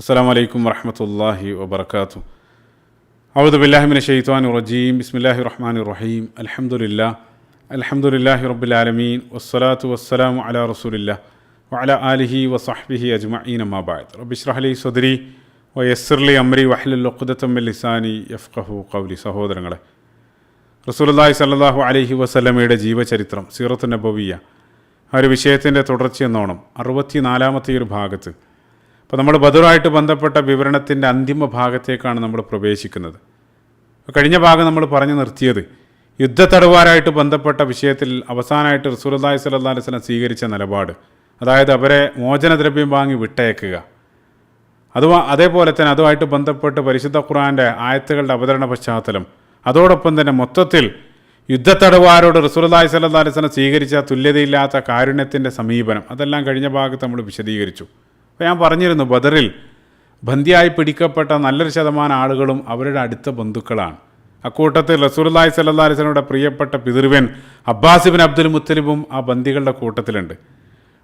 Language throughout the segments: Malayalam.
അസ്സലാമു അലൈക്കും വറഹ്മത്തുള്ളാഹി വബറകാതുഹു. അഊദു ബില്ലാഹി മിനശ് ശൈത്വാനിർ റജീം. ബിസ്മില്ലാഹിർ റഹ്മാനിർ റഹീം. അൽഹംദുലില്ലാഹി റബ്ബിൽ ആലമീൻ വസ്സലാത്തു വസ്സലാമു അലാ റസൂലില്ലാഹ് വഅലാ ആലിഹി വസഹ്ബിഹി അജ്മഈൻ. അമ്മാ ബഅദ്. റബ്ബി ഇശ്റഹ് ലി സദ്രി വയസ്സിർ ലി അംരി വഹ്ലുൽ ഉഖ്ദതം മിൻ ലിസാനി യഫ്ഖഹു ഖൗലി. സഹോദരങ്ങളെ, റസൂലുള്ളാഹി സ്വല്ലല്ലാഹു അലൈഹി വസല്ലമയുടെ ജീവചരിത്രം, സീറത്തുൻ നബവിയ്യ, ആ ഒരു വിഷയത്തിൻ്റെ തുടർച്ചയെന്നോണം 64-ാമത്തെ ഒരു ഭാഗത്ത്, അപ്പോൾ നമ്മൾ ബദറുമായിട്ട് ബന്ധപ്പെട്ട വിവരണത്തിൻ്റെ അന്തിമ ഭാഗത്തേക്കാണ് നമ്മൾ പ്രവേശിക്കുന്നത്. കഴിഞ്ഞ ഭാഗം നമ്മൾ പറഞ്ഞു നിർത്തിയത് യുദ്ധത്തടവുകാരായിട്ട് ബന്ധപ്പെട്ട വിഷയത്തിൽ അവസാനമായിട്ട് റസൂലുള്ളാഹി സ്വല്ലല്ലാഹു അലൈഹി വസല്ലം സ്വീകരിച്ച നിലപാട്, അതായത് അവരെ മോചനദ്രവ്യം വാങ്ങി വിട്ടയക്കുക. അതേപോലെ തന്നെ അതുമായിട്ട് ബന്ധപ്പെട്ട് പരിശുദ്ധ ഖുർആൻ്റെ ആയത്തുകളുടെ അവതരണ പശ്ചാത്തലം, അതോടൊപ്പം തന്നെ മൊത്തത്തിൽ യുദ്ധത്തടവുകാരോട് റസൂലുള്ളാഹി സ്വല്ലല്ലാഹു അലൈഹി വസല്ലം സ്വീകരിച്ച തുല്യതയില്ലാത്ത കാരുണ്യത്തിൻ്റെ സമീപനം, അതെല്ലാം കഴിഞ്ഞ ഭാഗത്ത് നമ്മൾ വിശദീകരിച്ചു. അപ്പോൾ ഞാൻ പറഞ്ഞിരുന്നു, ബദറിൽ ബന്ദിയായി പിടിക്കപ്പെട്ട നല്ലൊരു ശതമാനം ആളുകളും അവരുടെ അടുത്ത ബന്ധുക്കളാണ്. അക്കൂട്ടത്തിൽ റസൂലുള്ളാഹി സ്വല്ലല്ലാഹു അലൈഹി വസല്ലമയുടെ പ്രിയപ്പെട്ട പിതൃവ്യൻ അബ്ബാസ് ഇബ്നു അബ്ദുൽ മുത്തലിബും ആ ബന്ദികളുടെ കൂട്ടത്തിലുണ്ട്.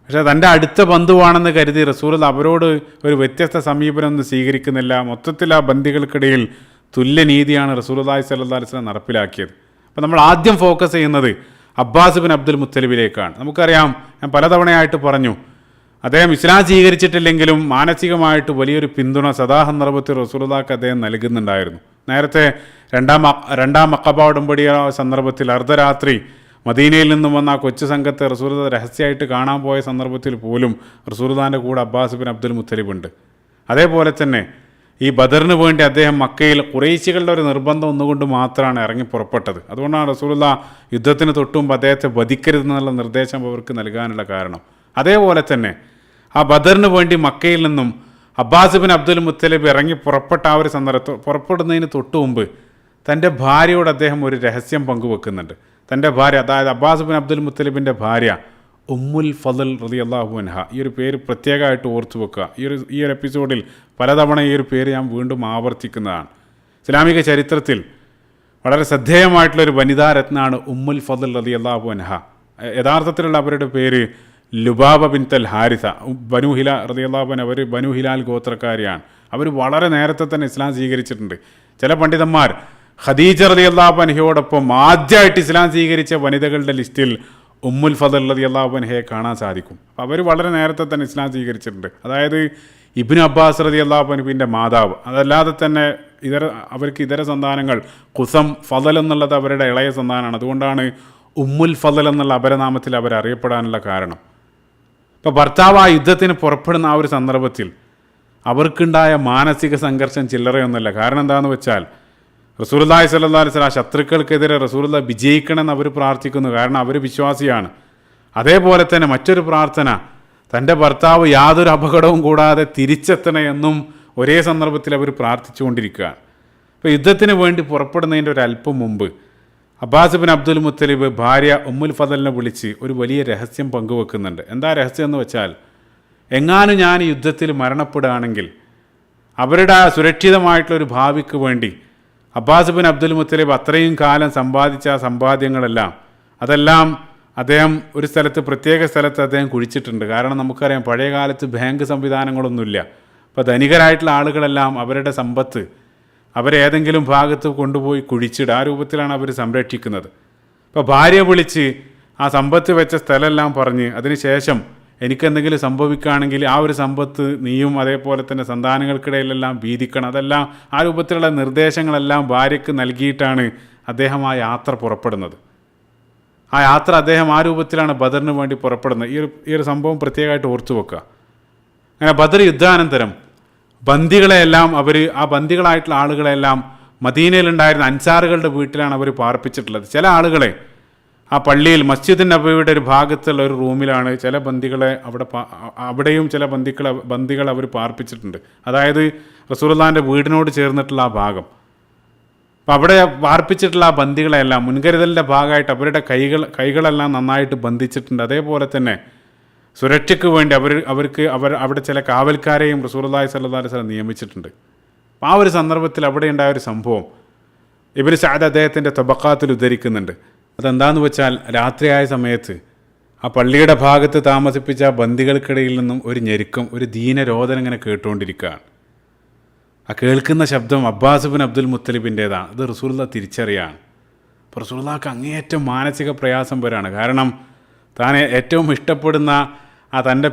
പക്ഷേ തൻ്റെ അടുത്ത ബന്ധുവാണെന്ന് കരുതി റസൂൽ അവരോട് ഒരു വ്യത്യസ്ത സമീപനമൊന്നും സ്വീകരിക്കുന്നില്ല. മൊത്തത്തിൽ ആ ബന്ദികൾക്കിടയിൽ തുല്യനീതിയാണ് റസൂലുള്ളാഹി സ്വല്ലല്ലാഹു അലൈഹി വസല്ലം നടപ്പിലാക്കിയത്. അപ്പോൾ നമ്മൾ ആദ്യം ഫോക്കസ് ചെയ്യുന്നത് അബ്ബാസ് ഇബ്നു അബ്ദുൽ മുത്തലിബിലേക്കാണ്. നമുക്കറിയാം, ഞാൻ പലതവണയായിട്ട് പറഞ്ഞു, അദ്ദേഹം ഇസ്ലാം സ്വീകരിച്ചിട്ടില്ലെങ്കിലും മാനസികമായിട്ട് വലിയൊരു പിന്തുണ സദാസന്ദർഭത്തിൽ റസൂലുള്ളാഹിക്ക് അദ്ദേഹം നൽകുന്നുണ്ടായിരുന്നു. നേരത്തെ രണ്ടാം അഖബ ഉടമ്പടിയ സന്ദർഭത്തിൽ അർദ്ധരാത്രി മദീനയിൽ നിന്നും വന്ന ആ കൊച്ചു സംഘത്തെ റസൂലുള്ളാഹി രഹസ്യമായിട്ട് കാണാൻ പോയ സന്ദർഭത്തിൽ പോലും റസൂലുള്ളാഹിൻ്റെ കൂടെ അബ്ബാസ് ഇബ്നു അബ്ദുൽ മുത്തലിബ് ഉണ്ട്. അതേപോലെ തന്നെ ഈ ബദറിന് വേണ്ടി അദ്ദേഹം മക്കയിൽ ഖുറൈശികളുടെ ഒരു നിർബന്ധം ഒന്നുകൊണ്ട് മാത്രമാണ് ഇറങ്ങി പുറപ്പെട്ടത്. അതുകൊണ്ടാണ് റസൂലുള്ളാഹി യുദ്ധത്തിന് തൊട്ടുമുമ്പ് അദ്ദേഹത്തെ വധിക്കരുതെന്നുള്ള നിർദ്ദേശം അവർക്ക് നൽകാനുള്ള കാരണം. അതേപോലെ തന്നെ ആ ബദറിന് വേണ്ടി മക്കയിൽ നിന്നും അബ്ബാസ് ഇബ്നു അബ്ദുൽ മുത്തലിബ് ഇറങ്ങി പുറപ്പെട്ട ആ ഒരു സന്ദർഭത്തിൽ പുറപ്പെടുന്നതിന് തൊട്ടു മുമ്പ് തൻ്റെ ഭാര്യയോട് അദ്ദേഹം ഒരു രഹസ്യം പങ്കുവെക്കുന്നുണ്ട്. തൻ്റെ ഭാര്യ, അതായത് അബ്ബാസ് ഇബ്നു അബ്ദുൽ മുത്തലിബിൻ്റെ ഭാര്യ ഉമ്മുൽ ഫളൽ റളിയല്ലാഹു അൻഹ, ഈ ഒരു പേര് പ്രത്യേകമായിട്ട് ഓർത്തു വെക്കുക. ഈ ഒരു എപ്പിസോഡിൽ പലതവണ ഈ ഒരു പേര് ഞാൻ വീണ്ടും ആവർത്തിക്കുന്നതാണ്. ഇസ്ലാമിക ചരിത്രത്തിൽ വളരെ ശ്രദ്ധേയമായിട്ടുള്ളൊരു വനിതാ രത്നാണ് ഉമ്മുൽ ഫളൽ റളിയല്ലാഹു അൻഹ. യഥാർത്ഥത്തിലുള്ള അവരുടെ പേര് ലുബാബ ബിൻതൽ ഹാരിസ. ബനു ഹിലാൽ റളിയല്ലാഹു അൻഹ, അവർ ബനു ഹിലാൽ ഗോത്രക്കാരിയാണ്. അവർ വളരെ നേരത്തെ തന്നെ ഇസ്ലാം സ്വീകരിച്ചിട്ടുണ്ട്. ചില പണ്ഡിതന്മാർ ഖദീജ റളിയല്ലാഹു അൻഹയോടൊപ്പം ആദ്യമായിട്ട് ഇസ്ലാം സ്വീകരിച്ച വനിതകളുടെ ലിസ്റ്റിൽ ഉമ്മുൽ ഫളൽ റളിയല്ലാഹു അൻഹയെ കാണാൻ സാധിക്കും. അവർ വളരെ നേരത്തെ തന്നെ ഇസ്ലാം സ്വീകരിച്ചിട്ടുണ്ട്. അതായത് ഇബ്നു അബ്ബാസ് റളിയല്ലാഹു അൻഹുവിൻ്റെ മാതാവ്. അതല്ലാതെ തന്നെ അവർക്ക് ഇതര സന്താനങ്ങൾ ഖുസം, ഫളൽ എന്നുള്ളത് അവരുടെ ഇളയ സന്താനമാണ്. അതുകൊണ്ടാണ് ഉമ്മുൽ ഫളൽ എന്നുള്ള അപരനാമത്തിൽ അവരറിയപ്പെടാനുള്ള കാരണം. ഇപ്പോൾ ഭർത്താവ് ആ യുദ്ധത്തിന് പുറപ്പെടുന്ന ആ ഒരു സന്ദർഭത്തിൽ അവർക്കുണ്ടായ മാനസിക സംഘർഷം ചില്ലറയൊന്നുമല്ല. കാരണം എന്താണെന്ന് വെച്ചാൽ റസൂലുള്ളാഹി സ്വല്ലല്ലാഹു അലൈഹി വസല്ലം ശത്രുക്കൾക്കെതിരെ റസൂലുള്ളാഹി വിജയിക്കണമെന്ന് അവർ പ്രാർത്ഥിക്കുന്നു. കാരണം അവർ വിശ്വാസിയാണ്. അതേപോലെ തന്നെ മറ്റൊരു പ്രാർത്ഥന, തൻ്റെ ഭർത്താവ് യാതൊരു അപകടവും കൂടാതെ തിരിച്ചെത്തണേ എന്നും ഒരേ സന്ദർഭത്തിൽ അവർ പ്രാർത്ഥിച്ചുകൊണ്ടിരിക്കുകയാണ്. അപ്പോൾ യുദ്ധത്തിന് വേണ്ടി പുറപ്പെടുന്നതിൻ്റെ ഒരു അല്പം മുമ്പ് അബ്ബാസ് ഇബ്നു അബ്ദുൽ മുത്തലിബ് ഭാര്യ ഉമ്മുൽ ഫളലിനെ വിളിച്ച് ഒരു വലിയ രഹസ്യം പങ്കുവെക്കുന്നുണ്ട്. എന്താ രഹസ്യം എന്ന് വെച്ചാൽ, എങ്ങാനും ഞാൻ യുദ്ധത്തിൽ മരണപ്പെടുകയാണെങ്കിൽ അവരുടെ സുരക്ഷിതമായിട്ടുള്ളൊരു ഭാവിക്ക് വേണ്ടി അബ്ബാസ് ഇബ്നു അബ്ദുൽ മുത്തലിബ് അത്രയും കാലം സമ്പാദിച്ച സമ്പാദ്യങ്ങളെല്ലാം അതെല്ലാം അദ്ദേഹം ഒരു സ്ഥലത്ത്, പ്രത്യേക സ്ഥലത്ത് അദ്ദേഹം കുഴിച്ചിട്ടുണ്ട്. കാരണം നമുക്കറിയാം, പഴയ കാലത്ത് ബാങ്ക് സംവിധാനങ്ങളൊന്നുമില്ല. അപ്പോൾ ധനികരായിട്ടുള്ള ആളുകളെല്ലാം അവരുടെ സമ്പത്ത് അവരേതെങ്കിലും ഭാഗത്ത് കൊണ്ടുപോയി കുഴിച്ചിടുക, ആ രൂപത്തിലാണ് അവർ സംരക്ഷിക്കുന്നത്. അപ്പോൾ ഭാര്യ വിളിച്ച് ആ സമ്പത്ത് വെച്ച സ്ഥലമെല്ലാം പറഞ്ഞ്, അതിനുശേഷം എനിക്കെന്തെങ്കിലും സംഭവിക്കുകയാണെങ്കിൽ ആ ഒരു സമ്പത്ത് നീയും അതേപോലെ തന്നെ സന്താനങ്ങൾക്കിടയിലെല്ലാം വീതിക്കണം, അതെല്ലാം ആ രൂപത്തിലുള്ള നിർദ്ദേശങ്ങളെല്ലാം ഭാര്യയ്ക്ക് നൽകിയിട്ടാണ് അദ്ദേഹം ആ യാത്ര പുറപ്പെടുന്നത്. ആ യാത്ര അദ്ദേഹം ആ രൂപത്തിലാണ് ബദറിന് വേണ്ടി പുറപ്പെടുന്നത്. ഈ ഒരു സംഭവം പ്രത്യേകമായിട്ട് ഓർത്തു വെക്കുക. അങ്ങനെ ബദർ യുദ്ധാനന്തരം ബന്ദികളെല്ലാം ആ ബന്ദികളായിട്ടുള്ള ആളുകളെല്ലാം മദീനയിലുണ്ടായിരുന്ന അൻസാറുകളുടെ വീട്ടിലാണ് അവർ പാർപ്പിച്ചിട്ടുള്ളത്. ചില ആളുകളെ ആ പള്ളിയിൽ മസ്ജിദുൻ നബവിയുടെ ഒരു ഭാഗത്തുള്ള ഒരു റൂമിലാണ് ചില ബന്ദികളെ അവിടെയും ചില ബന്ദികൾ അവർ പാർപ്പിച്ചിട്ടുണ്ട്. അതായത് റസൂലുള്ളാഹിൻ്റെ വീടിനോട് ചേർന്നിട്ടുള്ള ആ ഭാഗം. അപ്പം അവിടെ പാർപ്പിച്ചിട്ടുള്ള ആ ബന്ദികളെല്ലാം മുൻകരുതലിൻ്റെ ഭാഗമായിട്ട് അവരുടെ കൈകളെല്ലാം നന്നായിട്ട് ബന്ധിച്ചിട്ടുണ്ട്. അതേപോലെ തന്നെ സുരക്ഷയ്ക്ക് വേണ്ടി അവിടെ ചില കാവൽക്കാരെയും റസൂലുള്ളാഹി സ്വല്ലല്ലാഹു അലൈഹി വസല്ലം നിയമിച്ചിട്ടുണ്ട്. അപ്പോൾ ആ ഒരു സന്ദർഭത്തിൽ അവിടെ ഉണ്ടായ ഒരു സംഭവം ഇബ്നു സഅദ് അദ്ദേഹത്തിൻ്റെ തബഖാത്തിൽ ഉദ്ധരിക്കുന്നുണ്ട്. അതെന്താണെന്ന് വെച്ചാൽ, രാത്രിയായ സമയത്ത് ആ പള്ളിയുടെ ഭാഗത്ത് താമസിപ്പിച്ച ബന്ദികൾക്കിടയിൽ നിന്നും ഒരു ഞെരുക്കം, ഒരു ദീനരോധനം ഇങ്ങനെ കേട്ടുകൊണ്ടിരിക്കുകയാണ്. ആ കേൾക്കുന്ന ശബ്ദം അബ്ബാസ് ബിൻ അബ്ദുൽ മുത്തലിബിൻ്റേതാണ്. ഇത് റസൂലുള്ളാഹി തിരിച്ചറിയാണ്. അപ്പോൾ റസൂലുള്ളാഹിക്ക് അങ്ങേയറ്റം മാനസിക പ്രയാസം വരാണ്. കാരണം താൻ ഏറ്റവും ഇഷ്ടപ്പെടുന്ന ആ തൻ്റെ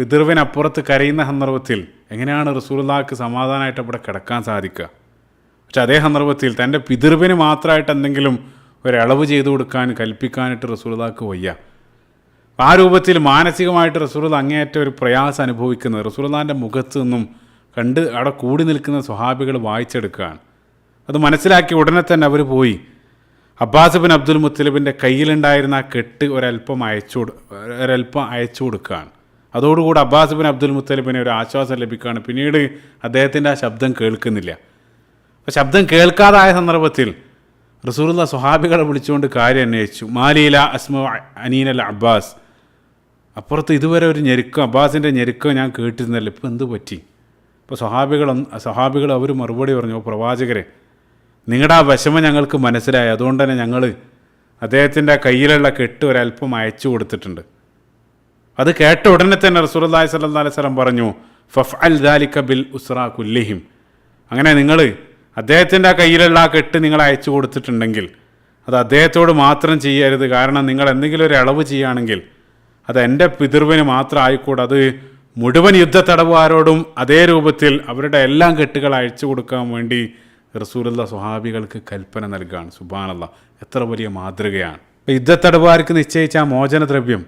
പിതൃവിനപ്പുറത്ത് കരയുന്ന സന്ദർഭത്തിൽ എങ്ങനെയാണ് റസൂലുള്ളാഹിക്ക് സമാധാനമായിട്ട് അവിടെ കിടക്കാൻ സാധിക്കുക? പക്ഷെ അതേ സന്ദർഭത്തിൽ തൻ്റെ പിതൃവിന് മാത്രമായിട്ട് എന്തെങ്കിലും ഒരളവ് ചെയ്തു കൊടുക്കാൻ കൽപ്പിക്കാനായിട്ട് റസൂലുള്ളാഹിക്ക് വയ്യ. ആ രൂപത്തിൽ മാനസികമായിട്ട് റസൂലുള്ളാഹി അങ്ങേയറ്റം ഒരു പ്രയാസം അനുഭവിക്കുന്നത് റസൂലുള്ളാഹിൻ്റെ മുഖത്ത് നിന്നും കണ്ട് അവിടെ കൂടി നിൽക്കുന്ന സ്വഹാബികൾ വായിച്ചെടുക്കുകയാണ്. അത് മനസ്സിലാക്കി ഉടനെ തന്നെ അവർ പോയി അബ്ബാസ് ബിൻ അബ്ദുൽ മുത്തലിബിൻ്റെ കയ്യിലുണ്ടായിരുന്ന ആ കെട്ട് ഒരല്പം അയച്ചു കൊടുക്കുകയാണ്. അതോടുകൂടി അബ്ബാസ് ബിൻ അബ്ദുൽ മുത്തലിബിന് ഒരു ആശ്വാസം ലഭിക്കുകയാണ്. പിന്നീട് അദ്ദേഹത്തിൻ്റെ ആ ശബ്ദം കേൾക്കുന്നില്ല. അപ്പോൾ ശബ്ദം കേൾക്കാതായ സന്ദർഭത്തിൽ റസൂലുള്ളാഹി സ്വഹാബികളെ വിളിച്ചുകൊണ്ട് കാര്യം അന്വേഷിച്ചു. മാലീല അസ്മ അനീനൽ അബ്ബാസ്, അപ്പുറത്ത് ഇതുവരെ ഒരു ഞെരുക്കം, അബ്ബാസിൻ്റെ ഞെരുക്കം ഞാൻ കേട്ടിരുന്നല്ലോ, ഇപ്പോൾ എന്ത് പറ്റി? അപ്പോൾ സ്വഹാബികൾ അവർ മറുപടി പറഞ്ഞു, പ്രവാചകരെ, നിങ്ങളുടെ ആ വിഷമം ഞങ്ങൾക്ക് മനസ്സിലായി, അതുകൊണ്ട് തന്നെ ഞങ്ങൾ അദ്ദേഹത്തിൻ്റെ കയ്യിലുള്ള കെട്ട് ഒരല്പം അയച്ചു കൊടുത്തിട്ടുണ്ട്. അത് കേട്ട ഉടനെ തന്നെ റസൂലുള്ളാഹി സ്വല്ലല്ലാഹു അലൈഹി വസല്ലം പറഞ്ഞു, ഫഫ്അൽ ദാലിക ബിൽ ഉസ്റാ കുല്ലിഹിം, അങ്ങനെ നിങ്ങൾ അദ്ദേഹത്തിൻ്റെ കയ്യിലുള്ള ആ കെട്ട് നിങ്ങൾ അയച്ചു കൊടുത്തിട്ടുണ്ടെങ്കിൽ അത് അദ്ദേഹത്തോട് മാത്രം ചെയ്യരുത്. കാരണം നിങ്ങൾ എന്തെങ്കിലും ഒരു ഇളവ് ചെയ്യുകയാണെങ്കിൽ അത് എൻ്റെ പിതൃവിന് മാത്രം ആയിക്കൂടെ, അത് മുഴുവൻ യുദ്ധത്തടവുകാരോടും അതേ രൂപത്തിൽ അവരുടെ എല്ലാം കെട്ടുകൾ അയച്ചു കൊടുക്കാൻ വേണ്ടി റസൂലുള്ളാഹി സ്വഹാബികൾക്ക് കൽപ്പന നൽകുകയാണ്. സുബ്ഹാനല്ലാഹ്, എത്ര വലിയ മാതൃകയാണ്. ഇപ്പോൾ യുദ്ധത്തടവുകാർക്ക് നിശ്ചയിച്ച ആ മോചനദ്രവ്യം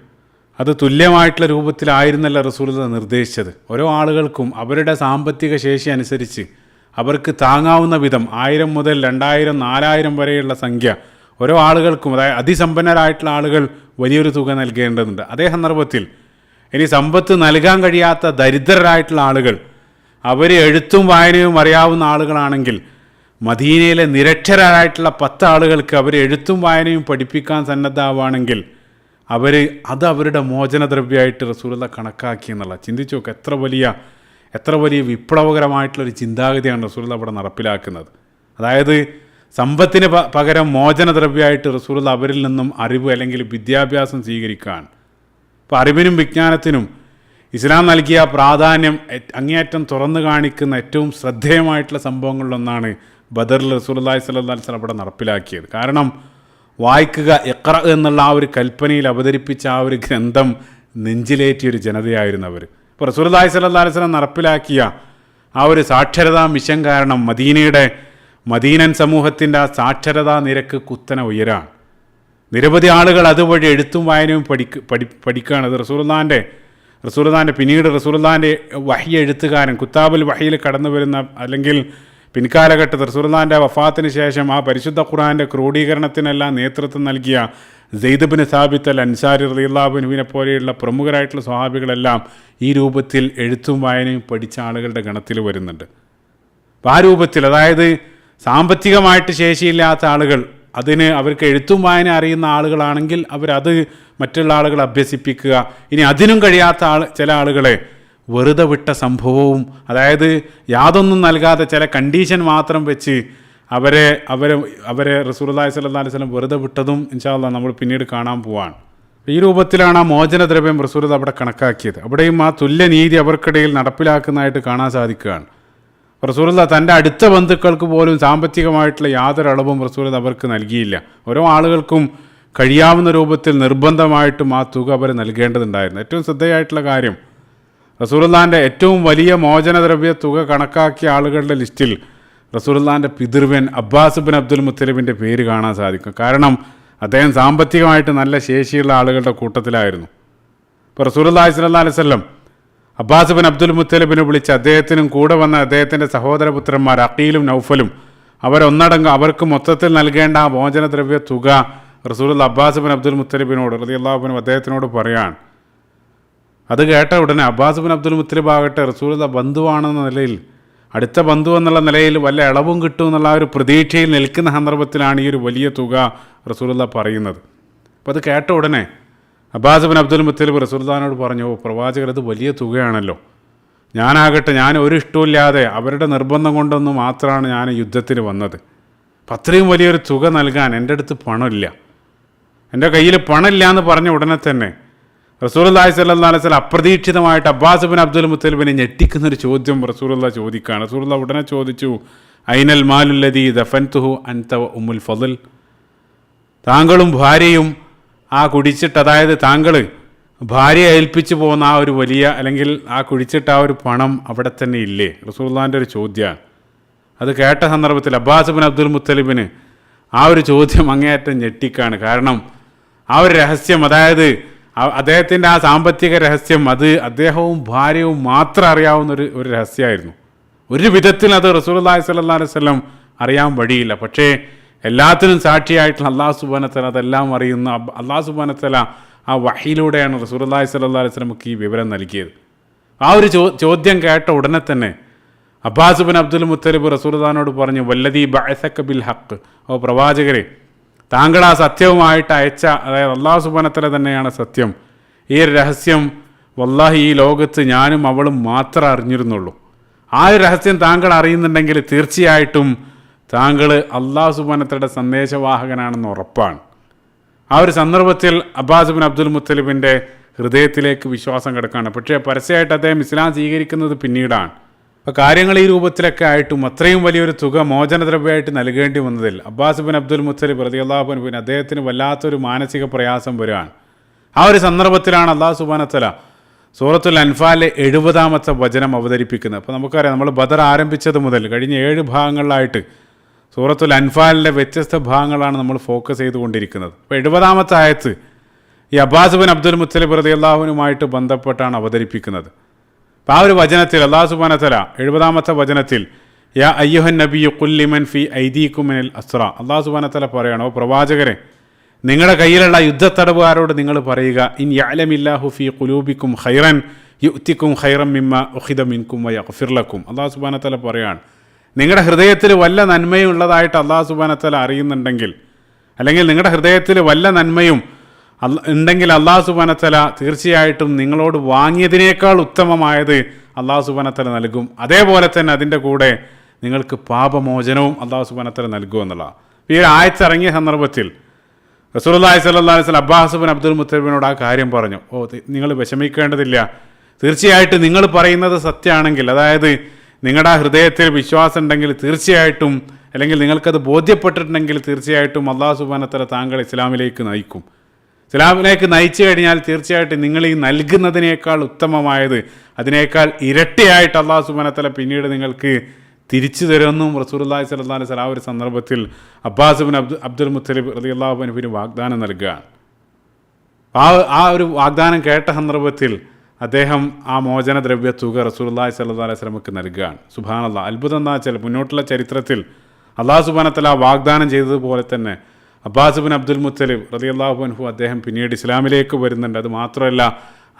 അത് തുല്യമായിട്ടുള്ള രൂപത്തിലായിരുന്നല്ല റസൂലുള്ളാഹി നിർദ്ദേശിച്ചത്. ഓരോ ആളുകൾക്കും അവരുടെ സാമ്പത്തിക ശേഷി അനുസരിച്ച് അവർക്ക് താങ്ങാവുന്ന വിധം 1000 മുതൽ 2000, 4000 വരെയുള്ള സംഖ്യ ഓരോ ആളുകൾക്കും, അതായത് അതിസമ്പന്നരായിട്ടുള്ള ആളുകൾ വലിയൊരു തുക നൽകേണ്ടതുണ്ട്. അതേ സന്ദർഭത്തിൽ ഇനി സമ്പത്ത് നൽകാൻ കഴിയാത്ത ദരിദ്രരായിട്ടുള്ള ആളുകൾ, അവർ എഴുത്തും വായനയും അറിയാവുന്ന ആളുകളാണെങ്കിൽ മദീനയിലെ നിരക്ഷരായിട്ടുള്ള 10 ആളുകൾക്ക് അവർ എഴുത്തും വായനയും പഠിപ്പിക്കാൻ സന്നദ്ധമാണെങ്കിൽ അത് അവരുടെ മോചനദ്രവ്യമായിട്ട് റസൂലുള്ളാഹി കണക്കാക്കി എന്നുള്ള. ചിന്തിച്ചു നോക്കുക, എത്ര വലിയ വിപ്ലവകരമായിട്ടുള്ളൊരു ചിന്താഗതിയാണ് റസൂലുള്ളാഹി അവിടെ നടപ്പിലാക്കുന്നത്. അതായത് സമ്പത്തിന് പകരം മോചനദ്രവ്യമായിട്ട് റസൂലുള്ളാഹി അവരിൽ നിന്നും അറിവ് അല്ലെങ്കിൽ വിദ്യാഭ്യാസം സ്വീകരിക്കാൻ. അപ്പോൾ അറിവിനും വിജ്ഞാനത്തിനും ഇസ്ലാം നൽകിയ പ്രാധാന്യം അങ്ങേയറ്റം തുറന്നു കാണിക്കുന്ന ഏറ്റവും ശ്രദ്ധേയമായിട്ടുള്ള സംഭവങ്ങളിലൊന്നാണ് ബദറിൽ റസൂലുള്ളാഹി സ്വല്ലല്ലാഹു അലൈഹി വസല്ലം അവിടെ നടപ്പിലാക്കിയത്. കാരണം വായിക്കുക, ഇഖ്റ എന്നുള്ള ആ ഒരു കൽപ്പനയിൽ അവതരിപ്പിച്ച ആ ഒരു ഗ്രന്ഥം നെഞ്ചിലേറ്റിയൊരു ജനതയായിരുന്നു അവർ. ഇപ്പോൾ റസൂലുള്ളാഹി സ്വല്ലല്ലാഹു അലൈഹി വസല്ലം നടപ്പിലാക്കിയ ആ ഒരു സാക്ഷരതാ മിഷൻ കാരണം മദീനൻ സമൂഹത്തിൻ്റെ ആ സാക്ഷരതാ നിരക്ക് കുത്തനെ ഉയരാണ്. നിരവധി ആളുകൾ അതുവഴി എഴുത്തും വായനയും പഠിക്കുകയാണ്. അത് റസൂലുള്ളാഹിൻ്റെ പിന്നീട് റസൂലുള്ളാഹിൻ്റെ വഹി എഴുത്തുകാരൻ, കുത്താബുൽ വഹിയിൽ കടന്നു വരുന്ന, അല്ലെങ്കിൽ പിൻകാലഘട്ടത്തിൽ റസൂലുള്ളാഹിൻ്റെ വഫാത്തിന് ശേഷം ആ പരിശുദ്ധ ഖുർആൻ്റെ ക്രോഡീകരണത്തിനെല്ലാം നേതൃത്വം നൽകിയ സെയ്ദ് ഇബ്നു സാബിത്ത് അൽ അൻസാരി റളിയല്ലാഹു അൻഹുവിനെ പോലെയുള്ള പ്രമുഖരായിട്ടുള്ള സ്വഹാബികളെല്ലാം ഈ രൂപത്തിൽ എഴുത്തും വായനയും പഠിച്ച ആളുകളുടെ ഗണത്തിൽ വരുന്നുണ്ട്. അപ്പോൾ ആ രൂപത്തിൽ, അതായത് സാമ്പത്തികമായിട്ട് ശേഷിയില്ലാത്ത ആളുകൾ, അവർക്ക് എഴുത്തും വായന അറിയുന്ന ആളുകളാണെങ്കിൽ അവരത് മറ്റുള്ള ആളുകളെ അഭ്യസിപ്പിക്കുക. ഇനി അതിനും കഴിയാത്ത ചില ആളുകളെ വെറുതെ വിട്ട സംഭവവും, അതായത് യാതൊന്നും നൽകാതെ ചില കണ്ടീഷൻ മാത്രം വെച്ച് അവരെ റസൂലുള്ളാഹി സ്വല്ലല്ലാഹു അലൈഹി വസല്ലം വെറുതെ വിട്ടതും ഇൻഷാ അല്ലാഹ് നമ്മൾ പിന്നീട് കാണാൻ പോവാണ്. ഈ രൂപത്തിലാണ് ആ മോചനദ്രവ്യം റസൂലുള്ളാഹി അവിടെ കണക്കാക്കിയത്. അവിടെയും ആ തുല്യനീതി അവർക്കിടയിൽ നടപ്പിലാക്കുന്നതായിട്ട് കാണാൻ സാധിക്കുകയാണ്. റസൂലുള്ളാഹി തൻ്റെ അടുത്ത ബന്ധുക്കൾക്ക് പോലും സാമ്പത്തികമായിട്ടുള്ള യാതൊരു അളവും റസൂലുള്ളാഹി അവർക്ക് നൽകിയില്ല. ഓരോ ആളുകൾക്കും കഴിയാവുന്ന രൂപത്തിൽ നിർബന്ധമായിട്ടും ആ തുക അവർ നൽകേണ്ടതുണ്ടായിരുന്നു. ഏറ്റവും ശ്രദ്ധേയമായിട്ടുള്ള കാര്യം, റസൂലുള്ളാഹിൻ്റെ ഏറ്റവും വലിയ മോചനദ്രവ്യ തുക കണക്കാക്കിയ ആളുകളുടെ ലിസ്റ്റിൽ റസൂലുള്ളാഹിൻ്റെ പിതൃവ്യൻ അബ്ബാസ് ബിൻ അബ്ദുൽ മുത്തലിബിൻ്റെ പേര് കാണാൻ സാധിക്കും. കാരണം അദ്ദേഹം സാമ്പത്തികമായിട്ട് നല്ല ശേഷിയുള്ള ആളുകളുടെ കൂട്ടത്തിലായിരുന്നു. ഇപ്പോൾ റസൂലുള്ളാഹി സ്വല്ലല്ലാഹു അലൈഹി വസല്ലം അബ്ബാസ് ബിൻ അബ്ദുൽ മുത്തലിബിനെ വിളിച്ച് അദ്ദേഹത്തിനും കൂടെ വന്ന അദ്ദേഹത്തിൻ്റെ സഹോദരപുത്രന്മാർ അഖീലും നൗഫലും അവർക്ക് മൊത്തത്തിൽ നൽകേണ്ട ആ മോചനദ്രവ്യ തുക റസൂലുള്ളാഹി അബ്ബാസ് ബിൻ അബ്ദുൽ മുത്തലിബിനോട് റളിയല്ലാഹു അൻഹു അദ്ദേഹത്തിനോട് പറയാണ്. അത് കേട്ട ഉടനെ അബ്ബാസ് ബിൻ അബ്ദുൽ മുത്തലിബ് ആകട്ടെ റസൂലുള്ളാഹി ബന്ധുവാണെന്ന നിലയിൽ, അടുത്ത ബന്ധു എന്നുള്ള നിലയിൽ വല്ല ഇളവും കിട്ടും എന്നുള്ള ആ ഒരു പ്രതീക്ഷയിൽ നിൽക്കുന്ന സന്ദർഭത്തിലാണ് ഈ ഒരു വലിയ തുക റസൂലുള്ളാഹി പറയുന്നത്. അപ്പോൾ അത് കേട്ട ഉടനെ അബ്ബാസ് ബിൻ അബ്ദുൽ മുത്തലിബ് റസൂലുള്ളാഹിനോട് പറഞ്ഞു, പ്രവാചകർ, അത് വലിയ തുകയാണല്ലോ, ഞാൻ ഒരു ഇഷ്ടമില്ലാതെ അവരുടെ നിർബന്ധം കൊണ്ടൊന്നും മാത്രമാണ് ഞാൻ യുദ്ധത്തിന് വന്നത്. അപ്പം അത്രയും വലിയൊരു തുക നൽകാൻ എൻ്റെ അടുത്ത് പണമില്ല, എൻ്റെ കയ്യിൽ പണമില്ല എന്ന് പറഞ്ഞ ഉടനെ തന്നെ റസൂലുള്ളാഹി സ്വല്ലല്ലാഹു അലൈഹി വസല്ലം അപ്രതീക്ഷിതമായിട്ട് അബ്ബാസ് ബിൻ അബ്ദുൽ മുത്തലിബിനെ ഞെട്ടിക്കുന്നൊരു ചോദ്യം റസൂലുള്ളാഹി ചോദിക്കുകയാണ്. റസൂലുള്ളാഹി ഉടനെ ചോദിച്ചു, ഐനൽ മാലുല്ലദീ ദഫൻതുഹു അൻത വ ഉമ്മുൽ ഫളൽ, താങ്കളും ഭാര്യയും ആ കുടിച്ചിട്ട്, അതായത് താങ്കൾ ഭാര്യയെ ഏൽപ്പിച്ചു പോകുന്ന ആ ഒരു വലിയ, അല്ലെങ്കിൽ ആ കുടിച്ചിട്ട് ആ ഒരു പണം അവിടെ തന്നെ ഇല്ലേ? റസൂലുള്ളാഹിൻ്റെ ഒരു ചോദ്യമാണ്. അത് കേട്ട സന്ദർഭത്തിൽ അബ്ബാസ് ബിൻ അബ്ദുൽ മുത്തലിബിന് ആ ഒരു ചോദ്യം അങ്ങേയറ്റം ഞെട്ടിക്കാണ്. കാരണം ആ ഒരു രഹസ്യം, അതായത് അദ്ദേഹത്തിൻ്റെ ആ സാമ്പത്തിക രഹസ്യം, അത് അദ്ദേഹവും ഭാര്യയും മാത്രം അറിയാവുന്ന ഒരു രഹസ്യമായിരുന്നു. ഒരു വിധത്തിൽ അത് റസൂലുള്ളാഹി സ്വല്ലല്ലാഹു അലൈഹി വസല്ലം അറിയാൻ വഴിയില്ല. പക്ഷേ എല്ലാത്തിനും സാക്ഷിയായിട്ടുള്ള അല്ലാഹു സുബ്ഹാനഹു വ തആല അതെല്ലാം അറിയുന്ന അല്ലാഹു സുബ്ഹാനഹു വ തആല ആ വഹിയിലൂടെയാണ് റസൂലുള്ളാഹി സ്വല്ലല്ലാഹു അലൈഹി വസല്ലമക്ക് ഈ വിവരം നൽകിയത്. ആ ഒരു ചോദ്യം കേട്ട ഉടനെ തന്നെ അബ്ബാസ് ബിൻ അബ്ദുൽ മുത്തലിബ് റസൂലുള്ളാഹിനോട് പറഞ്ഞു, വല്ലദീ ബഅസക ബിൽ ഹഖ്, ഓ പ്രവാചകരെ, താങ്കൾ ആ സത്യവുമായിട്ട് അയച്ച, അതായത് അല്ലാഹു സുബ്ഹാനഹു വ തആല തന്നെയാണ് സത്യം. ഈ ഒരു രഹസ്യം വല്ലാഹി ഈ ലോകത്ത് ഞാനും അവളും മാത്രം അറിഞ്ഞിരുന്നുള്ളൂ. ആ ഒരു രഹസ്യം താങ്കൾ അറിയുന്നുണ്ടെങ്കിൽ തീർച്ചയായിട്ടും താങ്കൾ അല്ലാഹു സുബ്ഹാനഹു വ തആലയുടെ സന്ദേശവാഹകനാണെന്ന് ഉറപ്പാണ്. ആ ഒരു സന്ദർഭത്തിൽ അബ്ബാസ് ബിൻ അബ്ദുൽ മുത്തലിബിൻ്റെ ഹൃദയത്തിലേക്ക് വിശ്വാസം കിടക്കുകയാണ്. പക്ഷേ പരസ്യമായിട്ട് അദ്ദേഹം ഇസ്ലാം സ്വീകരിക്കുന്നത് പിന്നീടാണ്. അപ്പോൾ കാര്യങ്ങൾ ഈ രൂപത്തിലൊക്കെ ആയിട്ടും അത്രയും വലിയൊരു തുക മോചനദ്രവ്യമായിട്ട് നൽകേണ്ടി വന്നതിൽ അബ്ബാസ് ബിൻ അബ്ദുൽ മുത്തലിബ് റളിയല്ലാഹു അൻഹു അദ്ദേഹത്തിന് വല്ലാത്തൊരു മാനസിക പ്രയാസം വരികയാണ്. ആ ഒരു സന്ദർഭത്തിലാണ് അല്ലാഹു സുബ്ഹാനഹു വ തആല സൂറത്തുൽ അൻഫാലിലെ 70-ാമത്തെ വചനം അവതരിപ്പിക്കുന്നത്. അപ്പോൾ നമുക്കറിയാം, നമ്മൾ ബദർ ആരംഭിച്ചത് മുതൽ കഴിഞ്ഞ 7 ഭാഗങ്ങളിലായിട്ട് സൂറത്തുൽ അൻഫാലിലെ വ്യത്യസ്ത ഭാഗങ്ങളാണ് നമ്മൾ ഫോക്കസ് ചെയ്തുകൊണ്ടിരിക്കുന്നത്. അപ്പോൾ 70-ാമത്തെ ആയത്ത് ഈ അബ്ബാസ് ബിൻ അബ്ദുൽ മുത്തലിബ് റളിയല്ലാഹു അൻഹുമായിട്ട് ബന്ധപ്പെട്ടാണ് അവതരിപ്പിക്കുന്നത്. അപ്പോൾ ആ ഒരു വചനത്തിൽ അല്ലാഹു സുബ്ഹാനഹു വ തആല 70-ാമത്തെ വചനത്തിൽ യാ അയ്യുഹൻ നബിയ്യു ഖുൽ ലിമൻ ഫി ഐദീകും മിനൽ അസ്റ, അല്ലാഹു സുബ്ഹാനഹു വ തആല പറയണം, ഓ പ്രവാചകരെ, നിങ്ങളുടെ കയ്യിലുള്ള യുദ്ധത്തടവുകാരോട് നിങ്ങൾ പറയുക, ഇൻ യഅലമില്ലാഹു ഫീ ഖുലൂബിക്കും ഖൈറൻ യുഅ്തികും ഖൈറൻ മിമ്മാ ഉഖിദ മിൻകും വയഗ്ഫിർ ലക്കും. അല്ലാഹു സുബ്ഹാനഹു വ തആല പറയാണ്, നിങ്ങളുടെ ഹൃദയത്തിൽ വല്ല നന്മയും ഉള്ളതായിട്ട് അല്ലാഹു സുബ്ഹാനഹു വ തആല അറിയുന്നുണ്ടെങ്കിൽ, അല്ലെങ്കിൽ നിങ്ങളുടെ ഹൃദയത്തിൽ വല്ല നന്മയും ഉണ്ടെങ്കിൽ അല്ലാഹു സുബ്ഹാനഹു വ തആല തീർച്ചയായിട്ടും നിങ്ങളോട് വാങ്ങിയതിനേക്കാൾ ഉത്തമമായത് അല്ലാഹു സുബ്ഹാനഹു വ തആല നൽകും. അതേപോലെ തന്നെ അതിൻ്റെ കൂടെ നിങ്ങൾക്ക് പാപമോചനവും അല്ലാഹു സുബ്ഹാനഹു വ തആല നൽകും എന്നുള്ളതാണ്. ഈ ഒരു ആയത്ത് ഇറങ്ങിയ സന്ദർഭത്തിൽ റസൂലുള്ളാഹി സ്വല്ലല്ലാഹു അലൈഹി വസല്ലം അബ്ബാസ് ബിൻ അബ്ദുൽ മുത്തലിബിനോട് ആ കാര്യം പറഞ്ഞു, ഓ നിങ്ങൾ വിഷമിക്കേണ്ടതില്ല, തീർച്ചയായിട്ടും നിങ്ങൾ പറയുന്നത് സത്യമാണെങ്കിൽ, അതായത് നിങ്ങളുടെ ഹൃദയത്തിൽ വിശ്വാസം ഉണ്ടെങ്കിൽ തീർച്ചയായിട്ടും, അല്ലെങ്കിൽ നിങ്ങൾക്കത് ബോധ്യപ്പെട്ടിട്ടുണ്ടെങ്കിൽ തീർച്ചയായിട്ടും അല്ലാഹു സുബ്ഹാനഹു വ തആല താങ്കൾ ഇസ്ലാമിലേക്ക് നയിക്കും. ഇസ്ലാമിലേക്ക് നയിച്ചു കഴിഞ്ഞാൽ തീർച്ചയായിട്ടും നിങ്ങൾ ഈ നൽകുന്നതിനേക്കാൾ ഉത്തമമായത്, അതിനേക്കാൾ ഇരട്ടിയായിട്ട് അല്ലാഹു സുബ്ഹാനഹു വ തആല പിന്നീട് നിങ്ങൾക്ക് തിരിച്ചു തരുമെന്നും റസൂലുള്ളാഹി സ്വല്ലല്ലാഹു അലൈഹി വസല്ലം ആ ഒരു സന്ദർഭത്തിൽ അബ്ബാസ് ബിൻ അബ്ദുൽ മുത്തലിബ് റളിയല്ലാഹു അൻഹുവിന് വാഗ്ദാനം നൽകുകയാണ്. ആ ഒരു വാഗ്ദാനം കേട്ട സന്ദർഭത്തിൽ അദ്ദേഹം ആ മോചനദ്രവ്യ തുക റസൂലുള്ളാഹി സ്വല്ലല്ലാഹു അലൈഹി വസല്ലമക്ക് നൽകുകയാണ്. സുബ്ഹാനല്ലാഹ്, അത്ഭുതം എന്താ വെച്ചാൽ മുന്നോട്ടുള്ള ചരിത്രത്തിൽ അല്ലാഹു സുബ്ഹാനഹു വ തആല വാഗ്ദാനം ചെയ്തതുപോലെ തന്നെ അബ്ബാസ് ബിൻ അബ്ദുൽ മുത്തലിബ് റളിയല്ലാഹു അൻഹു അദ്ദേഹം പിന്നീട് ഇസ്ലാമിലേക്ക് വരുന്നുണ്ട്. അത് മാത്രമല്ല,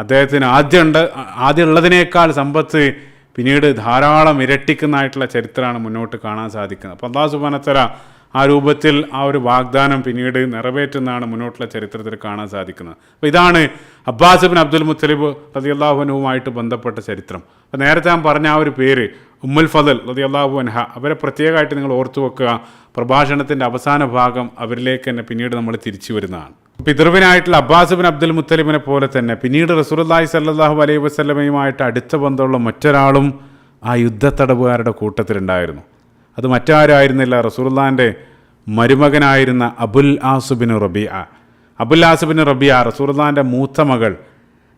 അദ്ദേഹത്തിന് ആദ്യം ഉള്ളതിനേക്കാൾ സമ്പത്ത് പിന്നീട് ധാരാളം ഇരട്ടിക്കുന്നതായിട്ടുള്ള ചരിത്രമാണ് മുന്നോട്ട് കാണാൻ സാധിക്കുന്നത്. അപ്പോൾ അല്ലാഹു സുബ്ഹാനഹു വ തആല ആ രൂപത്തിൽ ആ ഒരു വാഗ്ദാനം പിന്നീട് നിറവേറ്റുന്നതാണ് മുന്നോട്ടുള്ള ചരിത്രത്തിൽ കാണാൻ സാധിക്കുന്നത്. അപ്പോൾ ഇതാണ് അബ്ബാസ് ബിൻ അബ്ദുൽ മുത്തലിബ് റളിയല്ലാഹു അൻഹുവുമായിട്ട് ബന്ധപ്പെട്ട ചരിത്രം. അപ്പോൾ നേരത്തെ ഞാൻ പറഞ്ഞ ആ ഒരു പേര് ഉമ്മുൽ ഫളൽ റളിയല്ലാഹു അൻഹ, അവരെ പ്രത്യേകമായിട്ട് നിങ്ങൾ ഓർത്തു വെക്കുക. പ്രഭാഷണത്തിൻ്റെ അവസാന ഭാഗം അവരിലേക്ക് തന്നെ പിന്നീട് നമ്മൾ തിരിച്ചു വരുന്നതാണ്. പിതൃവിനായിട്ടുള്ള അബ്ബാസ് ബിൻ അബ്ദുൽ മുത്തലിബിനെ പോലെ തന്നെ പിന്നീട് റസൂലുള്ളാഹി സ്വല്ലല്ലാഹു അലൈഹി വസല്ലമയുമായിട്ട് അടുത്ത ബന്ധമുള്ള മറ്റൊരാളും ആ യുദ്ധത്തടവുകാരുടെ കൂട്ടത്തിലുണ്ടായിരുന്നു. അത് മറ്റാരായിരുന്നില്ല, റസൂലുള്ളാഹിൻ്റെ മരുമകനായിരുന്ന അബുൽ ആസ് ബിൻ റബീഅ റസൂലുള്ളാഹിൻ്റെ മൂത്ത മകൾ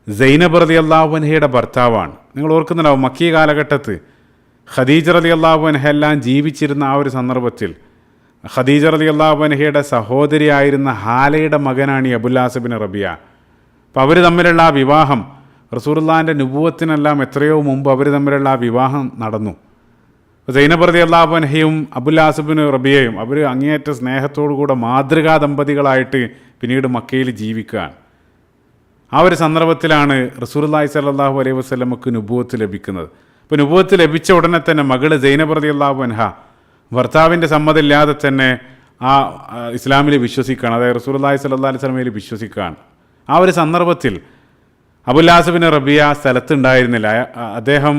സൈനബ് റളിയല്ലാഹു അൻഹയുടെ ഭർത്താവാണ്. നിങ്ങൾ ഓർക്കുന്നുണ്ടാവും, മക്കീ കാലഘട്ടത്ത് ഖദീജ റളിയല്ലാഹു അൻഹ എല്ലാം ജീവിച്ചിരുന്ന ആ ഒരു സന്ദർഭത്തിൽ ഖദീജ റളിയല്ലാഹു അൻഹയുടെ സഹോദരിയായിരുന്ന ഹാലയുടെ മകനാണ് ഈ അബുൽ ആസ് ബിൻ റബീഅ. അപ്പോൾ അവർ തമ്മിലുള്ള ആ വിവാഹം റസൂലുള്ളാഹിൻ്റെ നുബുവത്തിനെല്ലാം എത്രയോ മുമ്പ് അവർ തമ്മിലുള്ള ആ വിവാഹം നടന്നു. സൈനബ് റളിയല്ലാഹു അൻഹയും അബുൽ ആസ് ബിൻ റബീഅയും അവർ അങ്ങേയറ്റ സ്നേഹത്തോടു കൂടെ മാതൃകാ ദമ്പതികളായിട്ട് പിന്നീട് മക്കയിൽ ജീവിക്കുകയാണ്. ആ ഒരു സന്ദർഭത്തിലാണ് റസൂലുള്ളാഹി സ്വല്ലല്ലാഹു അലൈഹി വസല്ലമക്ക് നുബുവത്ത് ലഭിക്കുന്നത്. അപ്പോൾ നുബുവത്ത് ലഭിച്ച ഉടനെ തന്നെ മകള് സൈനബ് റളിയല്ലാഹു അൻഹ ഭർത്താവിൻ്റെ സമ്മതമില്ലാതെ തന്നെ ആ ഇസ്ലാമിൽ വിശ്വസിക്കുകയാണ്, അതായത് റസൂലുള്ളാഹി സ്വല്ലല്ലാഹു അലൈഹി വസല്ലമയിൽ വിശ്വസിക്കുകയാണ്. ആ ഒരു സന്ദർഭത്തിൽ അബുൽ ആസ് ബിൻ റബീഅ സ്ഥലത്തുണ്ടായിരുന്നില്ല. അദ്ദേഹം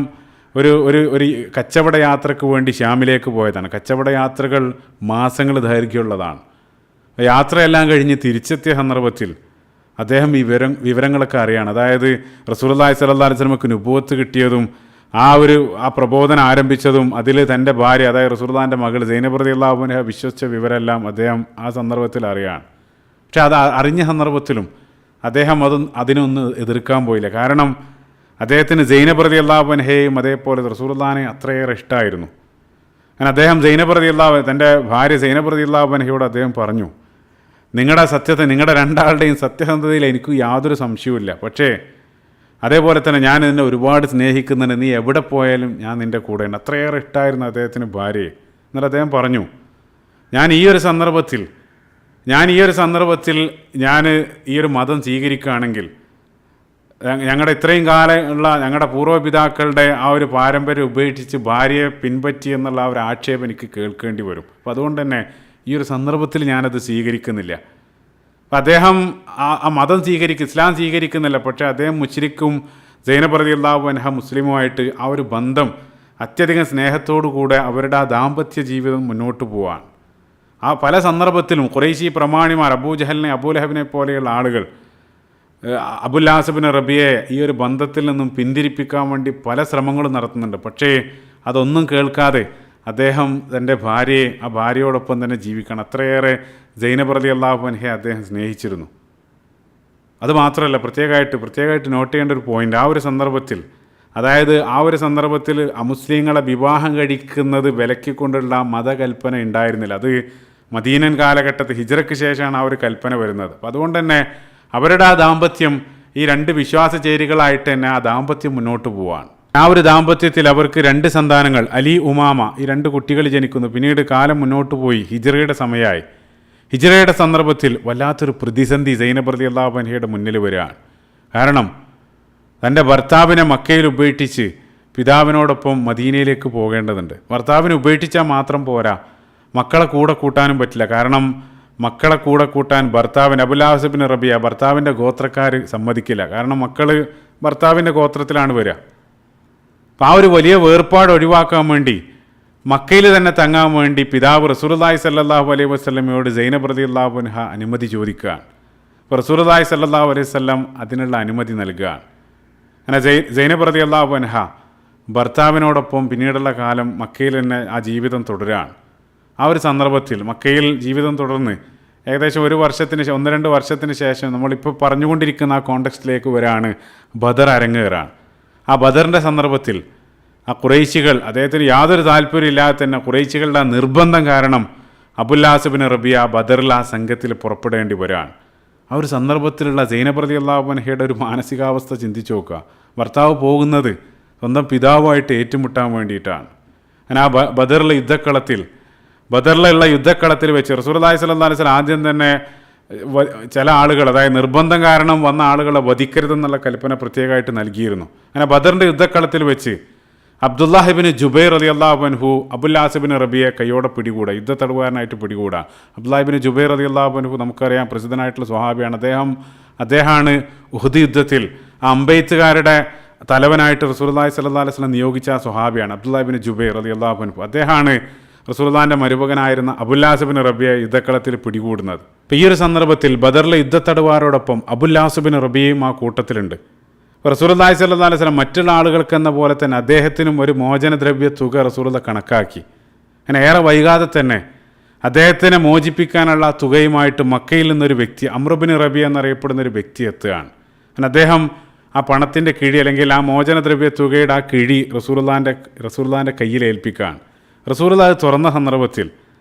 ഒരു കച്ചവട യാത്രയ്ക്ക് വേണ്ടി ഷ്യാമിലേക്ക് പോയതാണ്. കച്ചവട യാത്രകൾ മാസങ്ങൾ ദൈർഘ്യമുള്ളതാണ്. യാത്രയെല്ലാം കഴിഞ്ഞ് തിരിച്ചെത്തിയ സന്ദർഭത്തിൽ അദ്ദേഹം ഈ വിവരങ്ങളൊക്കെ അറിയാണ്. അതായത് റസൂലുള്ളാഹി സ്വല്ലല്ലാഹു അലൈഹി വസല്ലമക്ക് നുബുവത്ത് കിട്ടിയതും ആ പ്രബോധനം ആരംഭിച്ചതും അതിൽ തൻ്റെ ഭാര്യ, അതായത് റസൂലുള്ളാഹിൻ്റെ മകൾ സൈനബ് റളിയല്ലാഹു അൻഹ വിശ്വസിച്ച വിവരമെല്ലാം അദ്ദേഹം ആ സന്ദർഭത്തിൽ അറിയാണ്. പക്ഷെ അത് അറിഞ്ഞ സന്ദർഭത്തിലും അദ്ദേഹം അതിനൊന്ന് എതിർക്കാൻ പോയില്ല. കാരണം അദ്ദേഹത്തിന് സൈനബ് റളിയല്ലാഹു അൻഹയെയും അതേപോലെ റസൂലുള്ളാഹിനെ അത്രയേറെ ഇഷ്ടമായിരുന്നു. അങ്ങനെ അദ്ദേഹം തൻ്റെ ഭാര്യ സൈനബ് റളിയല്ലാഹു അൻഹയോട് അദ്ദേഹം പറഞ്ഞു, നിങ്ങളുടെ രണ്ടാളുടെയും സത്യസന്ധതയിൽ എനിക്ക് യാതൊരു സംശയവുമില്ല. പക്ഷേ അതേപോലെ തന്നെ ഞാൻ നിന്നെ ഒരുപാട് സ്നേഹിക്കുന്നുണ്ട്, നീ എവിടെ പോയാലും ഞാൻ നിൻ്റെ കൂടെയുണ്ട്. അത്രയേറെ ഇഷ്ടമായിരുന്നു അദ്ദേഹത്തിന് ഭാര്യയെ. എന്നിട്ട് അദ്ദേഹം പറഞ്ഞു, ഞാൻ ഈ ഒരു സന്ദർഭത്തിൽ ഞാൻ ഈ ഒരു മതം സ്വീകരിക്കുകയാണെങ്കിൽ ഞങ്ങളുടെ ഇത്രയും കാലമുള്ള ഞങ്ങളുടെ പൂർവ്വപിതാക്കളുടെ ആ ഒരു പാരമ്പര്യം ഉപേക്ഷിച്ച് ഭാര്യയെ പിൻപറ്റി എന്നുള്ള ആ ഒരു ആക്ഷേപം എനിക്ക് കേൾക്കേണ്ടി വരും. അപ്പോൾ അതുകൊണ്ട് തന്നെ ഈ ഒരു സന്ദർഭത്തിൽ ഞാനത് സ്വീകരിക്കുന്നില്ല. അപ്പം അദ്ദേഹം ആ മതം ഇസ്ലാം സ്വീകരിക്കുന്നില്ല. പക്ഷേ അദ്ദേഹം മുശ്രിക്കും സൈനബ് റളിയല്ലാഹു അൻഹ മുസ്ലിമുമായിട്ട് ആ ഒരു ബന്ധം അത്യധികം സ്നേഹത്തോടു കൂടെ അവരുടെ ആ ദാമ്പത്യ ജീവിതം മുന്നോട്ട് പോവാൻ ആ പല സന്ദർഭത്തിലും ഖുറൈശി പ്രമാണിമാർ അബൂലഹബിനെ പോലെയുള്ള ആളുകൾ അബുൽ ആസ് ബിൻ റബിയെ ഈ ഒരു ബന്ധത്തിൽ നിന്നും പിന്തിരിപ്പിക്കാൻ വേണ്ടി പല ശ്രമങ്ങളും നടത്തുന്നുണ്ട്. പക്ഷേ അതൊന്നും കേൾക്കാതെ അദ്ദേഹം തൻ്റെ ആ ഭാര്യയോടൊപ്പം തന്നെ ജീവിക്കണം. അത്രയേറെ സൈനബ് റളിയല്ലാഹു അൻഹയെ അദ്ദേഹം സ്നേഹിച്ചിരുന്നു. അതുമാത്രമല്ല, പ്രത്യേകമായിട്ട് നോട്ട് ചെയ്യേണ്ട ഒരു പോയിൻ്റ്, ആ ഒരു സന്ദർഭത്തിൽ അമുസ്ലിങ്ങളെ വിവാഹം കഴിക്കുന്നത് വിലക്കിക്കൊണ്ടുള്ള മതകൽപ്പന ഉണ്ടായിരുന്നില്ല. അത് മദീനൻ കാലഘട്ടത്തിൽ ഹിജ്റയ്ക്ക് ശേഷമാണ് ആ ഒരു കൽപ്പന വരുന്നത്. അപ്പം അതുകൊണ്ട് തന്നെ അവരുടെ ആ ദാമ്പത്യം ഈ രണ്ട് വിശ്വാസ ചേരികളായിട്ട് തന്നെ ആ ദാമ്പത്യം മുന്നോട്ട് പോവാണ്. ആ ഒരു ദാമ്പത്യത്തിൽ അവർക്ക് 2 സന്താനങ്ങൾ, അലി, ഉമാമ, ഈ 2 കുട്ടികൾ ജനിക്കുന്നു. പിന്നീട് കാലം മുന്നോട്ട് പോയി, ഹിജ്റയുടെ സമയമായി. ഹിജ്റയുടെ സന്ദർഭത്തിൽ വല്ലാത്തൊരു പ്രതിസന്ധി സൈനബ് റളിയല്ലാഹു അൻഹയുടെ മുന്നിൽ വരികയാണ്. കാരണം തൻ്റെ ഭർത്താവിനെ മക്കയിൽ ഉപേക്ഷിച്ച് പിതാവിനോടൊപ്പം മദീനയിലേക്ക് പോകേണ്ടതുണ്ട്. ഭർത്താവിനെ ഉപേക്ഷിച്ചാൽ മാത്രം പോരാ, മക്കളെ കൂടെ കൂട്ടാനും പറ്റില്ല. കാരണം മക്കളെ കൂടെ കൂട്ടാൻ അബുൽ ആസ് ബിൻ റബിയ ഭർത്താവിൻ്റെ ഗോത്രക്കാർ സമ്മതിക്കില്ല. കാരണം മക്കൾ ഭർത്താവിൻ്റെ ഗോത്രത്തിലാണ് വരിക. അപ്പോൾ ആ ഒരു വലിയ വേർപാട് ഒഴിവാക്കാൻ വേണ്ടി മക്കയിൽ തന്നെ തങ്ങാൻ വേണ്ടി പിതാവ് റസൂലുള്ളാഹി സ്വല്ലല്ലാഹു അലൈഹി വസല്ലമയോട് സൈനബ് റളിയല്ലാഹു അൻഹ അനുമതി ചോദിക്കുകയാണ്. അപ്പോൾ റസൂലുള്ളാഹി സ്വല്ലല്ലാഹു അലൈഹി വസല്ലം അതിനുള്ള അനുമതി നൽകുകയാണ്. അങ്ങനെ സൈനബ് റളിയല്ലാഹു അൻഹ ഭർത്താവിനോടൊപ്പം പിന്നീടുള്ള കാലം മക്കയിൽ തന്നെ ആ ജീവിതം തുടരുകയാണ്. ആ ഒരു സന്ദർഭത്തിൽ മക്കയിൽ ജീവിതം തുടർന്ന് ഏകദേശം 1-2 വർഷത്തിന് ശേഷം നമ്മളിപ്പോൾ പറഞ്ഞുകൊണ്ടിരിക്കുന്ന ആ കോണ്ടെക്സ്റ്റിലേക്ക് വരാണ് ബദർ അരങ്ങേറാണ്. ആ ബദറിൻ്റെ സന്ദർഭത്തിൽ ആ ഖുറൈശികൾ, അദ്ദേഹത്തിന് യാതൊരു താല്പര്യമില്ലാതെ തന്നെ ഖുറൈശികളുടെ ആ നിർബന്ധം കാരണം അബുൽ ആസ് ബിൻ റബിയ ബദറിൽ ആ സംഘത്തിൽ പുറപ്പെടേണ്ടി വരികയാണ്. ആ ഒരു സന്ദർഭത്തിലുള്ള സൈനബ് റളിയല്ലാഹു അൻഹയുടെ ഒരു മാനസികാവസ്ഥ ചിന്തിച്ചു നോക്കുക. ഭർത്താവ് പോകുന്നത് സ്വന്തം പിതാവുമായിട്ട് ഏറ്റുമുട്ടാൻ വേണ്ടിയിട്ടാണ്. അങ്ങനെ ആ ബദറിലുള്ള യുദ്ധക്കളത്തിൽ വെച്ച് റസൂലുള്ളാഹി സ്വല്ലല്ലാഹു അലൈഹി വസല്ലം ആദ്യം തന്നെ ചില ആളുകൾ, അതായത് നിർബന്ധം കാരണം വന്ന ആളുകളെ വധിക്കരുതെന്നുള്ള കൽപ്പന പ്രത്യേകമായിട്ട് നൽകിയിരുന്നു. അങ്ങനെ ബദറിൻ്റെ യുദ്ധക്കളത്തിൽ വെച്ച് അബ്ദുല്ലാഹ് ഇബ്നു ജുബൈർ റളിയല്ലാഹു അൻഹു അബുൽ ആസ് ബിൻ റബിയെ കൈയോടെ പിടികൂടാ, യുദ്ധത്തടവുകാരനായിട്ട് പിടികൂടാ. അബ്ദുല്ലാഹ് ഇബ്നു ജുബൈർ റളിയല്ലാഹു അൻഹു നമുക്കറിയാം, പ്രസിദ്ധനായിട്ടുള്ള സ്വഹാബിയാണ്. അദ്ദേഹമാണ് ഉഹദ് യുദ്ധത്തിൽ ആ അമ്പെയ്ത്തുകാരുടെ തലവനായിട്ട് റസൂലുള്ളാഹി സ്വല്ലല്ലാഹു അലൈഹി വസല്ലം നിയോഗിച്ച ആ സ്വഹാബിയാണ് അബ്ദുല്ലാഹ് ഇബ്നു ജുബൈർ റളിയല്ലാഹു അൻഹു. അദ്ദേഹമാണ് റസൂലുള്ളാഹിൻ്റെ മരുമകനായിരുന്ന അബുൽ ആസ് ബിൻ റബിയെ യുദ്ധക്കളത്തിൽ പിടികൂടുന്നത്. അപ്പോൾ ഈ ഒരു സന്ദർഭത്തിൽ ബദറിലെ യുദ്ധത്തടവുകാരോടൊപ്പം അബുൽ ആസ് ബിൻ റബിയയും ആ കൂട്ടത്തിലുണ്ട്. റസൂലുള്ളാഹി സ്വല്ലല്ലാഹു അലൈഹി വസല്ലം മറ്റുള്ള ആളുകൾക്കെന്ന പോലെ തന്നെ അദ്ദേഹത്തിനും ഒരു മോചനദ്രവ്യ തുക റസൂലുള്ളാഹി കണക്കാക്കി. അങ്ങനെ ഏറെ വൈകാതെ തന്നെ അദ്ദേഹത്തിനെ മോചിപ്പിക്കാനുള്ള തുകയുമായിട്ട് മക്കയിൽ നിന്നൊരു വ്യക്തി, അംർ ബിൻ റബിയ എന്നറിയപ്പെടുന്ന ഒരു വ്യക്തി എത്തുകയാണ്. അങ്ങനെ അദ്ദേഹം ആ പണത്തിൻ്റെ കിഴി, അല്ലെങ്കിൽ ആ മോചനദ്രവ്യ തുകയുടെ ആ കിഴി റസൂലുള്ളാഹിൻ്റെ കയ്യിൽ ഏൽപ്പിക്കുകയാണ്. റസൂലുള്ളാഹി തുറന്ന സന്ദർഭത്തിൽ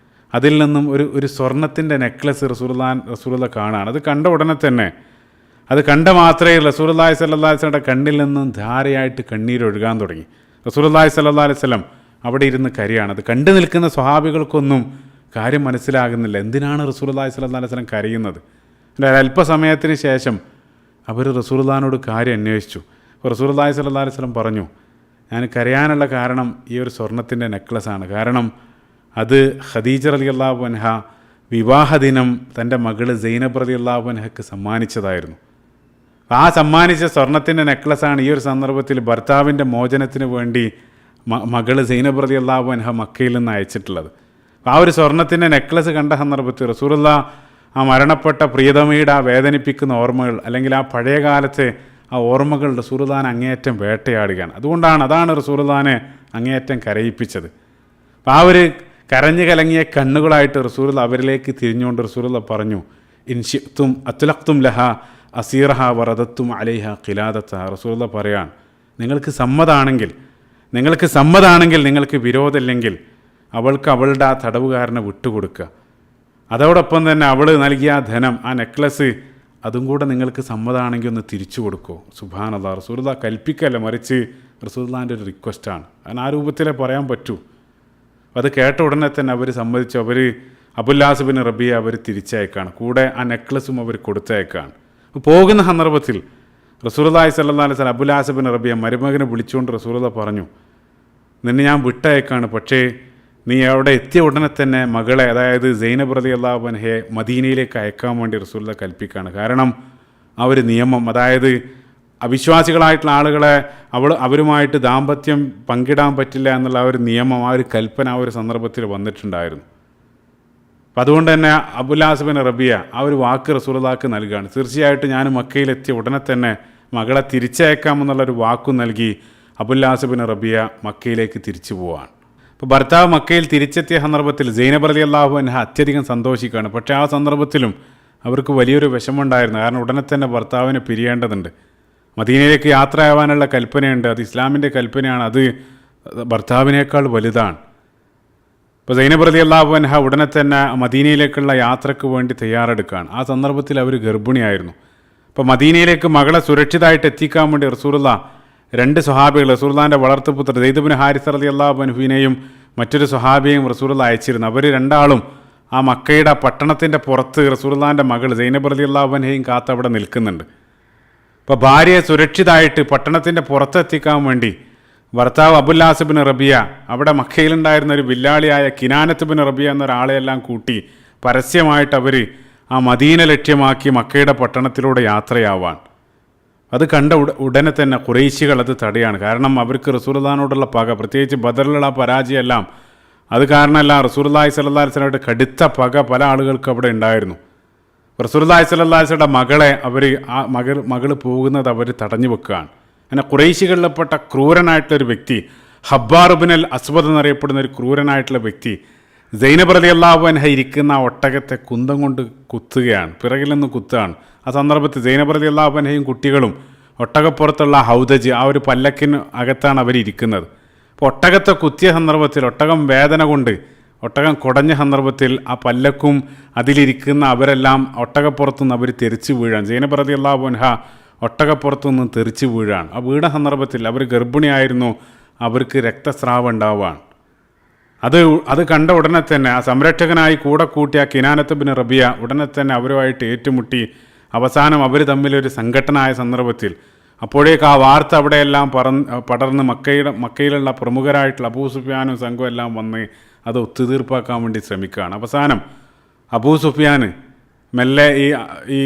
അതിൽ നിന്നും ഒരു സ്വർണത്തിൻ്റെ നെക്ലസ് റസൂലുള്ളാഹി കാണുകയാണ്. അത് കണ്ട ഉടനെ തന്നെ, അത് കണ്ട മാത്രമേ റസൂലുള്ളാഹി സ്വല്ലല്ലാഹു അലൈഹി വസല്ലമയുടെ കണ്ണിൽ നിന്നും ധാരയായിട്ട് കണ്ണീരൊഴുകാൻ തുടങ്ങി. റസൂലുള്ളാഹി സ്വല്ലല്ലാഹു അലൈഹി വസല്ലം അവിടെ ഇരുന്ന് കരയാണ്. അത് കണ്ടു നിൽക്കുന്ന സ്വഹാബികൾക്കൊന്നും കാര്യം മനസ്സിലാകുന്നില്ല, എന്തിനാണ് റസൂലുള്ളാഹി സ്വല്ലല്ലാഹു അലൈഹി വസല്ലം കരയുന്നത്. അല്പസമയത്തിന് ശേഷം അവർ റസൂലുള്ളാഹിനോട് കാര്യം അന്വേഷിച്ചു. അപ്പോൾ റസൂലുള്ളാഹി സ്വല്ലല്ലാഹു അലൈഹി വസല്ലം പറഞ്ഞു, ഞാൻ കരയാനുള്ള കാരണം ഈ ഒരു സ്വർണത്തിൻ്റെ നെക്ലസ്സാണ്. കാരണം അത് ഖദീജ റളിയല്ലാഹു അൻഹ വിവാഹദിനം തൻ്റെ മകള് സൈനബ് റളിയല്ലാഹു അൻഹയ്ക്ക് സമ്മാനിച്ചതായിരുന്നു. ആ സമ്മാനിച്ച സ്വർണത്തിൻ്റെ നെക്ലസ്സാണ് ഈ ഒരു സന്ദർഭത്തിൽ ഭർത്താവിൻ്റെ മോചനത്തിന് വേണ്ടി മകള് സൈനബ് റളിയല്ലാഹു അൻഹ മക്കയിൽ നിന്ന് അയച്ചിട്ടുള്ളത്. ആ ഒരു സ്വർണത്തിൻ്റെ നെക്ലസ് കണ്ട സന്ദർഭത്തിൽ റസൂലുള്ളാഹി ആ മരണപ്പെട്ട പ്രിയതമയുടെ ആ വേദനിപ്പിക്കുന്ന ഓർമ്മകൾ, അല്ലെങ്കിൽ ആ പഴയ കാലത്തെ ആ ഓർമ്മകൾ റസൂലുള്ളാഹിനെ അങ്ങേയറ്റം വേട്ടയാടുകയാണ്. അതാണ് റസൂലുള്ളാഹിനെ അങ്ങേയറ്റം കരയിപ്പിച്ചത്. അപ്പോൾ ആ ഒരു കരഞ്ഞു കലങ്ങിയ കണ്ണുകളായിട്ട് റസൂലുള്ളാഹി അവരിലേക്ക് തിരിഞ്ഞുകൊണ്ട് റസൂലുള്ളാഹി പറഞ്ഞു, ഇൻഷിഅ്തും അത്ലഖ്തും ലഹ അസീറഹ വറദത്തും അലൈഹ ഖിലാദത്ത. റസൂലുള്ളാഹി പറയാണ്, നിങ്ങൾക്ക് സമ്മതമാണെങ്കിൽ നിങ്ങൾക്ക് വിരോധമില്ലെങ്കിൽ അവൾക്ക് അവളുടെ ആ തടവുകാരനെ വിട്ടുകൊടുക്കുക. അതോടൊപ്പം തന്നെ അവൾ നൽകിയ ആ ധനം, ആ നെക്ലസ്, അതും കൂടെ നിങ്ങൾക്ക് സമ്മതമാണെങ്കിൽ ഒന്ന് തിരിച്ചു കൊടുക്കുമോ. സുബ്ഹാനല്ലാഹ്, റസൂലുള്ളാഹി കൽപ്പിക്കല്ല, മറിച്ച് റസൂലുള്ളാഹിൻ്റെ ഒരു റിക്വസ്റ്റാണ്. കാരണം ആ രൂപത്തിലേ പറയാൻ പറ്റൂ. അത് കേട്ട ഉടനെ തന്നെ അവർ സമ്മതിച്ചു. അവർ അബുല്ലാസ് ബിൻ റബിയ അവർ തിരിച്ചയക്കാണ്, കൂടെ ആ നെക്ലസും അവർ കൊടുത്തയക്കാണ്. പോകുന്ന സന്ദർഭത്തിൽ റസൂലുള്ളാഹി സ്വല്ലല്ലാഹു അലൈഹി വസല്ലം അബുല്ലാസ് ബിൻ റബിയ മരുമകനെ വിളിച്ചുകൊണ്ട് റസൂലുള്ളാഹി പറഞ്ഞു, നിന്നെ ഞാൻ വിട്ടയക്കാണ്, പക്ഷേ നീ അവിടെ എത്തിയ ഉടനെ തന്നെ മകളെ, അതായത് സൈനബ് റളിയല്ലാഹു അൻഹയെ മദീനയിലേക്ക് അയക്കാൻ വേണ്ടി റസൂലുള്ളാഹി കൽപ്പിക്കുകയാണ്. കാരണം ആ ഒരു നിയമം, അതായത് അവിശ്വാസികളായിട്ടുള്ള ആളുകളെ അവരുമായിട്ട് ദാമ്പത്യം പങ്കിടാൻ പറ്റില്ല എന്നുള്ള ആ ഒരു നിയമം, ആ ഒരു കൽപ്പന ആ ഒരു സന്ദർഭത്തിൽ വന്നിട്ടുണ്ടായിരുന്നു. അപ്പം അതുകൊണ്ട് തന്നെ അബുല്ലാസ് ബിൻ റബിയ ആ ഒരു വാക്ക് റസൂലുള്ളാഹിക്ക് നൽകുകയാണ്. തീർച്ചയായിട്ടും ഞാൻ മക്കയിലെത്തിയ ഉടനെ തന്നെ മകളെ തിരിച്ചയക്കാമെന്നുള്ളൊരു വാക്കും നൽകി അബുല്ലാസ് ബിൻ റബിയ മക്കയിലേക്ക് തിരിച്ചു പോവാണ്. അപ്പോൾ ഭർത്താവ് മക്കയിൽ തിരിച്ചെത്തിയ സന്ദർഭത്തിൽ സൈനബ് റളിയല്ലാഹു അൻഹ അത്യധികം സന്തോഷിക്കുകയാണ്. പക്ഷേ ആ സന്ദർഭത്തിലും അവർക്ക് വലിയൊരു വിഷമമുണ്ടായിരുന്നു. കാരണം ഉടനെ തന്നെ ഭർത്താവിനെ പിരിയേണ്ടതുണ്ട്. മദീനയിലേക്ക് യാത്രയാവാനുള്ള കൽപ്പനയുണ്ട്. അത് ഇസ്ലാമിൻ്റെ കൽപ്പനയാണ്. അത് ഭർത്താവിനേക്കാൾ വലുതാണ്. ഇപ്പോൾ സൈനബ് റളിയല്ലാഹു അൻഹ ഉടനെ തന്നെ മദീനയിലേക്കുള്ള യാത്രയ്ക്ക് വേണ്ടി തയ്യാറെടുക്കുകയാണ്. ആ സന്ദർഭത്തിൽ അവർ ഗർഭിണിയായിരുന്നു. അപ്പോൾ മദീനയിലേക്ക് മകളെ സുരക്ഷിതമായിട്ട് എത്തിക്കാൻ വേണ്ടി റസൂലുള്ളാഹി 2 സ്വഹാബികൾ, റസൂലുള്ളാഹിൻ്റെ വളർത്തുപുത്രർ സെയ്ദ് ഇബ്നു ഹാരിസ റളിയല്ലാഹു അൻഹുവിനെയും മറ്റൊരു സ്വഹാബിയെയും റസൂലുള്ളാഹി അയച്ചിരുന്നു. അവർ രണ്ടാളും ആ മക്കയുടെ പട്ടണത്തിൻ്റെ പുറത്ത് റസൂലുള്ളാഹിൻ്റെ മകൾ സൈനബ് റളിയല്ലാഹു അൻഹയും കാത്ത് അവിടെ നിൽക്കുന്നുണ്ട്. അപ്പോൾ ഭാര്യയെ സുരക്ഷിതമായിട്ട് പട്ടണത്തിൻ്റെ പുറത്തെത്തിക്കാൻ വേണ്ടി ഭർത്താവ് അബുല്ലാസ് ബിൻ റബിയ അവിടെ മക്കയിലുണ്ടായിരുന്ന ഒരു വില്ലാളിയായ കിനാനത്ത് ബിൻ റബിയ എന്നൊരാളെയെല്ലാം കൂട്ടി പരസ്യമായിട്ട് അവർ ആ മദീന ലക്ഷ്യമാക്കി മക്കയുടെ പട്ടണത്തിലൂടെ യാത്രയാവാൻ. അത് കണ്ട ഉടനെ തന്നെ ഖുറൈശികൾ അത് തടയാണ്. കാരണം അവർക്ക് റസൂലുള്ളാഹിനോടുള്ള പക, പ്രത്യേകിച്ച് ബദറിലുള്ള പരാജയമെല്ലാം, അത് കാരണമെല്ലാം റസൂലുള്ളാഹി സ്വല്ലല്ലാഹു അലൈഹി വസല്ലമയുടെ കടുത്ത പക പല ആളുകൾക്ക് അവിടെ ഉണ്ടായിരുന്നു. റസൂലുള്ളാഹി സ്വല്ലല്ലാഹു അലൈഹി വസല്ലമയുടെ മകളെ ആ മകൾ പോകുന്നത് അവർ തടഞ്ഞു വെക്കുകയാണ്. അങ്ങനെ ഖുറൈശികളിൽപ്പെട്ട ക്രൂരനായിട്ടുള്ളൊരു വ്യക്തി, ഹബ്ബാർ ഇബ്നുൽ അസ്വദ് എന്നറിയപ്പെടുന്ന ഒരു ക്രൂരനായിട്ടുള്ള വ്യക്തി സൈനബ് റളിയല്ലാഹു അൻഹ ഇരിക്കുന്ന ഒട്ടകത്തെ കുന്തം കൊണ്ട് കുത്തുകയാണ്, പിറകിൽ നിന്ന് കുത്തുകയാണ്. ആ സന്ദർഭത്തിൽ സൈനബ് റളിയല്ലാഹു അൻഹയും കുട്ടികളും ഒട്ടകപ്പുറത്തുള്ള ഹൗദജ്, ആ ഒരു പല്ലക്കിന് അകത്താണ് അവരിയ്ക്കുന്നത്. അപ്പോൾ ഒട്ടകത്തെ കുത്തിയ സന്ദർഭത്തിൽ ഒട്ടകം വേദന കൊണ്ട്, ഒട്ടകം കുടഞ്ഞ സന്ദർഭത്തിൽ ആ പല്ലക്കും അതിലിരിക്കുന്ന അവരെല്ലാം ഒട്ടകപ്പുറത്തുനിന്ന് അവർ തെറിച്ച് വീഴാൻ, സൈനബ് റളിയല്ലാഹു അൻഹ ഒട്ടകപ്പുറത്തുനിന്ന് തെറിച്ച് വീഴാണ്. ആ വീണ സന്ദർഭത്തിൽ അവർ ഗർഭിണിയായിരുന്നു, അവർക്ക് രക്തസ്രാവം ഉണ്ടാവുകയാണ്. അത് കണ്ട ഉടനെ തന്നെ ആ സംരക്ഷകനായി കൂടെ കൂട്ടിയ കിനാനത്ത് ബിൻ റബിയ ഉടനെ തന്നെ അവരുമായിട്ട് ഏറ്റുമുട്ടി അവസാനം അവർ തമ്മിലൊരു സംഘട്ടനമായ സന്ദർഭത്തിൽ അപ്പോഴേക്ക് ആ വാർത്ത അവിടെയെല്ലാം പടർന്ന് മക്കയിലുള്ള പ്രമുഖരായിട്ടുള്ള അബൂ സുഫിയാനും സംഘവും എല്ലാം വന്ന് അത് ഒത്തുതീർപ്പാക്കാൻ വേണ്ടി ശ്രമിക്കുകയാണ്. അവസാനം അബൂ സുഫിയാൻ മെല്ലെ ഈ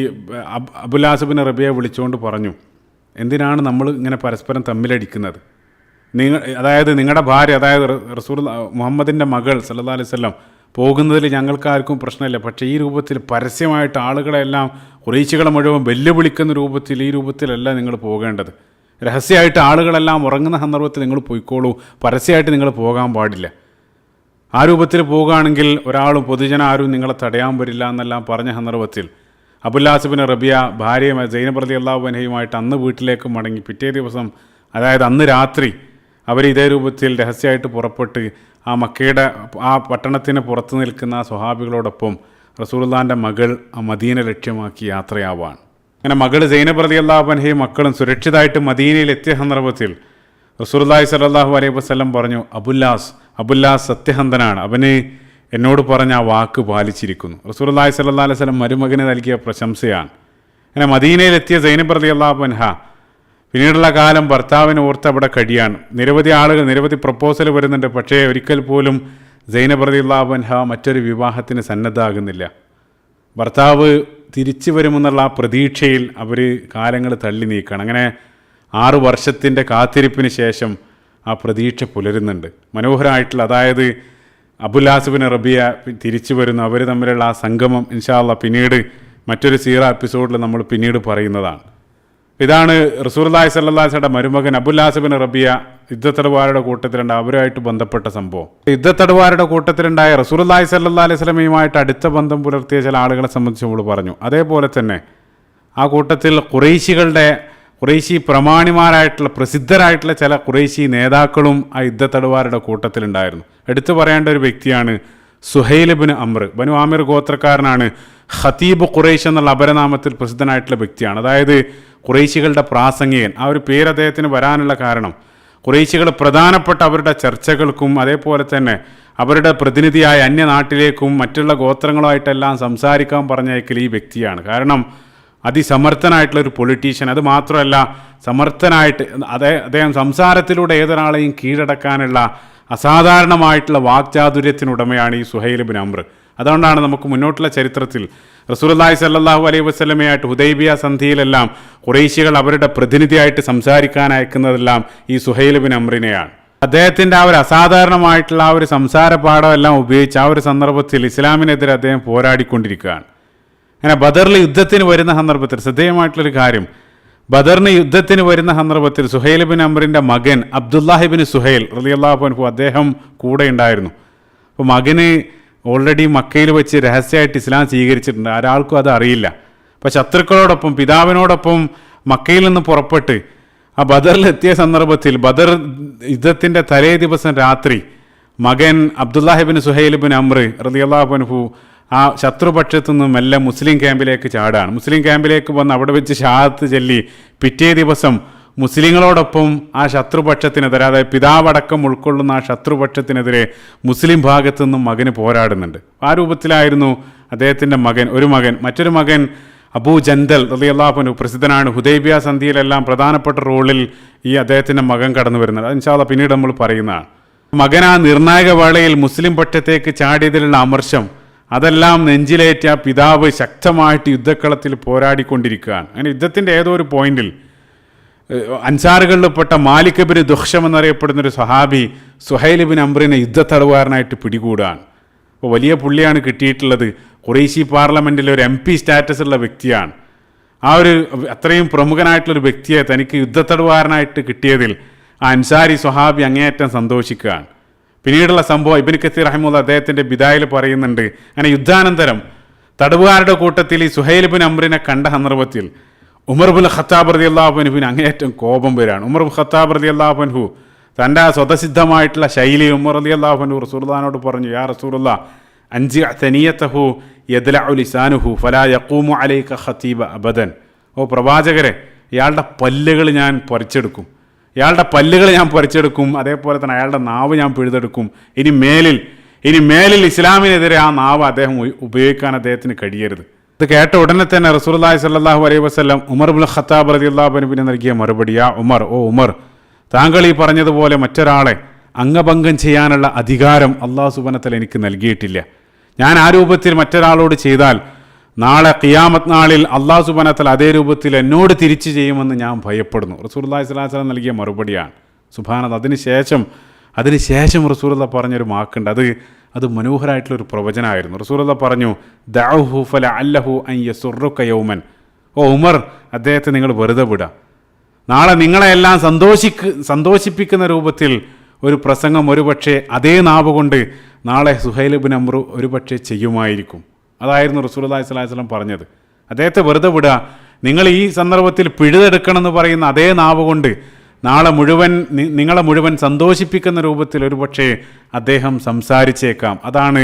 അബുല്ലാസ് ബിൻ റബിയെ വിളിച്ചുകൊണ്ട് പറഞ്ഞു, എന്തിനാണ് നമ്മൾ ഇങ്ങനെ പരസ്പരം തമ്മിലടിക്കുന്നത്? അതായത് നിങ്ങളുടെ ഭാര്യ, അതായത് റസൂൽ മുഹമ്മദിൻ്റെ മകൾ സല്ലല്ലാഹു അലൈഹി വസല്ലം പോകുന്നതിൽ ഞങ്ങൾക്കാർക്കും പ്രശ്നമില്ല. പക്ഷേ ഈ രൂപത്തിൽ പരസ്യമായിട്ട് ആളുകളെല്ലാം ഖുറൈശികളെ മുഴുവൻ വെല്ലുവിളിക്കുന്ന രൂപത്തിൽ, ഈ രൂപത്തിലല്ല നിങ്ങൾ പോകേണ്ടത്. രഹസ്യമായിട്ട് ആളുകളെല്ലാം ഉറങ്ങുന്ന സന്ദർഭത്തിൽ നിങ്ങൾ പോയിക്കോളൂ, പരസ്യമായിട്ട് നിങ്ങൾ പോകാൻ പാടില്ല. ആ രൂപത്തിൽ പോകുകയാണെങ്കിൽ ഒരാളും പൊതുജനം ആരും നിങ്ങളെ തടയാൻ വരില്ല എന്നെല്ലാം പറഞ്ഞ സന്ദർഭത്തിൽ അബുല്ലാസ് ബിൻ റബിയ ഭാര്യയുമായി സൈനബ് റളിയല്ലാഹു അൻഹയുമായിട്ട് അന്ന് വീട്ടിലേക്ക് മടങ്ങി. പിറ്റേ ദിവസം, അതായത് അന്ന് രാത്രി അവർ ഇതേ രൂപത്തിൽ രഹസ്യമായിട്ട് പുറപ്പെട്ട് ആ മക്കയുടെ ആ പട്ടണത്തിന് പുറത്ത് നിൽക്കുന്ന ആ സ്വഹാബികളോടൊപ്പം റസൂലുള്ളാഹിൻ്റെ മകൾ ആ മദീന ലക്ഷ്യമാക്കി യാത്രയാവാൻ. അങ്ങനെ മകൾ സൈനബ് റളിയല്ലാഹു അൻഹയും മക്കളും സുരക്ഷിതമായിട്ട് മദീനയിൽ എത്തിയ സന്ദർഭത്തിൽ റസൂലുള്ളാഹി സ്വല്ലല്ലാഹു അലൈഹി വസല്ലം പറഞ്ഞു, അബുല്ലാസ് സത്യസന്ധനാണ്, അവന് എന്നോട് പറഞ്ഞ ആ വാക്ക് പാലിച്ചിരിക്കുന്നു. റസൂലുള്ളാഹി സ്വല്ലല്ലാഹു അലൈഹി വസല്ലം മരുമകന് നൽകിയ പ്രശംസയാണ്. അങ്ങനെ മദീനയിലെത്തിയ സൈനബ് റളിയല്ലാഹു അൻഹ പിന്നീടുള്ള കാലം ഭർത്താവിനെ ഓർത്ത് അവിടെ കഴിയാണ്. നിരവധി പ്രപ്പോസൽ വരുന്നുണ്ട്. പക്ഷേ ഒരിക്കൽ പോലും സൈനബ് റളിയല്ലാഹു അൻഹ മറ്റൊരു വിവാഹത്തിന് സന്നദ്ധമാകുന്നില്ല. ഭർത്താവ് തിരിച്ചു വരുമെന്നുള്ള ആ പ്രതീക്ഷയിൽ അവർ കാലങ്ങൾ തള്ളി നീക്കുകയാണ്. അങ്ങനെ 6 വർഷത്തിൻ്റെ കാത്തിരിപ്പിന് ശേഷം ആ പ്രതീക്ഷ പുലരുന്നുണ്ട്. മനോഹരമായിട്ടുള്ള, അതായത് അബുല്ലാസ് ബിൻ റബിയ തിരിച്ചു വരുന്നു. അവർ തമ്മിലുള്ള ആ സംഗമം ഇൻഷാ അല്ലാഹ് പിന്നീട് മറ്റൊരു സീറ എപ്പിസോഡിൽ നമ്മൾ പിന്നീട് പറയുന്നതാണ്. ഇതാണ് റസൂലുള്ളാഹി സ്വല്ലല്ലാഹു അലൈഹി വസല്ലമയുടെ മരുമകൻ അബുല്ലാസ് ബിൻ റബിയ യുദ്ധത്തടവുകാരുടെ കൂട്ടത്തിലുണ്ട്. അവരുമായിട്ട് ബന്ധപ്പെട്ട സംഭവം. യുദ്ധത്തടവുകാരുടെ കൂട്ടത്തിലുണ്ടായ റസൂലുള്ളാഹി സ്വല്ലല്ലാഹു അലൈഹി വസല്ലമയുമായിട്ട് അടുത്ത ബന്ധം പുലർത്തിയ ചില ആളുകളെ സംബന്ധിച്ച് നമ്മൾ പറഞ്ഞു. അതേപോലെ തന്നെ ആ കൂട്ടത്തിൽ ഖുറൈശി പ്രമാണിമാരായിട്ടുള്ള പ്രസിദ്ധരായിട്ടുള്ള ചില ഖുറൈശി നേതാക്കളും ആ യുദ്ധത്തടവുകാരുടെ കൂട്ടത്തിലുണ്ടായിരുന്നു. എടുത്തു പറയേണ്ട ഒരു വ്യക്തിയാണ് സുഹൈൽ ബിൻ അംർ. ബനു ആമിർ ഗോത്രക്കാരനാണ്. ഖതീബ് ഖുറൈശ് എന്നുള്ള അപരനാമത്തിൽ പ്രസിദ്ധനായിട്ടുള്ള വ്യക്തിയാണ്. അതായത് ഖുറൈശികളുടെ പ്രാസംഗികൻ. ആ ഒരു പേര് അദ്ദേഹത്തിന് വരാനുള്ള കാരണം ഖുറൈശികൾ പ്രധാനപ്പെട്ട അവരുടെ ചർച്ചകൾക്കും അതേപോലെ തന്നെ അവരുടെ പ്രതിനിധിയായ അന്യനാട്ടിലേക്കും മറ്റുള്ള ഗോത്രങ്ങളുമായിട്ടെല്ലാം സംസാരിക്കാൻ പറഞ്ഞയക്കൽ ഈ വ്യക്തിയാണ്. കാരണം അതിസമർത്ഥനായിട്ടുള്ളൊരു പൊളിറ്റീഷ്യൻ. അത് മാത്രമല്ല സമർത്ഥനായിട്ട് അദ്ദേഹം സംസാരത്തിലൂടെ ഏതൊരാളെയും കീഴടക്കാനുള്ള അസാധാരണമായിട്ടുള്ള വാക്ചാതുര്യത്തിനുടമയാണ് ഈ സുഹൈൽ ബിൻ അംർ. അതുകൊണ്ടാണ് നമുക്ക് മുന്നോട്ടുള്ള ചരിത്രത്തിൽ റസൂലുള്ളാഹി സ്വല്ലല്ലാഹു അലൈഹി വസല്ലമയായിട്ട് ഹുദൈബിയ സന്ധിയിലെല്ലാം ഖുറൈശികൾ അവരുടെ പ്രതിനിധിയായിട്ട് സംസാരിക്കാൻ അയക്കുന്നതെല്ലാം ഈ സുഹൈൽ ബിൻ അംറിനെയാണ്. അദ്ദേഹത്തിൻ്റെ ആ ഒരു അസാധാരണമായിട്ടുള്ള ആ ഒരു സംസാര പാഠമെല്ലാം ഉപയോഗിച്ച് ആ ഒരു സന്ദർഭത്തിൽ ഇസ്ലാമിനെതിരെ അദ്ദേഹം പോരാടിക്കൊണ്ടിരിക്കുകയാണ്. അങ്ങനെ ബദറിൽ യുദ്ധത്തിന് വരുന്ന സന്ദർഭത്തിൽ ശ്രദ്ധേയമായിട്ടുള്ളൊരു കാര്യം, ബദറിന് യുദ്ധത്തിന് വരുന്ന സന്ദർഭത്തിൽ സുഹൈൽ ബിൻ അംറിൻ്റെ മകൻ അബ്ദുല്ലാഹിബിൻ സുഹൈൽ റളിയല്ലാഹു അൻഹു അദ്ദേഹം കൂടെ ഉണ്ടായിരുന്നു. അപ്പോൾ മകന് ഓൾറെഡി മക്കയിൽ വെച്ച് രഹസ്യമായിട്ട് ഇസ്ലാം സ്വീകരിച്ചിട്ടുണ്ട്. ഒരാൾക്കും അത് അറിയില്ല. അപ്പോൾ ശത്രുക്കളോടൊപ്പം പിതാവിനോടൊപ്പം മക്കയിൽ നിന്ന് പുറപ്പെട്ട് ആ ബദറിലെത്തിയ സന്ദർഭത്തിൽ ബദർ യുദ്ധത്തിൻ്റെ തലേ ദിവസം രാത്രി മകൻ അബ്ദുല്ലാഹിബിൻ സുഹൈൽ ബിൻ അംർ റളിയല്ലാഹു അൻഹു ആ ശത്രുപക്ഷത്തു നിന്ന് മെല്ലെ മുസ്ലിം ക്യാമ്പിലേക്ക് ചാടാണ്. മുസ്ലിം ക്യാമ്പിലേക്ക് വന്ന് അവിടെ വെച്ച് ഷഹാദത്ത് ചൊല്ലി പിറ്റേ ദിവസം മുസ്ലിങ്ങളോടൊപ്പം ആ ശത്രുപക്ഷത്തിനെതിരെ, അതായത് പിതാവടക്കം ഉൾക്കൊള്ളുന്ന ആ ശത്രുപക്ഷത്തിനെതിരെ മുസ്ലിം ഭാഗത്തു നിന്നും മകന് പോരാടുന്നുണ്ട്. ആ രൂപത്തിലായിരുന്നു അദ്ദേഹത്തിൻ്റെ ഒരു മകൻ. മറ്റൊരു മകൻ അബൂ ജന്ദൽ റളിയല്ലാഹു അൻഹു പ്രസിദ്ധനാണ്. ഹുദൈബിയ സന്ധിയിലെല്ലാം പ്രധാനപ്പെട്ട റോളിൽ ഈ അദ്ദേഹത്തിൻ്റെ മകൻ കടന്നു വരുന്നത്. അത് ഇൻഷാ അല്ലാഹ് പിന്നീട് നമ്മൾ പറയുന്നതാണ്. മകൻ ആ നിർണായക വേളയിൽ മുസ്ലിം പക്ഷത്തേക്ക് ചാടിയതിലുള്ള അമർഷം അതെല്ലാം നെഞ്ചിലേറ്റ പിതാവ് ശക്തമായിട്ട് യുദ്ധക്കളത്തിൽ പോരാടിക്കൊണ്ടിരിക്കുകയാണ്. അങ്ങനെ യുദ്ധത്തിൻ്റെ ഏതോ ഒരു പോയിന്റിൽ അൻസാറുകളിൽപ്പെട്ട മാലിക് ബിൻ ദുഖ്ഷം എന്നറിയപ്പെടുന്നൊരു സഹാബി സുഹൈൽ ബിൻ അംറിനെ യുദ്ധത്തടവുകാരനായിട്ട് പിടികൂടാണ്. അപ്പോൾ വലിയ പുള്ളിയാണ് കിട്ടിയിട്ടുള്ളത്. ഖുറൈശി പാർലമെൻറ്റിലെ ഒരു MP സ്റ്റാറ്റസ് ഉള്ള വ്യക്തിയാണ്. ആ ഒരു അത്രയും പ്രമുഖനായിട്ടുള്ളൊരു വ്യക്തിയെ തനിക്ക് യുദ്ധത്തടവുകാരനായിട്ട് കിട്ടിയതിൽ ആ അൻസാരി സ്വഹാബി അങ്ങേയറ്റം സന്തോഷിക്കുകയാണ്. പിന്നീടുള്ള സംഭവം ഇബ്നു കസീർ റഹിമഹുല്ലാഹ് അദ്ദേഹത്തിൻ്റെ ബിദായിൽ പറയുന്നുണ്ട്. അങ്ങനെ യുദ്ധാനന്തരം തടവുകാരുടെ കൂട്ടത്തിൽ ഈ സുഹൈൽ ബിൻ അംറിനെ കണ്ട സന്ദർഭത്തിൽ ഉമർ ബിൻ ഖത്താബ് റളിയല്ലാഹു അൻഹുവിന് അങ്ങേയറ്റം കോപം വരികയാണ്. ഉമർ ബിൻ ഖത്താബ് റളിയല്ലാഹു അൻഹു തൻ്റെ ആ സ്വതസിദ്ധമായിട്ടുള്ള ശൈലി ഉമർ റളിയല്ലാഹു അൻഹു റസൂലുള്ളാഹിനോട് പറഞ്ഞു, യാ റസൂലുള്ളാഹ് അൻജി തനിയതഹു യദ്ലഉ ലിസാനുഹു ഫലാ യഖൂമു അലൈക ഖതീബ അബദൻ. ഓ പ്രവാചകരെ, ഇയാളുടെ പല്ലുകൾ ഞാൻ പറിച്ചെടുക്കും, അതേപോലെ തന്നെ അയാളുടെ നാവ് ഞാൻ പിഴുതെടുക്കും. ഇനി മേലിൽ ഇസ്ലാമിനെതിരെ ആ നാവ് അദ്ദേഹം ഉപയോഗിക്കാൻ അദ്ദേഹത്തിന് കഴിയരുത്. ഇത് കേട്ട ഉടനെ തന്നെ റസൂലുള്ളാഹി സ്വല്ലല്ലാഹു അലൈഹി വസല്ലം ഉമർ ഇബ്നു ഖത്താബ് റളിയല്ലാഹു അൻഹുവിന് നൽകിയ മറുപടി, യാ ഉമർ, ഓ ഉമർ, താങ്കൾ ഈ പറഞ്ഞതുപോലെ മറ്റൊരാളെ അംഗഭംഗം ചെയ്യാനുള്ള അധികാരം അല്ലാഹു സുബ്ഹാനഹു വ തആല എനിക്ക് നൽകിയിട്ടില്ല. ഞാൻ ആ രൂപത്തിൽ മറ്റൊരാളോട് ചെയ്താൽ നാളെ ഖിയാമത്ത് നാളിൽ അല്ലാഹു സുബ്ഹാനഹു വ തആല അതേ രൂപത്തിൽ എന്നോട് തിരിച്ചു ചെയ്യുമെന്ന് ഞാൻ ഭയപ്പെടുന്നു. റസൂലുള്ളാഹി സ്വല്ലല്ലാഹു അലൈഹി വസല്ലം നൽകിയ മറുപടിയാണ്. സുബ്ഹാനല്ലാഹ്. അതിനുശേഷം റസൂലുള്ളാഹി പറഞ്ഞൊരു വാക്കുണ്ട്. അത് മനോഹരമായിട്ടുള്ളൊരു പ്രവചനമായിരുന്നു. റസൂലുള്ളാഹി പറഞ്ഞു, ദഅഹു ഫലഅല്ലഹു അൻ യസുറുക യൗമൻ. ഓ ഉമർ, അദ്ദേഹത്തെ നിങ്ങൾ വെറുതെ വിടുക. നാളെ നിങ്ങളെല്ലാം സന്തോഷിപ്പിക്കുന്ന രൂപത്തിൽ ഒരു പ്രസംഗം ഒരുപക്ഷെ അതേ നാവ് കൊണ്ട് നാളെ സുഹൈൽ ബിൻ അംർ ഒരുപക്ഷെ ചെയ്യുമായിരിക്കും. അതായിരുന്നു റസൂലുള്ളാഹി സ്വല്ലല്ലാഹു അലൈഹി വസല്ലം പറഞ്ഞത്. അദ്ദേഹത്തെ വെറുതെ വിടുക. നിങ്ങൾ ഈ സന്ദർഭത്തിൽ പിഴുതെടുക്കണമെന്ന് പറയുന്ന അതേ നാവ് കൊണ്ട് നാളെ നിങ്ങളെ മുഴുവൻ സന്തോഷിപ്പിക്കുന്ന രൂപത്തിൽ ഒരുപക്ഷെ അദ്ദേഹം സംസാരിച്ചേക്കാം. അതാണ്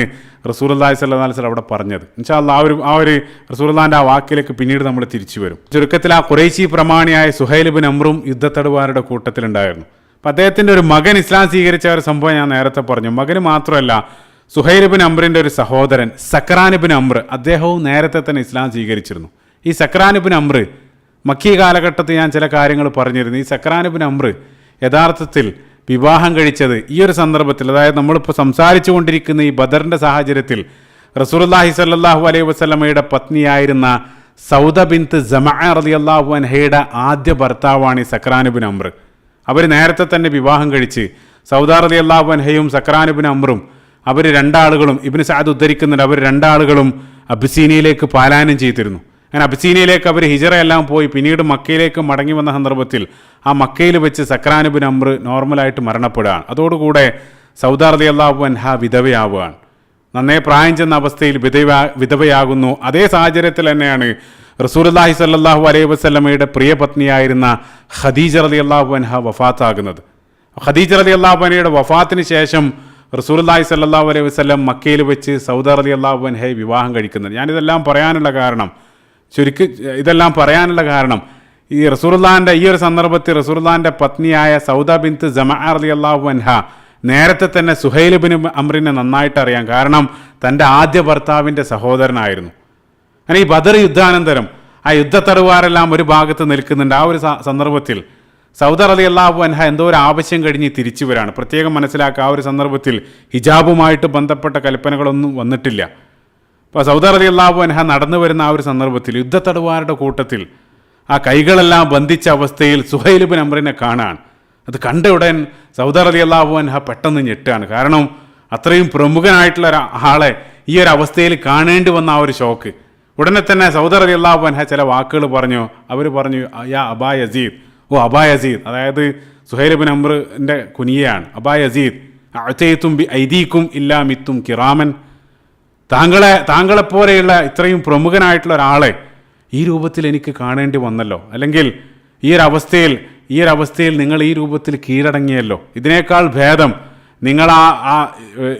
റസൂലുള്ളാഹി സ്വല്ലല്ലാഹു അലൈഹി വസല്ലം അവിടെ പറഞ്ഞത്. ഇൻഷാ അല്ലാഹ് ആ ഒരു റസൂലുള്ളാഹിൻ്റെ ആ വാക്കിലേക്ക് പിന്നീട് നമ്മൾ തിരിച്ചു വരും. ചുരുക്കത്തിൽ ആ ഖുറൈശി പ്രമാണിയായ സുഹൈൽ ബിൻ അംറും യുദ്ധത്തടവുകാരുടെ കൂട്ടത്തിലുണ്ടായിരുന്നു. അപ്പം അദ്ദേഹത്തിൻ്റെ ഒരു മകൻ ഇസ്ലാം സ്വീകരിച്ച ഒരു സംഭവം ഞാൻ നേരത്തെ പറഞ്ഞു. മകന് മാത്രമല്ല, സുഹൈൽ ബിൻ അംറിൻ്റെ ഒരു സഹോദരൻ സക്രാൻ ബിൻ അംർ, അദ്ദേഹവും നേരത്തെ തന്നെ ഇസ്ലാം സ്വീകരിച്ചിരുന്നു. ഈ സക്രാൻ ബിൻ അംർ മക്കി കാലഘട്ടത്തിൽ ഞാൻ ചില കാര്യങ്ങൾ പറഞ്ഞിരുന്നു. ഈ സക്രാൻ ബിൻ അംർ യഥാർത്ഥത്തിൽ വിവാഹം കഴിച്ചത് ഈ ഒരു സന്ദർഭത്തിൽ, അതായത് നമ്മളിപ്പോൾ സംസാരിച്ചു കൊണ്ടിരിക്കുന്ന ഈ ബദറിൻ്റെ സാഹചര്യത്തിൽ റസൂലുള്ളാഹി സ്വല്ലല്ലാഹു അലൈഹി വസല്ലമയുടെ പത്നിയായിരുന്ന സൗദ ബിൻത്ത് ജമഅ റളിയല്ലാഹു അൻഹയുടെ ആദ്യ ഭർത്താവാണ് ഈ സക്രാൻ ബിൻ അംർ. അവർ നേരത്തെ തന്നെ വിവാഹം കഴിച്ച് സൗദ റളിയല്ലാഹു അൻഹയും സക്രാൻ ബിൻ അംറും അവർ രണ്ടാളുകളും ഇബ്നു സഅദ് ഉദ്ധരിക്കുന്നുണ്ട്, അവർ രണ്ടാളുകളും അബിസീനിയയിലേക്ക് പലായനം ചെയ്തിരുന്നു. അങ്ങനെ അബിസീനിയയിലേക്ക് അവർ ഹിജറയെല്ലാം പോയി പിന്നീട് മക്കയിലേക്ക് മടങ്ങി വന്ന സന്ദർഭത്തിൽ ആ മക്കയിൽ വെച്ച് സക്രാൻ ഇബ്നു അംർ നോർമലായിട്ട് മരണപ്പെടുകയാണ്. അതോടുകൂടെ സൗദ റളിയല്ലാഹു അൻഹ വിധവയാവുകയാണ്. നന്നേ പ്രായം ചെന്ന അവസ്ഥയിൽ വിധവയാകുന്നു. അതേ സാഹചര്യത്തിൽ തന്നെയാണ് റസൂലുള്ളാഹി സ്വല്ലല്ലാഹു അലൈഹി വസല്ലമയുടെ പ്രിയ പത്നിയായിരുന്ന ഖദീജ റളിയല്ലാഹു അൻഹ വഫാത്താകുന്നത്. ഖദീജ റളിയല്ലാഹു അൻഹയുടെ വഫാത്തിന് ശേഷം റസൂലുള്ളാഹി സ്വല്ലല്ലാഹു അലൈഹി വസല്ലം മക്കയിൽ വെച്ച് സൗദ റളിയല്ലാഹു അൻഹയെ വിവാഹം കഴിക്കുന്നത്. ഇതെല്ലാം പറയാനുള്ള കാരണം ഈ റസൂലുള്ളാഹിൻ്റെ ഈ ഒരു സന്ദർഭത്തിൽ റസൂലുള്ളാഹിൻ്റെ പത്നിയായ സൗദ ബിൻത്ത് ജമഅ റളിയല്ലാഹു അൻഹ നേരത്തെ തന്നെ സുഹൈൽ ഇബ്നു അംറിനെ നന്നായിട്ട് അറിയാം. കാരണം തൻ്റെ ആദ്യ ഭർത്താവിൻ്റെ സഹോദരനായിരുന്നു. അങ്ങനെ ഈ ബദർ യുദ്ധാനന്തരം ആ യുദ്ധത്തടവുകാരെല്ലാം ഒരു ഭാഗത്ത് നിൽക്കുന്നുണ്ട്. ആ ഒരു സന്ദർഭത്തിൽ സൗദ റളിയല്ലാഹു അൻഹ എന്തോ ഒരു ആവശ്യം കഴിഞ്ഞ് തിരിച്ചു വരാണ്. പ്രത്യേകം മനസ്സിലാക്കുക, ആ ഒരു സന്ദർഭത്തിൽ ഹിജാബുമായിട്ട് ബന്ധപ്പെട്ട കൽപ്പനകളൊന്നും വന്നിട്ടില്ല. അപ്പോൾ സൗദ റളിയല്ലാഹു അൻഹ നടന്നു വരുന്ന ആ ഒരു സന്ദർഭത്തിൽ യുദ്ധത്തടവുകാരുടെ കൂട്ടത്തിൽ ആ കൈകളെല്ലാം ബന്ധിച്ച അവസ്ഥയിൽ സുഹൈൽ ഇബ്നു അംറിനെ കാണാൻ. അത് കണ്ട ഉടൻ സൗദ റളിയല്ലാഹു അൻഹ പെട്ടെന്ന് ഞെട്ടാണ്. കാരണം അത്രയും പ്രമുഖനായിട്ടുള്ള ഒരാളെ ഈ ഒരു അവസ്ഥയിൽ കാണേണ്ടി വന്ന ആ ഒരു ഷോക്ക്. ഉടനെ തന്നെ സൗദ റളിയല്ലാഹു അൻഹ ചില വാക്കുകൾ പറഞ്ഞു. അവർ പറഞ്ഞു, യാ അബാ യസീദ്, ഓ അബാ യസീദ്, അതായത് സുഹൈൽ ഇബ്നു അംറിൻ്റെ കുനിയയാണ്. അബാ യസീദ്, അഅതൈതും ബി ഐദീകും ഇല്ലാ മിത്തും കിറാമൻ, താങ്കളെപ്പോലെയുള്ള ഇത്രയും പ്രമുഖനായിട്ടുള്ള ഒരാളെ ഈ രൂപത്തിൽ എനിക്ക് കാണേണ്ടി വന്നല്ലോ, അല്ലെങ്കിൽ ഈ ഒരു അവസ്ഥയിൽ നിങ്ങൾ ഈ രൂപത്തിൽ കീഴടങ്ങിയല്ലോ. ഇതിനേക്കാൾ ഭേദം നിങ്ങൾ ആ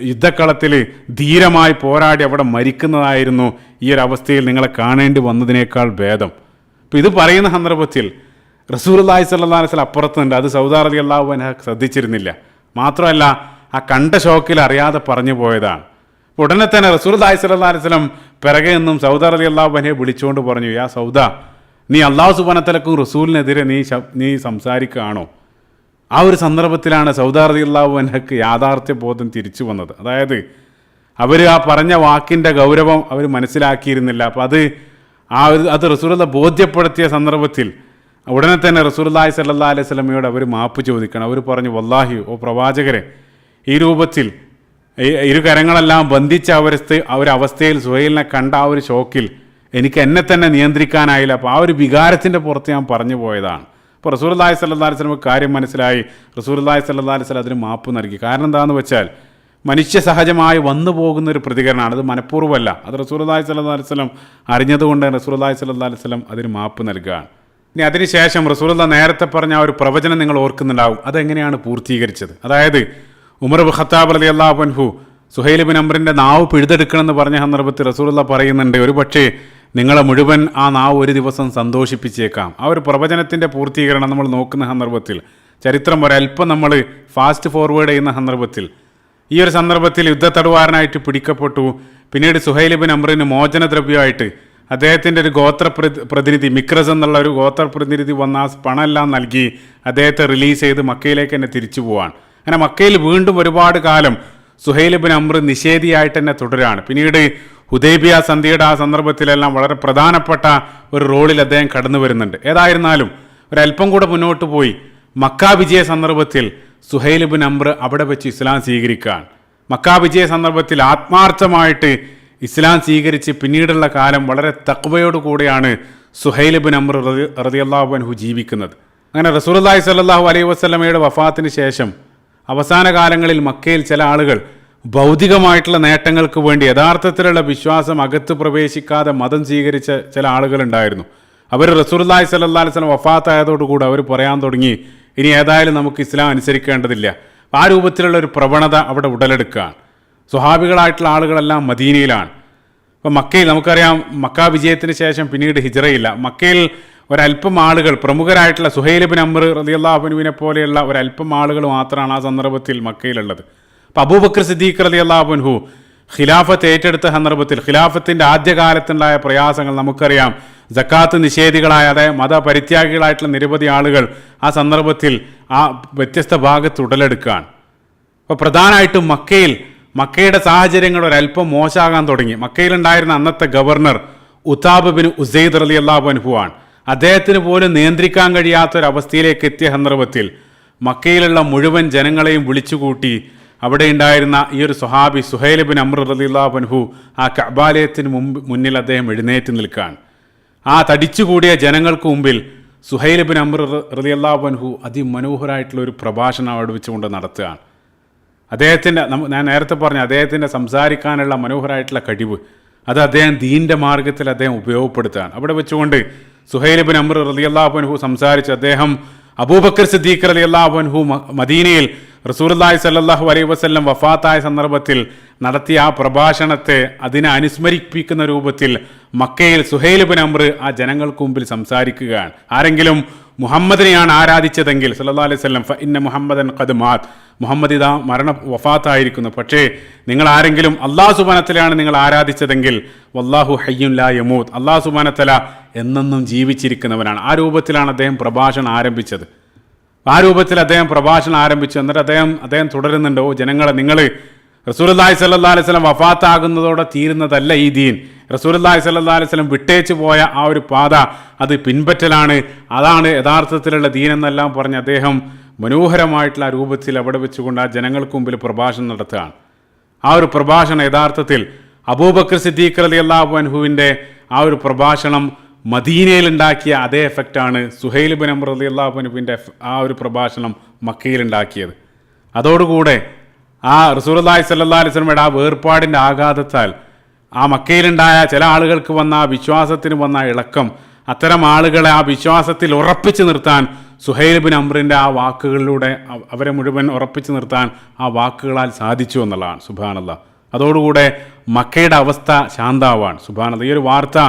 യുദ്ധക്കളത്തിൽ ധീരമായി പോരാടി അവിടെ മരിക്കുന്നതായിരുന്നു ഈ ഒരു അവസ്ഥയിൽ നിങ്ങളെ കാണേണ്ടി വന്നതിനേക്കാൾ ഭേദം. അപ്പോൾ ഇത് പറയുന്ന സന്ദർഭത്തിൽ റസൂലുള്ളാഹി സ്വല്ലല്ലാഹു അലൈഹി വസല്ലം അപ്പുറത്തുണ്ട്. അത് സൗദ റളിയല്ലാഹു അൻഹ ശ്രദ്ധിച്ചിരുന്നില്ല. മാത്രമല്ല ആ കണ്ട ഷോക്കിൽ അറിയാതെ പറഞ്ഞു പോയതാണ്. ഉടനെ തന്നെ റസൂലുള്ളാഹി സ്വല്ലല്ലാഹു അലൈഹി വസല്ലം പിറകെ നിന്നും സൗദ റളിയല്ലാഹു അൻഹയെ വിളിച്ചുകൊണ്ട് പറഞ്ഞു, യാ സൗദ, നീ അല്ലാഹു സുബ്ഹാനഹു വ തആലക്കും റസൂലിനെതിരെ നീ സംസാരിക്കുകയാണോ? ആ ഒരു സന്ദർഭത്തിലാണ് സൗദ റളിയല്ലാഹു അൻഹയ്ക്ക് യാഥാർത്ഥ്യ ബോധം തിരിച്ചു വന്നത്. അതായത് അവർ ആ പറഞ്ഞ വാക്കിൻ്റെ ഗൗരവം അവർ മനസ്സിലാക്കിയിരുന്നില്ല. അപ്പോൾ അത് റസൂലുള്ളാഹി ബോധ്യപ്പെടുത്തിയ സന്ദർഭത്തിൽ ഉടനെ തന്നെ റസൂലുള്ളാഹി സ്വല്ലല്ലാഹു അലൈഹി വസല്ലമയോട് അവർ മാപ്പ് ചോദിക്കണം. അവർ പറഞ്ഞു, വല്ലാഹി, ഓ പ്രവാചകരെ, ഈ രൂപത്തിൽ ഇരു കരങ്ങളെല്ലാം ബന്ധിച്ച അവസ്ഥയിൽ സുഹൈലിനെ കണ്ട ആ ഒരു ഷോക്കിൽ എനിക്ക് എന്നെ തന്നെ നിയന്ത്രിക്കാനായില്ല. അപ്പോൾ ആ ഒരു വികാരത്തിൻ്റെ പുറത്ത് ഞാൻ പറഞ്ഞു പോയതാണ്. അപ്പോൾ റസൂലുള്ളാഹി സ്വല്ലല്ലാഹു അലൈഹി വസല്ലം കാര്യം മനസ്സിലായി. റസൂലുള്ളാഹി സ്വല്ലല്ലാഹു അലൈഹി വസല്ലം അതിന് മാപ്പ് നൽകി. കാരണം എന്താണെന്ന് വെച്ചാൽ മനുഷ്യ സഹജമായി വന്നു പോകുന്ന ഒരു പ്രതികരണമാണ്. അത് മനഃപൂർവ്വമല്ല. അത് റസൂലുള്ളാഹി സ്വല്ലല്ലാഹു അലൈഹി വസല്ലം അറിഞ്ഞതുകൊണ്ട് റസൂലുള്ളാഹി സ്വല്ലല്ലാഹു അലൈഹി വസല്ലം അതിന് മാപ്പ് നൽകുകയാണ്. ഇനി അതിനുശേഷം റസൂലുള്ളാഹി നേരത്തെ പറഞ്ഞ ആ ഒരു പ്രവചനം നിങ്ങൾ ഓർക്കുന്നുണ്ടാവും. അതെങ്ങനെയാണ് പൂർത്തീകരിച്ചത്? അതായത് ഉമർ ഇബ്നു ഖത്താബ് റളിയല്ലാഹു അൻഹു സുഹൈൽ ഇബ്നു അംറിൻ്റെ നാവ് പിഴുതെടുക്കണമെന്ന് പറഞ്ഞ സന്ദർഭത്തിൽ റസൂലുള്ളാഹി പറയുന്നുണ്ട്, ഒരു പക്ഷേ നിങ്ങളെ മുഴുവൻ ആ നാവ് ഒരു ദിവസം സന്തോഷിപ്പിച്ചേക്കാം. ആ ഒരു പ്രവചനത്തിൻ്റെ പൂർത്തീകരണം നമ്മൾ നോക്കുന്ന സന്ദർഭത്തിൽ ചരിത്രം ഒരല്പം നമ്മൾ ഫാസ്റ്റ് ഫോർവേഡ് ചെയ്യുന്ന സന്ദർഭത്തിൽ ഈ ഒരു സന്ദർഭത്തിൽ യുദ്ധത്തടവുകാരനായിട്ട് പിടിക്കപ്പെട്ടു. പിന്നീട് സുഹൈൽ ഇബ്നു അംറിന് മോചനദ്രവ്യമായിട്ട് അദ്ദേഹത്തിൻ്റെ ഒരു പ്രതിനിധി മിക്രസ് എന്നുള്ള ഒരു ഗോത്രപ്രതിനിധി വന്ന ആ പണമെല്ലാം നൽകി അദ്ദേഹത്തെ റിലീസ് ചെയ്ത് മക്കയിലേക്ക് തന്നെ തിരിച്ചു പോവാൻ. അങ്ങനെ മക്കയിൽ വീണ്ടും ഒരുപാട് കാലം സുഹൈൽ ഇബ്നു അംർ നിഷേധിയായിട്ട് തന്നെ തുടരുകയാണ്. പിന്നീട് ഹുദൈബിയ സന്ധിയുടെ ആ സന്ദർഭത്തിലെല്ലാം വളരെ പ്രധാനപ്പെട്ട ഒരു റോളിൽ അദ്ദേഹം കടന്നു വരുന്നുണ്ട്. ഏതായിരുന്നാലും ഒരല്പം കൂടെ മുന്നോട്ട് പോയി മക്ക വിജയ സന്ദർഭത്തിൽ സുഹൈൽ ഇബ്നു അംർ അവിടെ വെച്ച് ഇസ്ലാം സ്വീകരിക്കുകയാണ്. മക്ക വിജയ സന്ദർഭത്തിൽ ആത്മാർത്ഥമായിട്ട് ഇസ്ലാം സ്വീകരിച്ച് പിന്നീടുള്ള കാലം വളരെ തഖ്വയോടു കൂടിയാണ് സുഹൈൽ ഇബ്നു അംർ റളിയല്ലാഹു അൻഹു ജീവിക്കുന്നത്. അങ്ങനെ റസൂലുള്ളാഹി സ്വല്ലല്ലാഹു അലൈഹി വസല്ലമയുടെ വഫാത്തിന് ശേഷം അവസാന കാലങ്ങളിൽ മക്കയിൽ ചില ആളുകൾ ഭൗതികമായിട്ടുള്ള നേട്ടങ്ങൾക്ക് വേണ്ടി യഥാർത്ഥത്തിലുള്ള വിശ്വാസം അകത്ത് പ്രവേശിക്കാതെ മതം സ്വീകരിച്ച ചില ആളുകളുണ്ടായിരുന്നു. അവർ റസൂലുള്ളാഹി സ്വല്ലല്ലാഹു അലൈഹി വസല്ലം വഫാത്തായതോടുകൂടി അവർ പറയാൻ തുടങ്ങി, ഇനി ഏതായാലും നമുക്ക് ഇസ്ലാം അനുസരിക്കേണ്ടതില്ല. ആ രൂപത്തിലുള്ള ഒരു പ്രവണത അവിടെ ഉടലെടുക്കുകയാണ്. സ്വഹാബികളായിട്ടുള്ള ആളുകളെല്ലാം മദീനയിലാണ്. അപ്പോൾ മക്കയിൽ നമുക്കറിയാം, മക്ക വിജയത്തിന് ശേഷം പിന്നീട് ഹിജറയില്ല. മക്കയിൽ ഒരല്പം ആളുകൾ, പ്രമുഖരായിട്ടുള്ള സുഹൈൽ ഇബ്നു അംർ റളിയല്ലാഹു അൻഹുവിനെ പോലെയുള്ള ഒരല്പം ആളുകൾ മാത്രമാണ് ആ സന്ദർഭത്തിൽ മക്കയിലുള്ളത്. അപ്പോൾ അബൂബക്കർ സിദ്ദീഖ് റളിയല്ലാഹു അൻഹു ഖിലാഫത്ത് ഏറ്റെടുത്ത സന്ദർഭത്തിൽ ഖിലാഫത്തിൻ്റെ ആദ്യകാലത്തുണ്ടായ പ്രയാസങ്ങൾ നമുക്കറിയാം. സക്കാത്ത് നിഷേധികളായ, അതായത് മതപരിത്യാഗികളായിട്ടുള്ള നിരവധി ആളുകൾ ആ സന്ദർഭത്തിൽ ആ വ്യത്യസ്ത ഭാഗത്ത് ഉടലെടുക്കുകയാണ്. അപ്പോൾ പ്രധാനമായിട്ടും മക്കയുടെ സാഹചര്യങ്ങൾ ഒരല്പം മോശമാകാൻ തുടങ്ങി. മക്കയിലുണ്ടായിരുന്ന അന്നത്തെ ഗവർണർ ഉതാബ് ബിൻ ഉസൈദ് റളിയല്ലാഹു അൻഹു ആണ്. അദ്ദേഹത്തിന് പോലും നിയന്ത്രിക്കാൻ കഴിയാത്തൊരവസ്ഥയിലേക്ക് എത്തിയ സന്ദർഭത്തിൽ മക്കയിലുള്ള മുഴുവൻ ജനങ്ങളെയും വിളിച്ചുകൂട്ടി അവിടെ ഉണ്ടായിരുന്ന ഈ ഒരു സ്വഹാബി സുഹൈൽ ബിൻ അംർ റളിയല്ലാഹു അൻഹു ആ കഅബാലയത്തിന് മുന്നിൽ അദ്ദേഹം എഴുന്നേറ്റ് നിൽക്കുകയാണ്. ആ തടിച്ചുകൂടിയ ജനങ്ങൾക്ക് മുമ്പിൽ സുഹൈൽ ബിൻ അംർ റളിയല്ലാഹു അൻഹു അതിമനോഹരമായിട്ടുള്ള ഒരു പ്രഭാഷണം അവിടെ വെച്ചുകൊണ്ട് നടത്തുകയാണ്. അദ്ദേഹത്തിൻ്റെ, ഞാൻ നേരത്തെ പറഞ്ഞ അദ്ദേഹത്തിൻ്റെ സംസാരിക്കാനുള്ള മനോഹരമായിട്ടുള്ള കഴിവ്, അത് അദ്ദേഹം ദീൻ്റെ മാർഗത്തിൽ അദ്ദേഹം ഉപയോഗപ്പെടുത്തുകയാണ്. അവിടെ വെച്ചുകൊണ്ട് സുഹൈൽ ബിൻ അംർ റളിയല്ലാഹു അൻഹു സംസാരിച്ച് അദ്ദേഹം അബൂബക്കർ സിദ്ദീഖ് റളിയല്ലാഹു അൻഹു മദീനയിൽ റസൂലുള്ളാഹി സ്വല്ലല്ലാഹു അലൈഹി വസല്ലം വഫാത്തായ സന്ദർഭത്തിൽ നടത്തിയ ആ പ്രഭാഷണത്തെ അതിനെ അനുസ്മരിപ്പിക്കുന്ന രൂപത്തിൽ മക്കയിൽ സുഹൈൽ ബിൻ അംർ ആ ജനങ്ങൾക്ക് മുമ്പിൽ സംസാരിക്കുകയാണ്. ആരെങ്കിലും മുഹമ്മദിനെയാണ് ആരാധിച്ചതെങ്കിൽ സല്ലല്ലാഹു അലൈഹി വസല്ലം ഫഇന്ന മുഹമ്മദൻ ഖദ് മാത്, മുഹമ്മദ് ഇതാ വഫാത്തായിരിക്കുന്നു. പക്ഷേ നിങ്ങൾ ആരെങ്കിലും അല്ലാഹു സുബ്ഹാനഹു വതആലയാണ് നിങ്ങൾ ആരാധിച്ചതെങ്കിൽ വല്ലാഹു ഹയ്യുൻ ലാ യമൂത്ത്, അല്ലാഹു സുബ്ഹാനഹു വതആല എന്നെന്നും ജീവിച്ചിരിക്കുന്നവനാണ്. ആ രൂപത്തിലാണ് അദ്ദേഹം പ്രഭാഷണം ആരംഭിച്ചത്. ആ രൂപത്തിൽ അദ്ദേഹം പ്രഭാഷണം ആരംഭിച്ചു. എന്നിട്ട് അദ്ദേഹം തുടരുന്നുണ്ട്, ഓ ജനങ്ങളെ, നിങ്ങൾ റസൂലുള്ളാഹി സ്വല്ലല്ലാഹു അലൈഹി വസല്ലം വഫാത്താകുന്നതോടെ തീരുന്നതല്ല ഈ ദീൻ. റസൂലുള്ളാഹി സ്വല്ലല്ലാഹു അലൈഹി വസല്ലം വിട്ടേച്ചു പോയ ആ ഒരു പാത, അത് പിൻപറ്റലാണ്, അതാണ് യഥാർത്ഥത്തിലുള്ള ദീൻ എന്നെല്ലാം പറഞ്ഞ് അദ്ദേഹം മനോഹരമായിട്ടുള്ള രൂപത്തിൽ അവിടെ വെച്ചുകൊണ്ട് ആ ജനങ്ങൾക്ക് മുമ്പിൽ പ്രഭാഷണം നടത്തുകയാണ്. ആ ഒരു പ്രഭാഷണം യഥാർത്ഥത്തിൽ അബൂബക്കർ സിദ്ദീഖ് റളിയല്ലാഹു അൻഹുവിൻ്റെ ആ ഒരു പ്രഭാഷണം മദീനയിൽ ഉണ്ടാക്കിയ അതേ എഫക്റ്റാണ് സുഹൈൽ ബിൻ അംർ റളിയല്ലാഹു അൻഹുവിൻ്റെ ആ ഒരു പ്രഭാഷണം മക്കയിൽ ഉണ്ടാക്കിയത്. അതോടുകൂടെ ആ റസൂലുള്ളാഹി സ്വല്ലല്ലാഹു അലൈഹി വസല്ലമയുടെ ആ വേർപാടിൻ്റെ ആഘാതത്താൽ ആ മക്കയിലുണ്ടായ ചില ആളുകൾക്ക് വന്ന ആ വിശ്വാസത്തിന് വന്ന ഇളക്കം, അത്തരം ആളുകളെ ആ വിശ്വാസത്തിൽ ഉറപ്പിച്ചു നിർത്താൻ സുഹൈൽ ബിൻ അംറിൻ്റെ ആ വാക്കുകളിലൂടെ അവരെ മുഴുവൻ ഉറപ്പിച്ചു നിർത്താൻ ആ വാക്കുകളാൽ സാധിച്ചു എന്നുള്ളതാണ്. സുബ്ഹാനല്ലാഹ്. അതോടുകൂടെ മക്കയുടെ അവസ്ഥ ശാന്താവാണ്. സുബ്ഹാനല്ലാഹ്. ഈ ഒരു വാർത്ത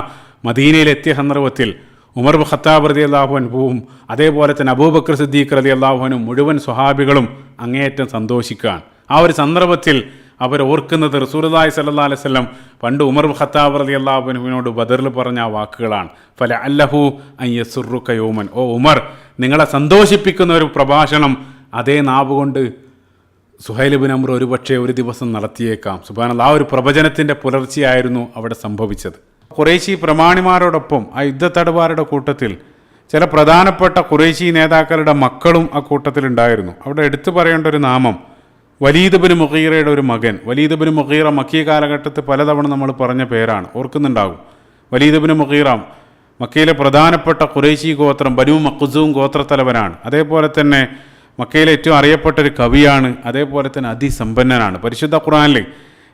മദീനയിലെത്തിയ സന്ദർഭത്തിൽ ഉമർ ബിൻ ഖത്താബ് റളിയല്ലാഹു അൻഹുവും അതേപോലെ തന്നെ അബൂബക്കർ സിദ്ദീഖ് റളിയല്ലാഹു അൻഹു മുഴുവൻ സ്വഹാബികളും അങ്ങേയറ്റം സന്തോഷിക്കുകയാണ്. ആ ഒരു സന്ദർഭത്തിൽ അവർ ഓർക്കുന്നത് റസൂലുള്ളാഹി സ്വല്ലല്ലാഹു അലൈഹി വസല്ലം പണ്ട് ഉമർ ബിൻ ഖത്താബ് റളിയല്ലാഹു അൻഹുവിനോട് ബദറിൽ പറഞ്ഞ ആ വാക്കുകളാണ്. ഫലഅല്ലഹു അൻ യസുറുക യൗമൻ, ഓ ഉമർ, നിങ്ങളെ സന്തോഷിപ്പിക്കുന്ന ഒരു പ്രഭാഷണം അതേ നാവുകൊണ്ട് സുഹൈൽ ബിൻ അംർ ഒരുപക്ഷെ ഒരു ദിവസം നടത്തിയേക്കാം. സുബ്ഹാനല്ലാഹ്. ആ ഒരു പ്രവചനത്തിൻ്റെ പുലർച്ചയായിരുന്നു അവിടെ സംഭവിച്ചത്. ഖുറൈശി പ്രമാണിമാരോടൊപ്പം ആ യുദ്ധത്തടവുകാരുടെ കൂട്ടത്തിൽ ചില പ്രധാനപ്പെട്ട ഖുറൈശി നേതാക്കളുടെ മക്കളും ആ കൂട്ടത്തിലുണ്ടായിരുന്നു. അവിടെ എടുത്തു പറയേണ്ട ഒരു നാമം വലീദ് ബിൻ മുഗീറയുടെ ഒരു മകൻ. വലീദ് ബിൻ മുഗീറ മക്കി കാലഘട്ടത്തിൽ പലതവണ നമ്മൾ പറഞ്ഞ പേരാണ്, ഓർക്കുന്നുണ്ടാകും. വലീദ് ബിൻ മുഗീറ മക്കയിലെ പ്രധാനപ്പെട്ട ഖുറൈശി ഗോത്രം ബനു മഖ്സൂം ഗോത്രത്തലവനാണ്. അതേപോലെ തന്നെ മക്കയിലെ ഏറ്റവും അറിയപ്പെട്ട ഒരു കവിയാണ്. അതേപോലെ തന്നെ അതിസമ്പന്നനാണ്. പരിശുദ്ധ ഖുർആനിൽ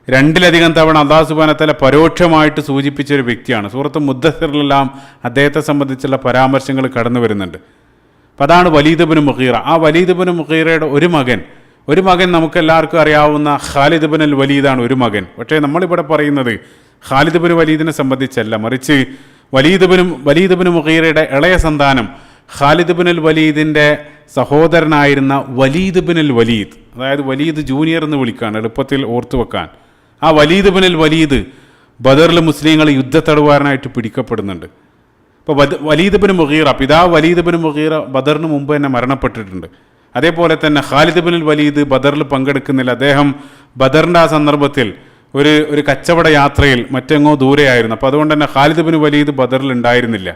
2ലധികം തവണ അല്ലാഹു സുബ്ഹാനഹു വതആല പരോക്ഷമായിട്ട് സൂചിപ്പിച്ചൊരു വ്യക്തിയാണ്. സൂറത്ത് മുദ്ദസ്സിറിലെല്ലാം അദ്ദേഹത്തെ സംബന്ധിച്ചുള്ള പരാമർശങ്ങൾ കടന്നു വരുന്നുണ്ട്. അപ്പോൾ അതാണ് വലീദ് ബിൻ മുഗീറ. ആ വലീദ് ബിൻ മുഗീറയുടെ ഒരു മകൻ നമുക്കെല്ലാവർക്കും അറിയാവുന്ന ഖാലിദ് ബിൻ അൽ വലീദാണ് ഒരു മകൻ. പക്ഷേ നമ്മളിവിടെ പറയുന്നത് ഖാലിദ് ബിൻ വലീദിനെ സംബന്ധിച്ചല്ല, മറിച്ച് വലീദ് ബിൻ മുഗീറയുടെ ഇളയ സന്താനം ഖാലിദ് ബിൻ അൽ വലീദിൻ്റെ സഹോദരനായിരുന്ന വലീദ് ബിൻ അൽ വലീദ്, അതായത് വലീദ് ജൂനിയർ എന്ന് വിളിക്കുകയാണ് എളുപ്പത്തിൽ ഓർത്തു വെക്കാൻ. ആ വലീദ് ബിൻ അൽ വലീദ് ബദറിൽ മുസ്ലിങ്ങൾ യുദ്ധത്തടവുകാരനായിട്ട് പിടിക്കപ്പെടുന്നുണ്ട്. ഇപ്പോൾ വലീദ് ബിൻ മുഗീറ, പിതാവ് വലീദ് ബിൻ മുഗീറ ബദറിന് മുമ്പ് തന്നെ മരണപ്പെട്ടിട്ടുണ്ട്. അതേപോലെ തന്നെ ഖാലിദ് ബിൻ അൽ വലീദ് ബദറിൽ പങ്കെടുക്കുന്നില്ല. അദ്ദേഹം ബദറിൻ്റെ ആ സന്ദർഭത്തിൽ ഒരു കച്ചവട യാത്രയിൽ മറ്റെങ്ങോ ദൂരെയായിരുന്നു. അപ്പോൾ അതുകൊണ്ട് തന്നെ ഖാലിദ് ബിൻ വലീദ് ബദറിൽ ഉണ്ടായിരുന്നില്ല.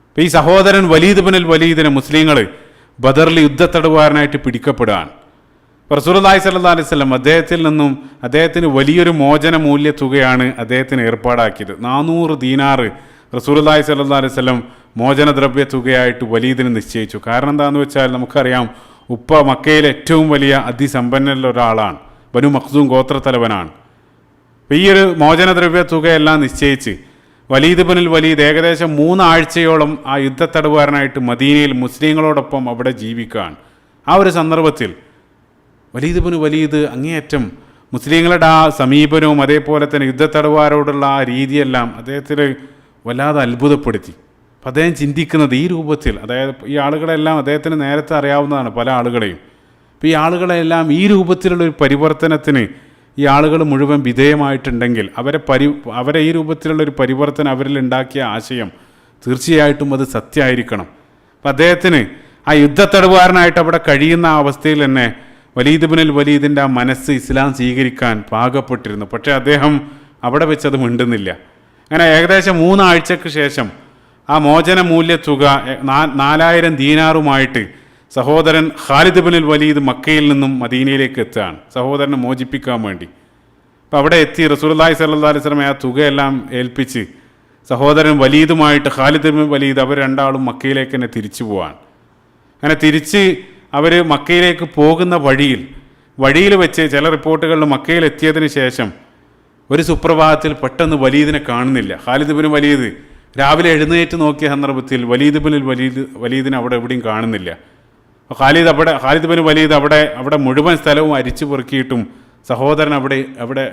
അപ്പോൾ ഈ സഹോദരൻ വലീദ് ബിൻ അൽ വലീദിനെ മുസ്ലിങ്ങൾ ബദറിൽ യുദ്ധത്തടവുകാരനായിട്ട് പിടിക്കപ്പെടുകയാണ്. റസൂലുള്ളാഹി സ്വല്ലല്ലാഹു അലൈഹി വസല്ലം അദ്ദേഹത്തിന് വലിയൊരു മോചന മൂല്യ തുകയാണ് അദ്ദേഹത്തിന് ഏർപ്പാടാക്കിയത്. 400 ദീനാർ റസൂലുള്ളാഹി സ്വല്ലല്ലാഹു അലൈഹി വസല്ലം മോചനദ്രവ്യ തുകയായിട്ട് വലീദിന് നിശ്ചയിച്ചു. കാരണം എന്താണെന്ന് വെച്ചാൽ നമുക്കറിയാം, ഉപ്പ മക്കയിലെ ഏറ്റവും വലിയ അതിസമ്പന്നരിൽ ഒരാളാണ്, ബനു മഖ്സൂം ഗോത്രത്തലവനാണ്. അപ്പോൾ ഈ ഒരു മോചനദ്രവ്യ തുകയെല്ലാം നിശ്ചയിച്ച് വലീദ് ബിൻ അൽ വലീദ് ഏകദേശം 3 ആഴ്ചയോളം ആ യുദ്ധത്തടവുകാരനായിട്ട് മദീനയിൽ മുസ്ലിങ്ങളോടൊപ്പം അവിടെ ജീവിക്കുകയാണ്. ആ ഒരു സന്ദർഭത്തിൽ വലീദ് ബിൻ വലീദ് അങ്ങേയറ്റം മുസ്ലിങ്ങളുടെ ആ സമീപനവും അതേപോലെ തന്നെ യുദ്ധത്തടവുകാരോടുള്ള ആ രീതിയെല്ലാം അദ്ദേഹത്തിൽ വല്ലാതെ അത്ഭുതപ്പെടുത്തി. അപ്പം അദ്ദേഹം ചിന്തിക്കുന്നത് ഈ രൂപത്തിൽ, അതായത് ഈ ആളുകളെല്ലാം അദ്ദേഹത്തിന് നേരത്തെ അറിയാവുന്നതാണ്, പല ആളുകളെയും. അപ്പോൾ ഈ ആളുകളെല്ലാം ഈ രൂപത്തിലുള്ളൊരു പരിവർത്തനത്തിന് ഈ ആളുകൾ മുഴുവൻ വിധേയമായിട്ടുണ്ടെങ്കിൽ അവരെ ഈ രൂപത്തിലുള്ളൊരു പരിവർത്തനം അവരിൽ ഉണ്ടാക്കിയ ആശയം തീർച്ചയായിട്ടും അത് സത്യമായിരിക്കണം. അപ്പം അദ്ദേഹത്തിന് ആ യുദ്ധത്തടവുകാരനായിട്ട് അവിടെ കഴിയുന്ന അവസ്ഥയിൽ തന്നെ വലീദ് ബിൻ അൽ വലീദിൻ്റെ ആ മനസ്സ് ഇസ്ലാം സ്വീകരിക്കാൻ പാകപ്പെട്ടിരുന്നു. പക്ഷേ അദ്ദേഹം അവിടെ വെച്ചത് മിണ്ടുന്നില്ല. അങ്ങനെ ഏകദേശം 3 ആഴ്ചക്ക് ശേഷം ആ മോചന മൂല്യ തുക 4000 ദീനാറുമായിട്ട് സഹോദരൻ ഖാലിദ് ബിനുൽ വലീദ് മക്കയിൽ നിന്നും മദീനയിലേക്ക് എത്തുകയാണ് സഹോദരനെ മോചിപ്പിക്കാൻ വേണ്ടി. അപ്പോൾ അവിടെ എത്തി റസൂലുള്ളാഹി സ്വല്ലല്ലാഹു അലൈഹി വസല്ലം ആ തുകയെല്ലാം ഏൽപ്പിച്ച് സഹോദരൻ വലീദുമായിട്ട് ഖാലിദ് ബിൻ വലീദ് അവർ രണ്ടാളും മക്കയിലേക്ക് തന്നെ തിരിച്ചു പോവാൻ. അങ്ങനെ തിരിച്ച് അവർ മക്കയിലേക്ക് പോകുന്ന വഴിയിൽ വെച്ച് ചില റിപ്പോർട്ടുകളിൽ മക്കയിൽ എത്തിയതിന് ശേഷം ഒരു സുപ്രഭാതത്തിൽ പെട്ടെന്ന് വലീദിനെ കാണുന്നില്ല. ഖാലിദ് ബിൻ വലീദ് രാവിലെ എഴുന്നേറ്റ് നോക്കിയ സന്ദർഭത്തിൽ വലീദ് ബിൻ വലീദിനെ അവിടെ എവിടെയും കാണുന്നില്ല. ഖാലിദ് ബിൻ വലീദ് അവിടെ മുഴുവൻ സ്ഥലവും അരിച്ചു പെറുക്കിയിട്ടും സഹോദരൻ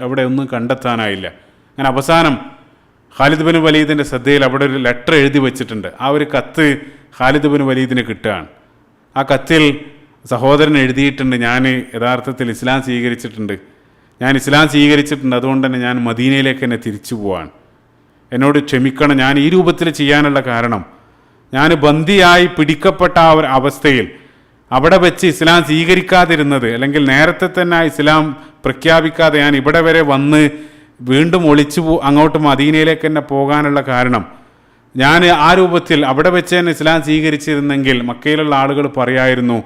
അവിടെ ഒന്നും കണ്ടെത്താനായില്ല. അങ്ങനെ അവസാനം ഖാലിദ് ബിൻ വലീദിൻ്റെ ശ്രദ്ധയിൽ അവിടെ ഒരു ലെറ്റർ എഴുതി വെച്ചിട്ടുണ്ട്. ആ ഒരു കത്ത് ഖാലിദ് ബിൻ വലീദിന് കിട്ടുകയാണ്. ആ കത്തിൽ സഹോദരൻ എഴുതിയിട്ടുണ്ട്, ഞാൻ യഥാർത്ഥത്തിൽ ഇസ്ലാം സ്വീകരിച്ചിട്ടുണ്ട്, അതുകൊണ്ട് തന്നെ ഞാൻ മദീനയിലേക്ക് തന്നെ തിരിച്ചു പോവാൻ, എന്നോട് ക്ഷമിക്കണം. ഞാൻ ഈ രൂപത്തിൽ ചെയ്യാനുള്ള കാരണം ഞാൻ ബന്ദിയായി പിടിക്കപ്പെട്ട ആ ഒരു അവസ്ഥയിൽ അവിടെ വെച്ച് ഇസ്ലാം സ്വീകരിക്കാതിരുന്നത്, അല്ലെങ്കിൽ നേരത്തെ തന്നെ ഇസ്ലാം പ്രഖ്യാപിക്കാതെ ഞാൻ ഇവിടെ വരെ വന്ന് വീണ്ടും അങ്ങോട്ട് മദീനയിലേക്ക് തന്നെ പോകാനുള്ള കാരണം ഞാൻ ആ രൂപത്തിൽ അവിടെ വെച്ച് തന്നെ ഇസ്ലാം സ്വീകരിച്ചിരുന്നെങ്കിൽ മക്കയിലുള്ള ആളുകൾ പറയായിരുന്നു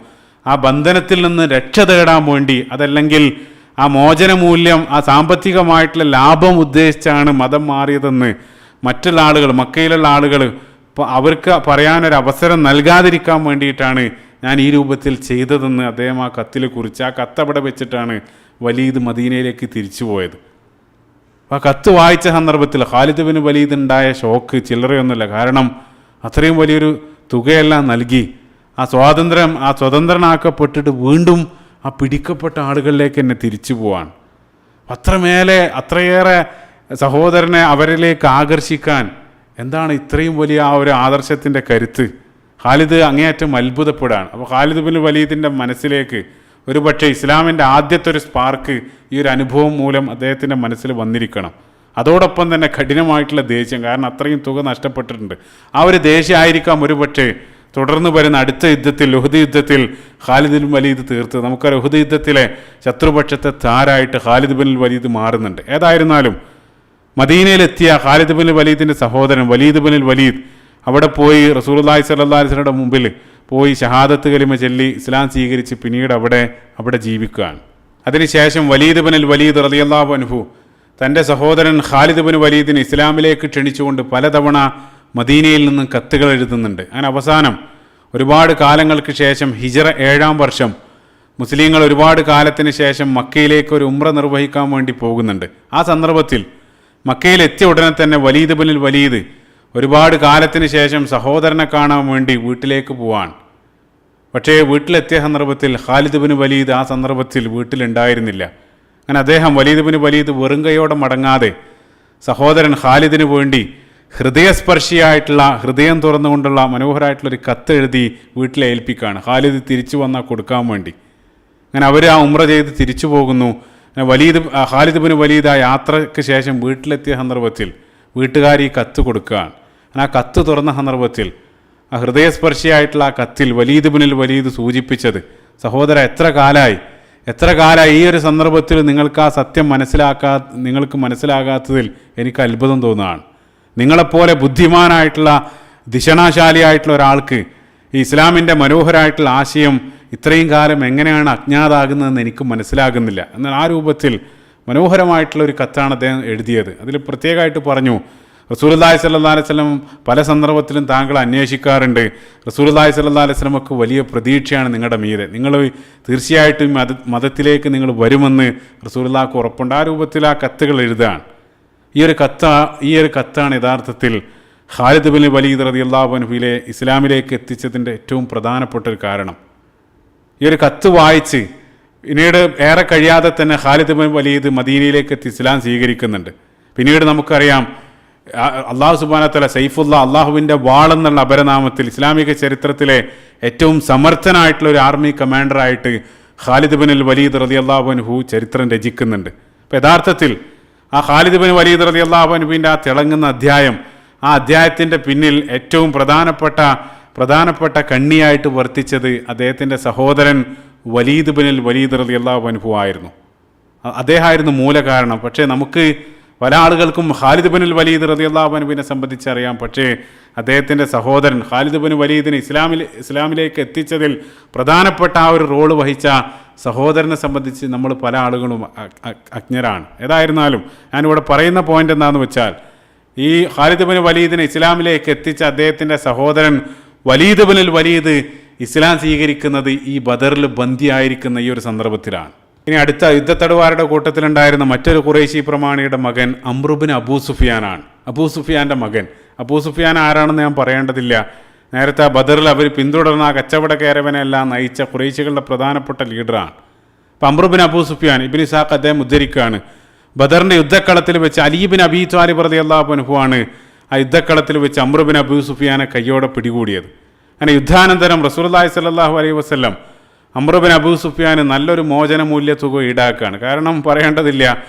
ആ ബന്ധനത്തിൽ നിന്ന് രക്ഷ തേടാൻ വേണ്ടി, അതല്ലെങ്കിൽ ആ മോചനമൂല്യം, ആ സാമ്പത്തികമായിട്ടുള്ള ലാഭം ഉദ്ദേശിച്ചാണ് മതം മാറിയതെന്ന് മറ്റുള്ള ആളുകൾ, മക്കയിലുള്ള ആളുകൾ അവർക്ക് പറയാനൊരു അവസരം നൽകാതിരിക്കാൻ വേണ്ടിയിട്ടാണ് ഞാൻ ഈ രൂപത്തിൽ ചെയ്തതെന്ന് അദ്ദേഹം ആ കത്തിൽ കുറിച്ച്, ആ കത്ത് അവിടെ വെച്ചിട്ടാണ് വലീദ് മദീനയിലേക്ക് തിരിച്ചു പോയത്. ആ കത്ത് വായിച്ച സന്ദർഭത്തിൽ ഖാലിദ് ബിൻ വലീദ് ഉണ്ടായ ഷോക്ക് ചില്ലറയൊന്നുമില്ല. കാരണം അത്രയും വലിയൊരു തുകയെല്ലാം നൽകി ആ സ്വതന്ത്രനാക്കപ്പെട്ടിട്ട് വീണ്ടും ആ പിടിക്കപ്പെട്ട ആളുകളിലേക്ക് തന്നെ തിരിച്ചു പോവാൻ, അത്രയേറെ സഹോദരനെ അവരിലേക്ക് ആകർഷിക്കാൻ എന്താണ് ഇത്രയും വലിയ ആ ഒരു ആദർശത്തിൻ്റെ കരുത്ത്. ഖാലിദ് അങ്ങേയറ്റം അത്ഭുതപ്പെടാണ്. അപ്പോൾ ഖാലിദ് ബിൻ വലീദിൻ്റെ മനസ്സിലേക്ക് ഒരുപക്ഷെ ഇസ്ലാമിൻ്റെ ആദ്യത്തെ ഒരു സ്പാർക്ക് ഈ ഒരു അനുഭവം മൂലം അദ്ദേഹത്തിൻ്റെ മനസ്സിൽ വന്നിരിക്കണം. അതോടൊപ്പം തന്നെ കഠിനമായിട്ടുള്ള ദേഷ്യം, കാരണം അത്രയും തുക നഷ്ടപ്പെട്ടിട്ടുണ്ട്. ആ ഒരു ദേഷ്യമായിരിക്കാം ഒരുപക്ഷെ തുടർന്ന് വരുന്ന അടുത്ത യുദ്ധത്തിൽ, ഉഹദ് യുദ്ധത്തിൽ ഖാലിദ് ബിൻ വലീദ് തീർത്തത്. നമുക്കറിയാം ഉഹദ് യുദ്ധത്തിലെ ശത്രുപക്ഷത്തെ താരായിട്ട് ഖാലിദ് ബിൻ വലീദ് മാറുന്നുണ്ട്. ഏതായിരുന്നാലും മദീനയിലെത്തിയ ഖാലിദ് ബിൻ വലീദിൻ്റെ സഹോദരൻ വലീദ് ബിൻ വലീദ് അവിടെ പോയി റസൂലുള്ളാഹി സ്വല്ലല്ലാഹു അലൈഹി വസല്ലമയുടെ മുമ്പിൽ പോയി ഷഹാദത്ത് കലിമ ചൊല്ലി ഇസ്ലാം സ്വീകരിച്ച് പിന്നീട് അവിടെ ജീവിക്കുകയാണ്. അതിനുശേഷം വലീദ് ബിൻ വലീദ് റളിയല്ലാഹു അൻഹു തൻ്റെ സഹോദരൻ ഖാലിദ് ബിൻ വലീദിനെ ഇസ്ലാമിലേക്ക് ക്ഷണിച്ചുകൊണ്ട് പലതവണ മദീനയിൽ നിന്നും കത്തുകൾ എഴുതുന്നുണ്ട്. അങ്ങനെ അവസാനം ഒരുപാട് കാലങ്ങൾക്ക് ശേഷം ഹിജ്റ 7-ാം വർഷം മുസ്ലിങ്ങൾ ഒരുപാട് കാലത്തിന് ശേഷം മക്കയിലേക്ക് ഒരു ഉംറ നിർവഹിക്കാൻ വേണ്ടി പോകുന്നുണ്ട്. ആ സന്ദർഭത്തിൽ മക്കയിലെത്തിയ ഉടനെ തന്നെ വലീദ് ബിൻ വലീദ് ഒരുപാട് കാലത്തിന് ശേഷം സഹോദരനെ കാണാൻ വേണ്ടി വീട്ടിലേക്ക് പോവാൻ. പക്ഷേ വീട്ടിലെത്തിയ സന്ദർഭത്തിൽ ഖാലിദ് ബിൻ വലീദ് ആ സന്ദർഭത്തിൽ വീട്ടിലുണ്ടായിരുന്നില്ല. അങ്ങനെ അദ്ദേഹം വലീദ് ബിൻ വലീദ് വെറും കൈയോടെ മടങ്ങാതെ സഹോദരൻ ഖാലിദിന് വേണ്ടി ഹൃദയസ്പർശിയായിട്ടുള്ള, ഹൃദയം തുറന്നുകൊണ്ടുള്ള മനോഹരമായിട്ടുള്ളൊരു കത്ത് എഴുതി വീട്ടിലെ ഏൽപ്പിക്കുകയാണ്, ഖാലിദ് തിരിച്ചു വന്നാൽ കൊടുക്കാൻ വേണ്ടി. അങ്ങനെ അവർ ആ ഉംറ ചെയ്ത് തിരിച്ചു പോകുന്നു. ഖാലിദ് ബിൻ വലീദ് ആ യാത്രയ്ക്ക് ശേഷം വീട്ടിലെത്തിയ സന്ദർഭത്തിൽ വീട്ടുകാർ ഈ കത്ത് കൊടുക്കുകയാണ്. ആ കത്ത് തുറന്ന സന്ദർഭത്തിൽ ആ ഹൃദയസ്പർശിയായിട്ടുള്ള ആ കത്തിൽ വലീദ് ബിൻ വലീദ് സൂചിപ്പിച്ചത്, സഹോദര എത്ര കാലമായി ഈ ഒരു സന്ദർഭത്തിൽ നിങ്ങൾക്ക് ആ സത്യം നിങ്ങൾക്ക് മനസ്സിലാകാത്തതിൽ എനിക്ക് അത്ഭുതം തോന്നുകയാണ്. നിങ്ങളെപ്പോലെ ബുദ്ധിമാനായിട്ടുള്ള ദിശണാശാലിയായിട്ടുള്ള ഒരാൾക്ക് ഈ ഇസ്ലാമിൻ്റെ മനോഹരമായിട്ടുള്ള ആശയം ഇത്രയും കാലം എങ്ങനെയാണ് അജ്ഞാതാകുന്നതെന്ന് എനിക്ക് മനസ്സിലാകുന്നില്ല. എന്നാൽ ആ രൂപത്തിൽ മനോഹരമായിട്ടുള്ളൊരു കത്താണ് അദ്ദേഹം എഴുതിയത്. അതിൽ പ്രത്യേകമായിട്ട് പറഞ്ഞു, റസൂലുള്ളാഹി സ്വല്ലല്ലാഹു അലൈഹി വസല്ലം പല സന്ദർഭത്തിലും താങ്കൾ അന്വേഷിക്കാറുണ്ട്, റസൂലുള്ളാഹി സ്വല്ലല്ലാഹു അലൈഹി വസല്ലമക്ക് വലിയ പ്രതീക്ഷയാണ് നിങ്ങളുടെ മീതെ, നിങ്ങൾ തീർച്ചയായിട്ടും മതത്തിലേക്ക് നിങ്ങൾ വരുമെന്ന് റസൂലുള്ളാഹിക്ക് ഉറപ്പുണ്ട്. ആ രൂപത്തിൽ ആ കത്തുകൾ എഴുതുകയാണ്. ഈ ഒരു കത്താണ് യഥാർത്ഥത്തിൽ ഖാലിദ് ബിൻ വലീദ് റളിയല്ലാഹു അൻഹുവിലെ ഇസ്ലാമിലേക്ക് എത്തിച്ചതിൻ്റെ ഏറ്റവും പ്രധാനപ്പെട്ട ഒരു കാരണം. ഈ ഒരു കത്ത് വായിച്ച് പിന്നീട് ഏറെ കഴിയാതെ തന്നെ ഖാലിദ് ബിൻ വലീദ് മദീനയിലേക്ക് എത്തി ഇസ്ലാം സ്വീകരിക്കുന്നുണ്ട്. പിന്നീട് നമുക്കറിയാം അള്ളാഹു സുബ്ഹാനഹു വ തആല സൈഫുല്ലാ, അള്ളാഹുവിൻ്റെ വാളെന്നുള്ള അപരനാമത്തിൽ ഇസ്ലാമിക ചരിത്രത്തിലെ ഏറ്റവും സമർത്ഥനായിട്ടുള്ള ഒരു ആർമി കമാൻഡറായിട്ട് ഖാലിദ് ബിൻ വലീദ് റളിയല്ലാഹു അൻഹു ചരിത്രം രചിക്കുന്നുണ്ട്. അപ്പോൾ യഥാർത്ഥത്തിൽ ആ ഖാലിദ് ബിൻ വലീദ് റളിയല്ലാഹു അൻഹുവിൻ്റെ ആ തിളങ്ങുന്ന അധ്യായം, ആ അധ്യായത്തിൻ്റെ പിന്നിൽ ഏറ്റവും പ്രധാനപ്പെട്ട കണ്ണിയായിട്ട് വർത്തിച്ചത് അദ്ദേഹത്തിൻ്റെ സഹോദരൻ വലീദ് ബിൻ വലീദ് റളിയല്ലാഹു അൻഹു ആയിരുന്നു. അദ്ദേഹമായിരുന്നു മൂലകാരണം. പക്ഷേ നമുക്ക് പല ആളുകൾക്കും ഖാലിദ് ബിനുൽ വലീദ് റളിയല്ലാഹു അൻഹുവിനെ സംബന്ധിച്ച് അറിയാം. പക്ഷേ അദ്ദേഹത്തിൻ്റെ സഹോദരൻ ഖാലിദ് ബിൻ വലീദിനെ ഇസ്ലാമിലേക്ക് എത്തിച്ചതിൽ പ്രധാനപ്പെട്ട ആ ഒരു റോള് വഹിച്ച സഹോദരനെ സംബന്ധിച്ച് നമ്മൾ പല ആളുകളും അജ്ഞരാണ്. ഏതായിരുന്നാലും ഞാനിവിടെ പറയുന്ന പോയിന്റ് എന്താണെന്ന് വെച്ചാൽ, ഈ ഖാലിദ് ബിൻ വലീദിനെ ഇസ്ലാമിലേക്ക് എത്തിച്ച അദ്ദേഹത്തിൻ്റെ സഹോദരൻ വലീദ് ബിനുൽ വലീദ് ഇസ്ലാം സ്വീകരിക്കുന്നത് ഈ ബദറിൽ ബന്ദിയായിരിക്കുന്ന ഈ ഒരു സന്ദർഭത്തിലാണ്. ഇനി അടുത്ത യുദ്ധത്തടവുകാരുടെ കൂട്ടത്തിലുണ്ടായിരുന്ന മറ്റൊരു ഖുറൈശി പ്രമാണിയുടെ മകൻ അംറു ബിൻ അബൂ സുഫിയാനാണ്. അബൂ സുഫിയാൻ്റെ മകൻ. അബൂ സുഫിയാൻ ആരാണെന്ന് ഞാൻ പറയേണ്ടതില്ല. നേരത്തെ ബദറിൽ അവർ പിന്തുടർന്ന ആ കച്ചവട കാരവനെല്ലാം നയിച്ച ഖുറൈശികളുടെ പ്രധാനപ്പെട്ട ലീഡറാണ്. അപ്പം അംറു ബിൻ അബൂ സുഫിയാൻ ഇബ്നു ഇസ്ഹാഖ് അദ്ദേഹം ഉദ്ധരിക്കുകയാണ്, ബദറിൻ്റെ യുദ്ധക്കളത്തിൽ വെച്ച് അലി ബിൻ അബീ ത്വാലിബ് റളിയല്ലാഹു അൻഹു ആണ് ആ യുദ്ധക്കളത്തിൽ വെച്ച് അംറു ബിൻ അബൂ സുഫിയാനെ കയ്യോടെ പിടികൂടിയത്. അങ്ങനെ യുദ്ധാനന്തരം റസൂലുള്ളാഹി സ്വല്ലല്ലാഹു അലൈഹി വസല്ലം അംറു ബിൻ അബൂ സുഫിയാൻ നല്ലൊരു മോചന മൂല്യ തുക ഈടാക്കുകയാണ്. കാരണം പറയേണ്ടതില്ല,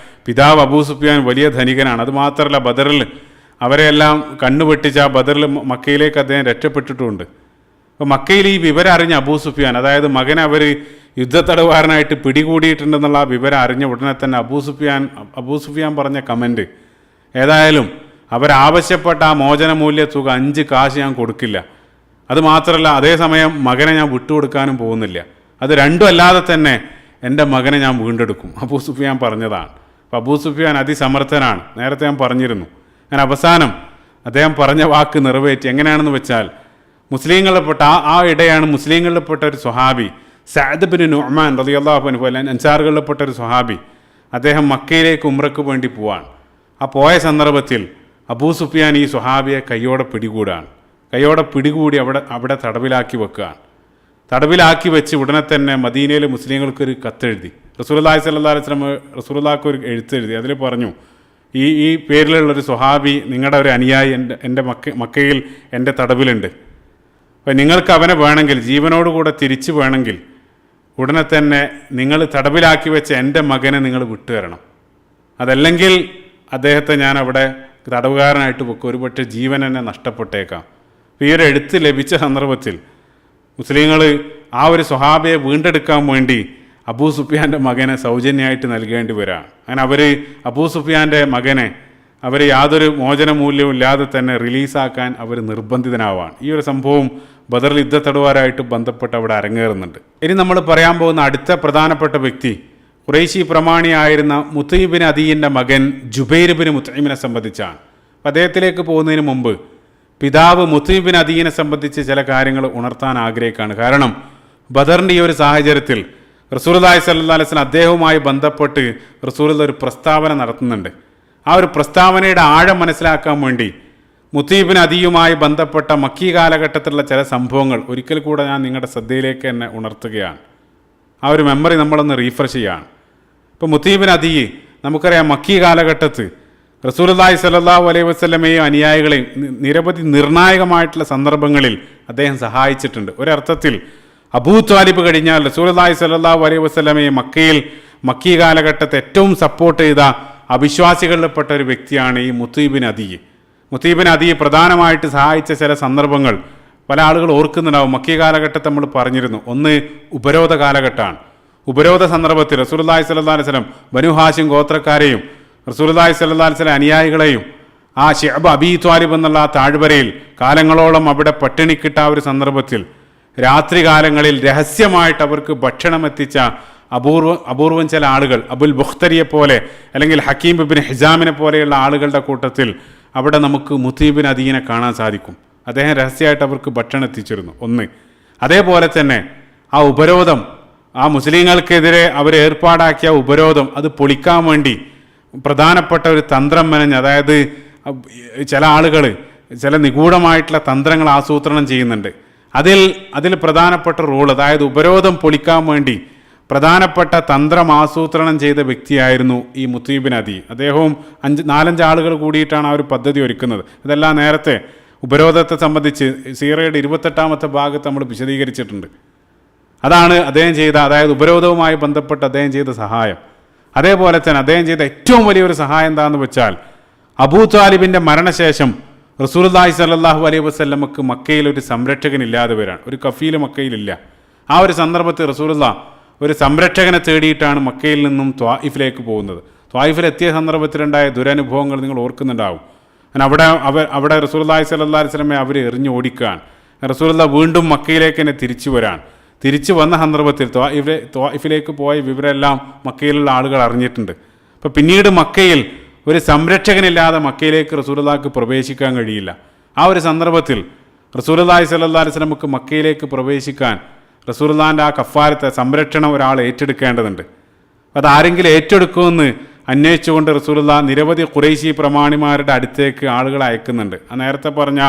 പിതാവ് അബൂ സുഫിയാൻ വലിയ ധനികനാണ്. അതുമാത്രമല്ല, ബദറിൽ അവരെല്ലാം കണ്ണുപെട്ടിച്ച ബദറിൽ മക്കയിലേക്ക് അദ്ദേഹം രക്ഷപ്പെട്ടിട്ടുമുണ്ട്. അപ്പോൾ മക്കയിൽ ഈ വിവരം അറിഞ്ഞ അബൂ സുഫിയാൻ, അതായത് മകനെ അവർ യുദ്ധത്തടവുകാരനായിട്ട് പിടികൂടിയിട്ടുണ്ടെന്നുള്ള ആ വിവരം അറിഞ്ഞ ഉടനെ തന്നെ അബൂ സുഫിയാൻ പറഞ്ഞ കമൻറ്റ്, ഏതായാലും അവരാവശ്യപ്പെട്ട ആ മോചന മൂല്യ തുക 5 കാശ് ഞാൻ കൊടുക്കില്ല, അതുമാത്രമല്ല അതേസമയം മകനെ ഞാൻ വിട്ടുകൊടുക്കാനും പോകുന്നില്ല, അത് രണ്ടും അല്ലാതെ തന്നെ എൻ്റെ മകനെ ഞാൻ വീണ്ടെടുക്കും, അബൂ സുഫിയാൻ പറഞ്ഞതാണ്. അപ്പോൾ അബൂ സുഫിയാൻ അതിസമർത്ഥനാണ്, നേരത്തെ ഞാൻ പറഞ്ഞിരുന്നു. അങ്ങനെ അവസാനം അദ്ദേഹം പറഞ്ഞ വാക്ക് നിറവേറ്റി. എങ്ങനെയാണെന്ന് വെച്ചാൽ, മുസ്ലിങ്ങളിൽപ്പെട്ട ആ ഇടയാണ് മുസ്ലിങ്ങളിൽപ്പെട്ട ഒരു സ്വഹാബി സഅദ് ബിൻ നുഅ്മാൻ റളിയല്ലാഹു അൻഹു, അൻസാറുകളിൽപ്പെട്ട ഒരു സ്വഹാബി, അദ്ദേഹം മക്കയിലേക്ക് ഉംറയ്ക്ക് വേണ്ടി പോവാണ്. ആ പോയ സന്ദർഭത്തിൽ അബൂ സുഫിയാൻ ഈ സ്വഹാബിയെ കയ്യോടെ പിടികൂടാണ്. കയ്യോടെ പിടികൂടി അവിടെ തടവിലാക്കി വെക്കുകയാണ്. തടവിലാക്കി വെച്ച് ഉടനെ തന്നെ മദീനയിലെ മുസ്ലിങ്ങൾക്കൊരു കത്തെഴുതി. റസൂലുള്ളാഹി സ്വല്ലല്ലാഹു അലൈഹി വസല്ലം റസൂലുള്ളാഹിക്ക് ഒരു എഴുത്തെഴുതി. അതിൽ പറഞ്ഞു, ഈ പേരിലുള്ളൊരു സ്വഹാബി, നിങ്ങളുടെ ഒരു അനുയായി എൻ്റെ മക്കയിൽ എൻ്റെ തടവിലുണ്ട്. അപ്പോൾ നിങ്ങൾക്ക് അവനെ വേണമെങ്കിൽ, ജീവനോടുകൂടെ തിരിച്ചു വേണമെങ്കിൽ, ഉടനെ തന്നെ നിങ്ങൾ തടവിലാക്കി വെച്ച എൻ്റെ മകനെ നിങ്ങൾ വിട്ടുതരണം. അതല്ലെങ്കിൽ അദ്ദേഹത്തെ ഞാൻ അവിടെ തടവുകാരനായിട്ട് വെക്കും, ഒരുപക്ഷെ ജീവൻ എന്നെ നഷ്ടപ്പെട്ടേക്കാം. അപ്പോൾ ഈ ഒരു എഴുത്ത് ലഭിച്ച സന്ദർഭത്തിൽ മുസ്ലിങ്ങൾ ആ ഒരു സ്വഹാബിയെ വീണ്ടെടുക്കാൻ വേണ്ടി അബൂ സുഫിയാൻ്റെ മകനെ സൗജന്യമായിട്ട് നൽകേണ്ടി വരികയാണ്. അങ്ങനെ അവർ അബൂ സുഫിയാൻ്റെ മകനെ അവർ യാതൊരു മോചന മൂല്യവും ഇല്ലാതെ തന്നെ റിലീസാക്കാൻ അവർ നിർബന്ധിതനാവാണ്. ഈ ഒരു സംഭവം ബദറിൽ യുദ്ധത്തടവുകാരായിട്ട് ബന്ധപ്പെട്ട് അവിടെ അരങ്ങേറുന്നുണ്ട്. ഇനി നമ്മൾ പറയാൻ പോകുന്ന അടുത്ത പ്രധാനപ്പെട്ട വ്യക്തി ഖുറൈശി പ്രമാണിയായിരുന്ന മുത്തഈം ബിൻ അദീൻ്റെ മകൻ ജുബൈർ ബിൻ മുത്ഈമിനെ സംബന്ധിച്ചാണ്. അദ്ദേഹത്തിലേക്ക് പോകുന്നതിന് മുമ്പ് പിതാവ് മുത്തഈം ബിൻ അദീനെ സംബന്ധിച്ച് ചില കാര്യങ്ങൾ ഉണർത്താൻ ആഗ്രഹിക്കുകയാണ്. കാരണം ബദറിൻ്റെ ഈ ഒരു സാഹചര്യത്തിൽ റസൂലുള്ളാഹി സ്വല്ലല്ലാഹു അലൈഹി വസല്ലം അദ്ദേഹവുമായി ബന്ധപ്പെട്ട് റസൂലുള്ളാഹി ഒരു പ്രസ്താവന നടത്തുന്നുണ്ട്. ആ ഒരു പ്രസ്താവനയുടെ ആഴം മനസ്സിലാക്കാൻ വേണ്ടി മുത്തഈം ബിൻ അദിയുമായി ബന്ധപ്പെട്ട മക്കി കാലഘട്ടത്തിലുള്ള ചില സംഭവങ്ങൾ ഒരിക്കൽ കൂടെ ഞാൻ നിങ്ങളുടെ ശ്രദ്ധയിലേക്ക് തന്നെ ഉണർത്തുകയാണ്. ആ ഒരു മെമ്മറി നമ്മളൊന്ന് റീഫ്രഷ് ചെയ്യുകയാണ്. ഇപ്പോൾ മുത്തഈം ബിൻ അദി നമുക്കറിയാം, മക്കി കാലഘട്ടത്ത് റസൂലുള്ളാഹി സ്വല്ലല്ലാഹു അലൈഹി വസല്ലമയെയും അനുയായികളെയും നിരവധി നിർണായകമായിട്ടുള്ള സന്ദർഭങ്ങളിൽ അദ്ദേഹം സഹായിച്ചിട്ടുണ്ട്. ഒരർത്ഥത്തിൽ അബൂ ത്വാലിബ് കഴിഞ്ഞാൽ റസൂലുള്ളാഹി സ്വല്ലല്ലാഹു അലൈഹി വസല്ലമയെ മക്കി കാലഘട്ടത്തെ ഏറ്റവും സപ്പോർട്ട് ചെയ്ത അവിശ്വാസികളിൽപ്പെട്ട ഒരു വ്യക്തിയാണ് ഈ മുത്തഈം ബിൻ അദി. മുത്തഈം ബിൻ അദി പ്രധാനമായിട്ട് സഹായിച്ച ചില സന്ദർഭങ്ങൾ പല ആളുകൾ ഓർക്കുന്നുണ്ടാവും. മക്കി കാലഘട്ടത്തെ നമ്മൾ പറഞ്ഞിരുന്നു. ഒന്ന് ഉപരോധ കാലഘട്ടമാണ്. ഉപരോധ സന്ദർഭത്തിൽ റസൂലുള്ളാഹി സ്വല്ലല്ലാഹു അലൈഹി വസല്ലം ബനു ഹാശിം ഗോത്രക്കാരെയും റസൂലുള്ളാഹി സ്വല്ലല്ലാഹു അലൈഹി വസല്ലം അനുയായികളെയും ആ ശിഅബ് അബീ ത്വാലിബ് എന്നുള്ള ആ താഴ്വരയിൽ കാലങ്ങളോളം അവിടെ പട്ടിണിക്കിട്ട ആ ഒരു സന്ദർഭത്തിൽ രാത്രി കാലങ്ങളിൽ രഹസ്യമായിട്ട് അവർക്ക് ഭക്ഷണം എത്തിച്ച അപൂർവം ചില ആളുകൾ, അബുൽ ബുഖ്തരിയെ പോലെ അല്ലെങ്കിൽ ഹക്കീം ഇബ്നു ഹിസാമിനെ പോലെയുള്ള ആളുകളുടെ കൂട്ടത്തിൽ അവിടെ നമുക്ക് മുത്തഈം ബിൻ അദീനെ കാണാൻ സാധിക്കും. അദ്ദേഹം രഹസ്യമായിട്ട് അവർക്ക് ഭക്ഷണം എത്തിച്ചിരുന്നു. ഒന്ന്, അതേപോലെ തന്നെ ആ ഉപരോധം, ആ മുസ്ലിങ്ങൾക്കെതിരെ അവർ ഏർപ്പാടാക്കിയ ഉപരോധം അത് പൊളിക്കാൻ വേണ്ടി പ്രധാനപ്പെട്ട ഒരു തന്ത്രം മെനഞ്ഞ്, അതായത് ചില ആളുകൾ ചില നിഗൂഢമായിട്ടുള്ള തന്ത്രങ്ങൾ ആസൂത്രണം ചെയ്യുന്നുണ്ട്. അതിൽ പ്രധാനപ്പെട്ട റോൾ, അതായത് ഉപരോധം പൊളിക്കാൻ വേണ്ടി പ്രധാനപ്പെട്ട തന്ത്രം ആസൂത്രണം ചെയ്ത വ്യക്തിയായിരുന്നു ഈ മുത്തഈം ബിൻ അദി. അദ്ദേഹവും 4-5 ആളുകൾ കൂടിയിട്ടാണ് ആ ഒരു പദ്ധതി ഒരുക്കുന്നത്. ഇതെല്ലാം നേരത്തെ ഉപരോധത്തെ സംബന്ധിച്ച് സീറയുടെ 28ാമത്തെ ഭാഗത്ത് നമ്മൾ വിശദീകരിച്ചിട്ടുണ്ട്. അതാണ് അദ്ദേഹം ചെയ്ത, അതായത് ഉപരോധവുമായി ബന്ധപ്പെട്ട് അദ്ദേഹം ചെയ്ത സഹായം. അതേപോലെ തന്നെ അദ്ദേഹം ചെയ്ത ഏറ്റവും വലിയൊരു സഹായം എന്താണെന്ന് വെച്ചാൽ, അബൂ ത്വാലിബിൻ്റെ മരണശേഷം റസൂലുള്ളാഹി സ്വല്ലല്ലാഹു അലൈഹി വസല്ലമക്ക് മക്കയിൽ ഒരു സംരക്ഷകനില്ലാതെ വരാൻ, ഒരു കഫീൽ മക്കയിലില്ല. ആ ഒരു സന്ദർഭത്തിൽ റസൂലുള്ളാഹ് ഒരു സംരക്ഷകനെ തേടിയിട്ടാണ് മക്കയിൽ നിന്നും ത്വായിഫിലേക്ക് പോകുന്നത്. ത്വായിഫിലെത്തിയ സന്ദർഭത്തിലുണ്ടായ ദുരനുഭവങ്ങൾ നിങ്ങൾ ഓർക്കുന്നുണ്ടാവും. അങ്ങനെ അവിടെ റസൂലുള്ളാഹി സ്വല്ലല്ലാഹു അലൈഹി വസല്ലമയെ അവർ എറിഞ്ഞ് ഓടിക്കാൻ, റസൂലുള്ളാഹി വീണ്ടും മക്കയിലേക്ക് തന്നെ തിരിച്ചു വന്ന സന്ദർഭത്തിൽ ത്വായിഫിലേക്ക് പോയ വിവരമെല്ലാം മക്കയിലുള്ള ആളുകൾ അറിഞ്ഞിട്ടുണ്ട്. അപ്പോൾ പിന്നീട് മക്കയിൽ ഒരു സംരക്ഷകനില്ലാതെ മക്കയിലേക്ക് റസൂലുള്ളാഹിക്ക് പ്രവേശിക്കാൻ കഴിയില്ല. ആ ഒരു സന്ദർഭത്തിൽ റസൂലുള്ളാഹി സ്വല്ലല്ലാഹു അലൈഹി വസല്ലമക്ക് മക്കയിലേക്ക് പ്രവേശിക്കാൻ റസൂലുള്ളാഹിൻ്റെ ആ കഫാരത്തെ സംരക്ഷണം ഒരാൾ ഏറ്റെടുക്കേണ്ടതുണ്ട്. അതാരെങ്കിലും ഏറ്റെടുക്കുമെന്ന് അന്വേഷിച്ചുകൊണ്ട് റസൂലുള്ളാഹി നിരവധി ഖുറൈശി പ്രമാണിമാരുടെ അടുത്തേക്ക് ആളുകളെ അയക്കുന്നുണ്ട്. ആ നേരത്തെ പറഞ്ഞ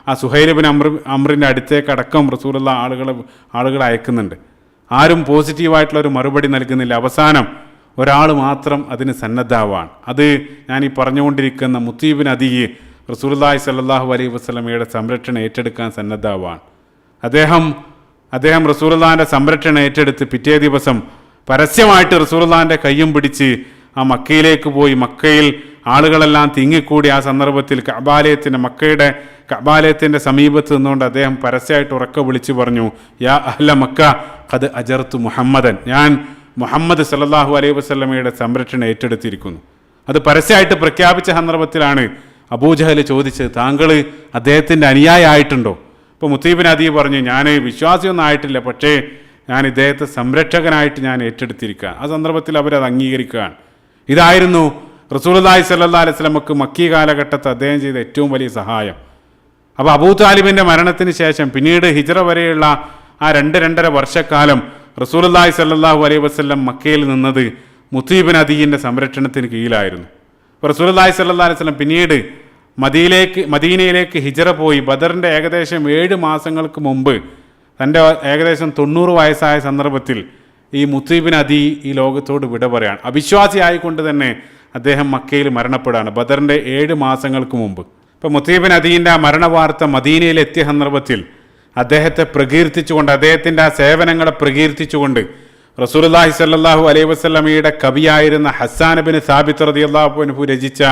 ആ സുഹൈൽ ബിൻ അംറിൻ്റെ അടുത്തേക്ക് അടക്കം റസൂലുള്ളാഹി ആളുകളെ അയക്കുന്നുണ്ട്. ആരും പോസിറ്റീവായിട്ടുള്ളൊരു മറുപടി നൽകുന്നില്ല. അവസാനം ഒരാൾ മാത്രം അതിന് സന്നദ്ധാവാണ്. അത് ഞാൻ ഈ പറഞ്ഞുകൊണ്ടിരിക്കുന്ന മുത്തീ ബിൻ അദീയ് റസൂലുള്ളാഹി സ്വല്ലല്ലാഹു അലൈഹി വസല്ലമയുടെ സംരക്ഷണം ഏറ്റെടുക്കാൻ സന്നദ്ധാവാണ്. അദ്ദേഹം റസൂലുള്ളാഹിൻ്റെ സംരക്ഷണം ഏറ്റെടുത്ത് പിറ്റേ ദിവസം പരസ്യമായിട്ട് റസൂലുള്ളാഹിൻ്റെ കയ്യും പിടിച്ച് ആ മക്കയിലേക്ക് പോയി. മക്കയിൽ ആളുകളെല്ലാം തിങ്ങിക്കൂടി ആ സന്ദർഭത്തിൽ മക്കയുടെ കഅബാലയത്തിൻ്റെ സമീപത്ത് നിന്നുകൊണ്ട് അദ്ദേഹം പരസ്യമായിട്ട് ഉറക്കെ വിളിച്ചു പറഞ്ഞു, യാ അഹ്ല മക്ക ഖദ് അജർതു മുഹമ്മദൻ, ഞാൻ മുഹമ്മദ് സല്ലല്ലാഹു അലൈഹി വസല്ലമയുടെ സംരക്ഷണം ഏറ്റെടുത്തിരിക്കുന്നു. അത് പരസ്യമായിട്ട് പ്രഖ്യാപിച്ച സന്ദർഭത്തിലാണ് അബൂജഹൽ ചോദിച്ചത്, താങ്കൾ അദ്ദേഹത്തിൻ്റെ അനുയായിയായിട്ടുണ്ടോ? ഇപ്പോൾ മുത്തീ ബിൻ അദീ പറഞ്ഞു, ഞാൻ വിശ്വാസിയൊന്നും ആയിട്ടില്ല, പക്ഷേ ഞാൻ ഇദ്ദേഹത്തെ സംരക്ഷകനായിട്ട് ഞാൻ ഏറ്റെടുത്തിരിക്കുകയാണ്. ആ സന്ദർഭത്തിൽ അവരത് അംഗീകരിക്കുകയാണ്. ഇതായിരുന്നു റസൂലുള്ളാഹി സ്വല്ലല്ലാഹു അലൈഹി വസല്ലമക്ക് മക്കീ കാലഘട്ടത്തിൽ അദ്ദേഹം ചെയ്ത ഏറ്റവും വലിയ സഹായം. അപ്പോൾ അബൂ താലിബിൻ്റെ മരണത്തിന് ശേഷം പിന്നീട് ഹിജ്റ വരെയുള്ള ആ 2-2.5 വർഷക്കാലം റസൂലുള്ളാഹി സ്വല്ലല്ലാഹു അലൈഹി വസല്ലം മക്കയിൽ നിന്നത് മുത്തീ ബിൻ അദീയിൻ്റെ സംരക്ഷണത്തിന് കീഴിലായിരുന്നു. അപ്പോൾ റസൂലുള്ളാഹി സ്വല്ലല്ലാഹു അലൈഹി വസല്ലം പിന്നീട് മദീനയിലേക്ക് ഹിജ്റ പോയി. ബദറിൻ്റെ ഏകദേശം 7 മാസങ്ങൾക്ക് മുമ്പ് തൻ്റെ ഏകദേശം 90 വയസ്സായ സന്ദർഭത്തിൽ ഈ മുത്തീ ബിൻ അദീ ഈ ലോകത്തോട് വിട പറയാണ്. അവിശ്വാസിയായിക്കൊണ്ട് തന്നെ അദ്ദേഹം മക്കയിൽ മരണപ്പെടുകയാണ് ബദറിൻ്റെ 7 മാസങ്ങൾക്ക് മുമ്പ്. ഇപ്പോൾ മുത്തീ ബിൻ അദീൻ്റെ ആ മരണവാർത്ത മദീനയിൽ എത്തിയ സന്ദർഭത്തിൽ അദ്ദേഹത്തെ പ്രകീർത്തിച്ചുകൊണ്ട്, അദ്ദേഹത്തിൻ്റെ ആ സേവനങ്ങളെ പ്രകീർത്തിച്ചുകൊണ്ട് റസൂലുള്ളാഹി സ്വല്ലല്ലാഹു അലൈഹി വസല്ലമയുടെ കവിയായിരുന്ന ഹസ്സാൻ ബിൻ സാബിത്ത് റളിയല്ലാഹു അൻഹു രചിച്ച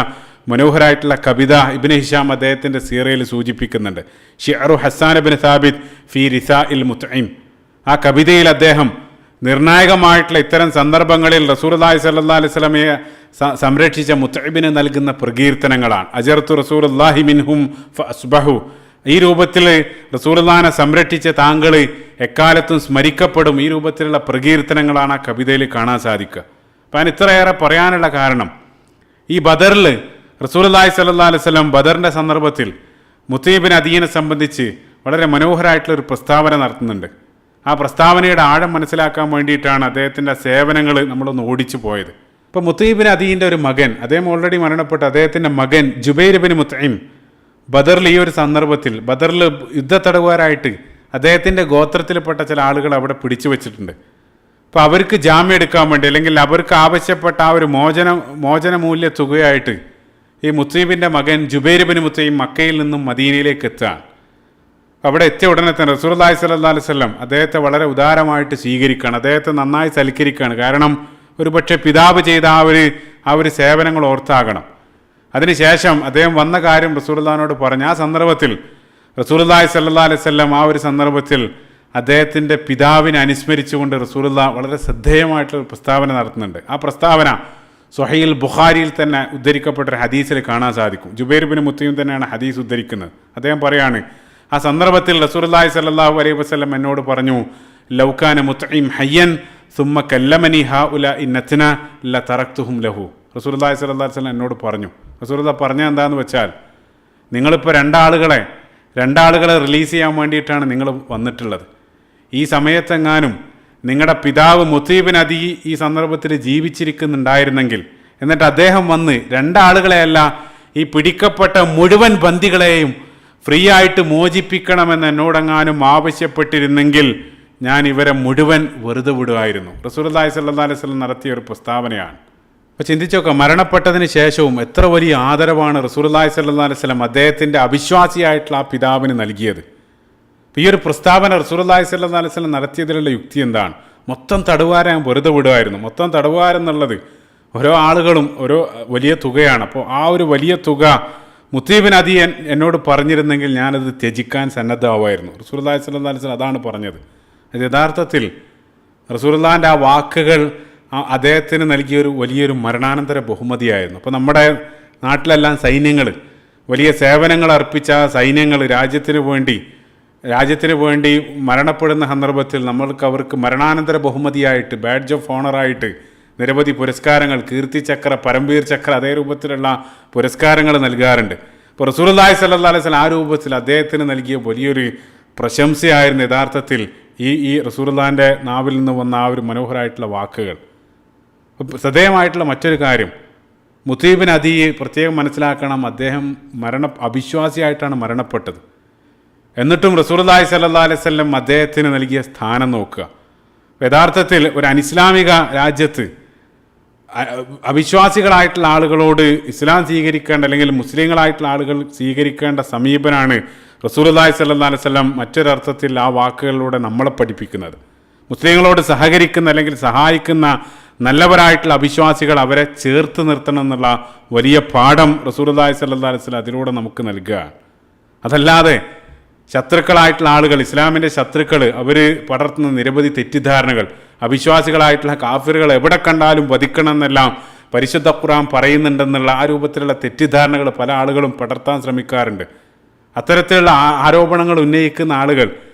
മനോഹരായിട്ടുള്ള കവിത ഇബ്നു ഹിഷാം അദ്ദേഹത്തിൻ്റെ സീറയിൽ സൂചിപ്പിക്കുന്നുണ്ട്. ഷിഅറു ഹസ്സാൻ ബിൻ സാബിത്ത് ഫി റിസാഇൽ മുത്ഇം. ആ കവിതയിൽ അദ്ദേഹം നിർണായകമായിട്ടുള്ള ഇത്തരം സന്ദർഭങ്ങളിൽ റസൂലുള്ളാഹി സ്വല്ലല്ലാഹു അലൈഹി വസല്ലമയെ സംരക്ഷിച്ച മുത്ഇബിന് നൽകുന്ന പ്രകീർത്തനങ്ങളാണ്. അജർതു റസൂലുള്ളാഹി മിൻഹും ഫഅസ്ബഹു. ഈ രൂപത്തിൽ റസൂലുള്ളാഹിനെ സംരക്ഷിച്ച താങ്കൾ എക്കാലത്തും സ്മരിക്കപ്പെടും. ഈ രൂപത്തിലുള്ള പ്രകീർത്തനങ്ങളാണ് ആ കവിതയിൽ കാണാൻ സാധിക്കുക. അപ്പം ഞാൻ ഇത്രയേറെ പറയാനുള്ള കാരണം, ഈ ബദറിൽ റസൂലുള്ളാഹി സ്വല്ലല്ലാഹു അലൈഹി വസല്ലം ബദറിൻ്റെ സന്ദർഭത്തിൽ മുത്തീ ബിൻ അദീനെ സംബന്ധിച്ച് വളരെ മനോഹരമായിട്ടുള്ളൊരു പ്രസ്താവന നടത്തുന്നുണ്ട്. ആ പ്രസ്താവനയുടെ ആഴം മനസ്സിലാക്കാൻ വേണ്ടിയിട്ടാണ് അദ്ദേഹത്തിൻ്റെ സേവനങ്ങൾ നമ്മളൊന്ന് ഓടിച്ചു പോയത്. ഇപ്പോൾ മുത്തീ ബിൻ അദീൻ്റെ ഒരു മകൻ, അദ്ദേഹം ഓൾറെഡി മരണപ്പെട്ട അദ്ദേഹത്തിൻ്റെ മകൻ ജുബൈർ ബിൻ മുത്ഇം ബദറിൽ ഈ ഒരു സന്ദർഭത്തിൽ ബദറിൽ യുദ്ധത്തടവുകാരായിട്ട് അദ്ദേഹത്തിൻ്റെ ഗോത്രത്തിൽപ്പെട്ട ചില ആളുകൾ അവിടെ പിടിച്ചു വെച്ചിട്ടുണ്ട്. അപ്പോൾ അവർക്ക് ജാമ്യം എടുക്കാൻ വേണ്ടി, അല്ലെങ്കിൽ അവർക്ക് ആവശ്യപ്പെട്ട ആ ഒരു മോചന മൂല്യ തുകയായിട്ട് ഈ മുത്തീബിൻ്റെ മകൻ ജുബൈർ ബിൻ മുത്തൈം മക്കയിൽ നിന്നും മദീനയിലേക്ക് എത്തുകയാണ്. അവിടെ എത്തിയ ഉടനെ തന്നെ റസൂലുള്ളാഹി സ്വല്ലല്ലാഹു അലൈഹി വസല്ലം അദ്ദേഹത്തെ വളരെ ഉദാരമായിട്ട് സ്വീകരിക്കുകയാണ്, അദ്ദേഹത്തെ നന്നായി സൽക്കരിക്കുകയാണ്. കാരണം ഒരുപക്ഷെ പിതാവ് ചെയ്ത ആ ഒരു സേവനങ്ങൾ ഓർത്താകണം. അതിനുശേഷം അദ്ദേഹം വന്ന കാര്യം റസൂലുള്ളാഹിനോട് പറഞ്ഞു. ആ സന്ദർഭത്തിൽ റസൂലുള്ളാഹി സ്വല്ലല്ലാഹു അലൈഹി വസല്ലം ആ ഒരു സന്ദർഭത്തിൽ അദ്ദേഹത്തിൻ്റെ പിതാവിനെ അനുസ്മരിച്ചുകൊണ്ട് റസൂലുള്ളാഹി വളരെ ശ്രദ്ധേയമായിട്ടുള്ള പ്രസ്താവന നടത്തുന്നുണ്ട്. ആ പ്രസ്താവന സ്വഹീഹുൽ ബുഖാരിയിൽ തന്നെ ഉദ്ധരിക്കപ്പെട്ടൊരു ഹദീസിൽ കാണാൻ സാധിക്കും. ജുബൈർ ബിൻ മുത്തൈം തന്നെയാണ് ഹദീസ് ഉദ്ധരിക്കുന്നത്. അദ്ദേഹം പറയാണ്, ആ സന്ദർഭത്തിൽ റസൂലുള്ളാഹി സ്വല്ലല്ലാഹു അലൈഹി വസല്ലം എന്നോട് പറഞ്ഞു, ലൗകാന മുത്ഇം ഹയ്യൻ സുമ്മ കല്ലമനി ഹൗല ഇന്നത്ന ലതറക്തുഹും ലഹു. റസൂലുള്ളാഹി സ്വല്ലല്ലാഹു അലൈഹി വസല്ലം എന്നോട് പറഞ്ഞു. റസൂലുള്ളാഹി പറഞ്ഞത് എന്താണെന്ന് വെച്ചാൽ, നിങ്ങളിപ്പോൾ രണ്ടാളുകളെ റിലീസ് ചെയ്യാൻ വേണ്ടിയിട്ടാണ് നിങ്ങൾ വന്നിട്ടുള്ളത്. ഈ സമയത്തെങ്ങാനും നിങ്ങളുടെ പിതാവ് മുത്തീ ബിൻ അദീ ഈ സന്ദർഭത്തിൽ ജീവിച്ചിരിക്കുന്നുണ്ടായിരുന്നെങ്കിൽ, എന്നിട്ട് അദ്ദേഹം വന്ന് 2 ആളുകളെയല്ല, ഈ പിടിക്കപ്പെട്ട മുഴുവൻ ബന്ദികളെയും ഫ്രീ ആയിട്ട് മോചിപ്പിക്കണമെന്ന് എന്നോടെങ്ങാനും ആവശ്യപ്പെട്ടിരുന്നെങ്കിൽ ഞാൻ ഇവരെ മുഴുവൻ വെറുതെ വിടുമായിരുന്നു. റസൂലുള്ളാഹി സ്വല്ലല്ലാഹു അലൈഹി വസല്ലം നടത്തിയ ഒരു പ്രസ്താവനയാണ്. അപ്പോൾ ചിന്തിച്ചോക്കാം, മരണപ്പെട്ടതിന് ശേഷവും എത്ര വലിയ ആദരവാണ് റസൂലുള്ളാഹി സ്വല്ലല്ലാഹു അലൈഹി വസല്ലം അദ്ദേഹത്തിൻ്റെ അവിശ്വാസിയായിട്ടുള്ള ആ പിതാവിന് നൽകിയത്. ഈ ഒരു പ്രസ്താവന റസൂലുള്ളാഹി സ്വല്ലല്ലാഹു അലൈഹി വസല്ലം നടത്തിയതിലുള്ള യുക്തി എന്താണ്? മൊത്തം തടവുകാരെ ഞാൻ വെറുതെ വിടുമായിരുന്നു. മൊത്തം തടവുകാരെന്നുള്ളത് ഓരോ ആളുകളും ഓരോ വലിയ തുകയാണ്. അപ്പോൾ ആ ഒരു വലിയ തുക മുത്തീ ബിൻ അദീ എന്നോട് പറഞ്ഞിരുന്നെങ്കിൽ ഞാനത് ത്യജിക്കാൻ സന്നദ്ധമായിരുന്നു. റസൂലുള്ളാഹി സ്വല്ലല്ലാഹു അലൈഹി വസല്ലം അതാണ് പറഞ്ഞത്. അത് യഥാർത്ഥത്തിൽ റസൂലുള്ളാഹിൻ്റെ ആ വാക്കുകൾ, അദ്ദേഹത്തിന് നൽകിയൊരു വലിയൊരു മരണാനന്തര ബഹുമതിയായിരുന്നു. അപ്പോൾ നമ്മുടെ നാട്ടിലെല്ലാം സൈന്യങ്ങൾ, വലിയ സേവനങ്ങൾ അർപ്പിച്ച സൈന്യങ്ങൾ രാജ്യത്തിന് വേണ്ടി മരണപ്പെടുന്ന സന്ദർഭത്തിൽ നമ്മൾക്ക് അവർക്ക് മരണാനന്തര ബഹുമതിയായിട്ട്, ബാഡ്ജ് ഓഫ് ഓണറായിട്ട് നിരവധി പുരസ്കാരങ്ങൾ, കീർത്തിചക്ര, പരംവീർ ചക്ര, അതേ രൂപത്തിലുള്ള പുരസ്കാരങ്ങൾ നൽകാറുണ്ട്. ഇപ്പോൾ റസൂലുള്ളാഹി സ്വല്ലല്ലാഹു അലൈഹി വസല്ലം ആ രൂപത്തിൽ അദ്ദേഹത്തിന് നൽകിയ വലിയൊരു പ്രശംസയായിരുന്നു യഥാർത്ഥത്തിൽ ഈ റസൂലുള്ളാഹിൻ്റെ നാവിൽ നിന്ന് വന്ന ആ ഒരു മനോഹരമായിട്ടുള്ള വാക്കുകൾ. ശ്രദ്ധേയമായിട്ടുള്ള മറ്റൊരു കാര്യം, മുത്തീബിൻ അദി പ്രത്യേകം മനസ്സിലാക്കണം, അദ്ദേഹം അവിശ്വാസിയായിട്ടാണ് മരണപ്പെട്ടത്. എന്നിട്ടും റസൂലുള്ളാഹി സ്വല്ലല്ലാഹു അലൈഹി വസല്ലം അദ്ദേഹത്തിന് നൽകിയ സ്ഥാനം നോക്കുക. യഥാർത്ഥത്തിൽ ഒരു അനിസ്ലാമിക രാജ്യത്ത് അവിശ്വാസികളായിട്ടുള്ള ആളുകളോട് ഇസ്ലാം സ്വീകരിക്കേണ്ട, അല്ലെങ്കിൽ മുസ്ലിങ്ങളായിട്ടുള്ള ആളുകൾ സ്വീകരിക്കേണ്ട സമീപനാണ് റസൂലുള്ളാഹി സ്വല്ലല്ലാഹു അലൈഹി വസല്ലം മറ്റൊരർത്ഥത്തിൽ ആ വാക്കുകളിലൂടെ നമ്മളെ പഠിപ്പിക്കുന്നത്. മുസ്ലിങ്ങളോട് സഹകരിക്കുന്ന അല്ലെങ്കിൽ സഹായിക്കുന്ന നല്ലവരായിട്ടുള്ള അവിശ്വാസികൾ, അവരെ ചേർത്ത് നിർത്തണം എന്നുള്ള വലിയ പാഠം റസൂലുള്ളാഹി സ്വല്ലല്ലാഹു അലൈഹി വസല്ലം അതിലൂടെ നമുക്ക് നൽകുക. അതല്ലാതെ ശത്രുക്കളായിട്ടുള്ള ആളുകൾ, ഇസ്ലാമിൻ്റെ ശത്രുക്കൾ, അവർ പടർത്തുന്ന നിരവധി തെറ്റിദ്ധാരണകൾ, അവിശ്വാസികളായിട്ടുള്ള കാഫിറുകൾ എവിടെ കണ്ടാലും വധിക്കണം എന്നെല്ലാം പരിശുദ്ധ ഖുർആൻ പറയുന്നുണ്ടെന്നുള്ള ആ രൂപത്തിലുള്ള തെറ്റിദ്ധാരണകൾ പല ആളുകളും പടർത്താൻ ശ്രമിക്കാറുണ്ട്. അത്തരത്തിലുള്ള ആരോപണങ്ങൾ ഉന്നയിക്കുന്ന ആളുകൾ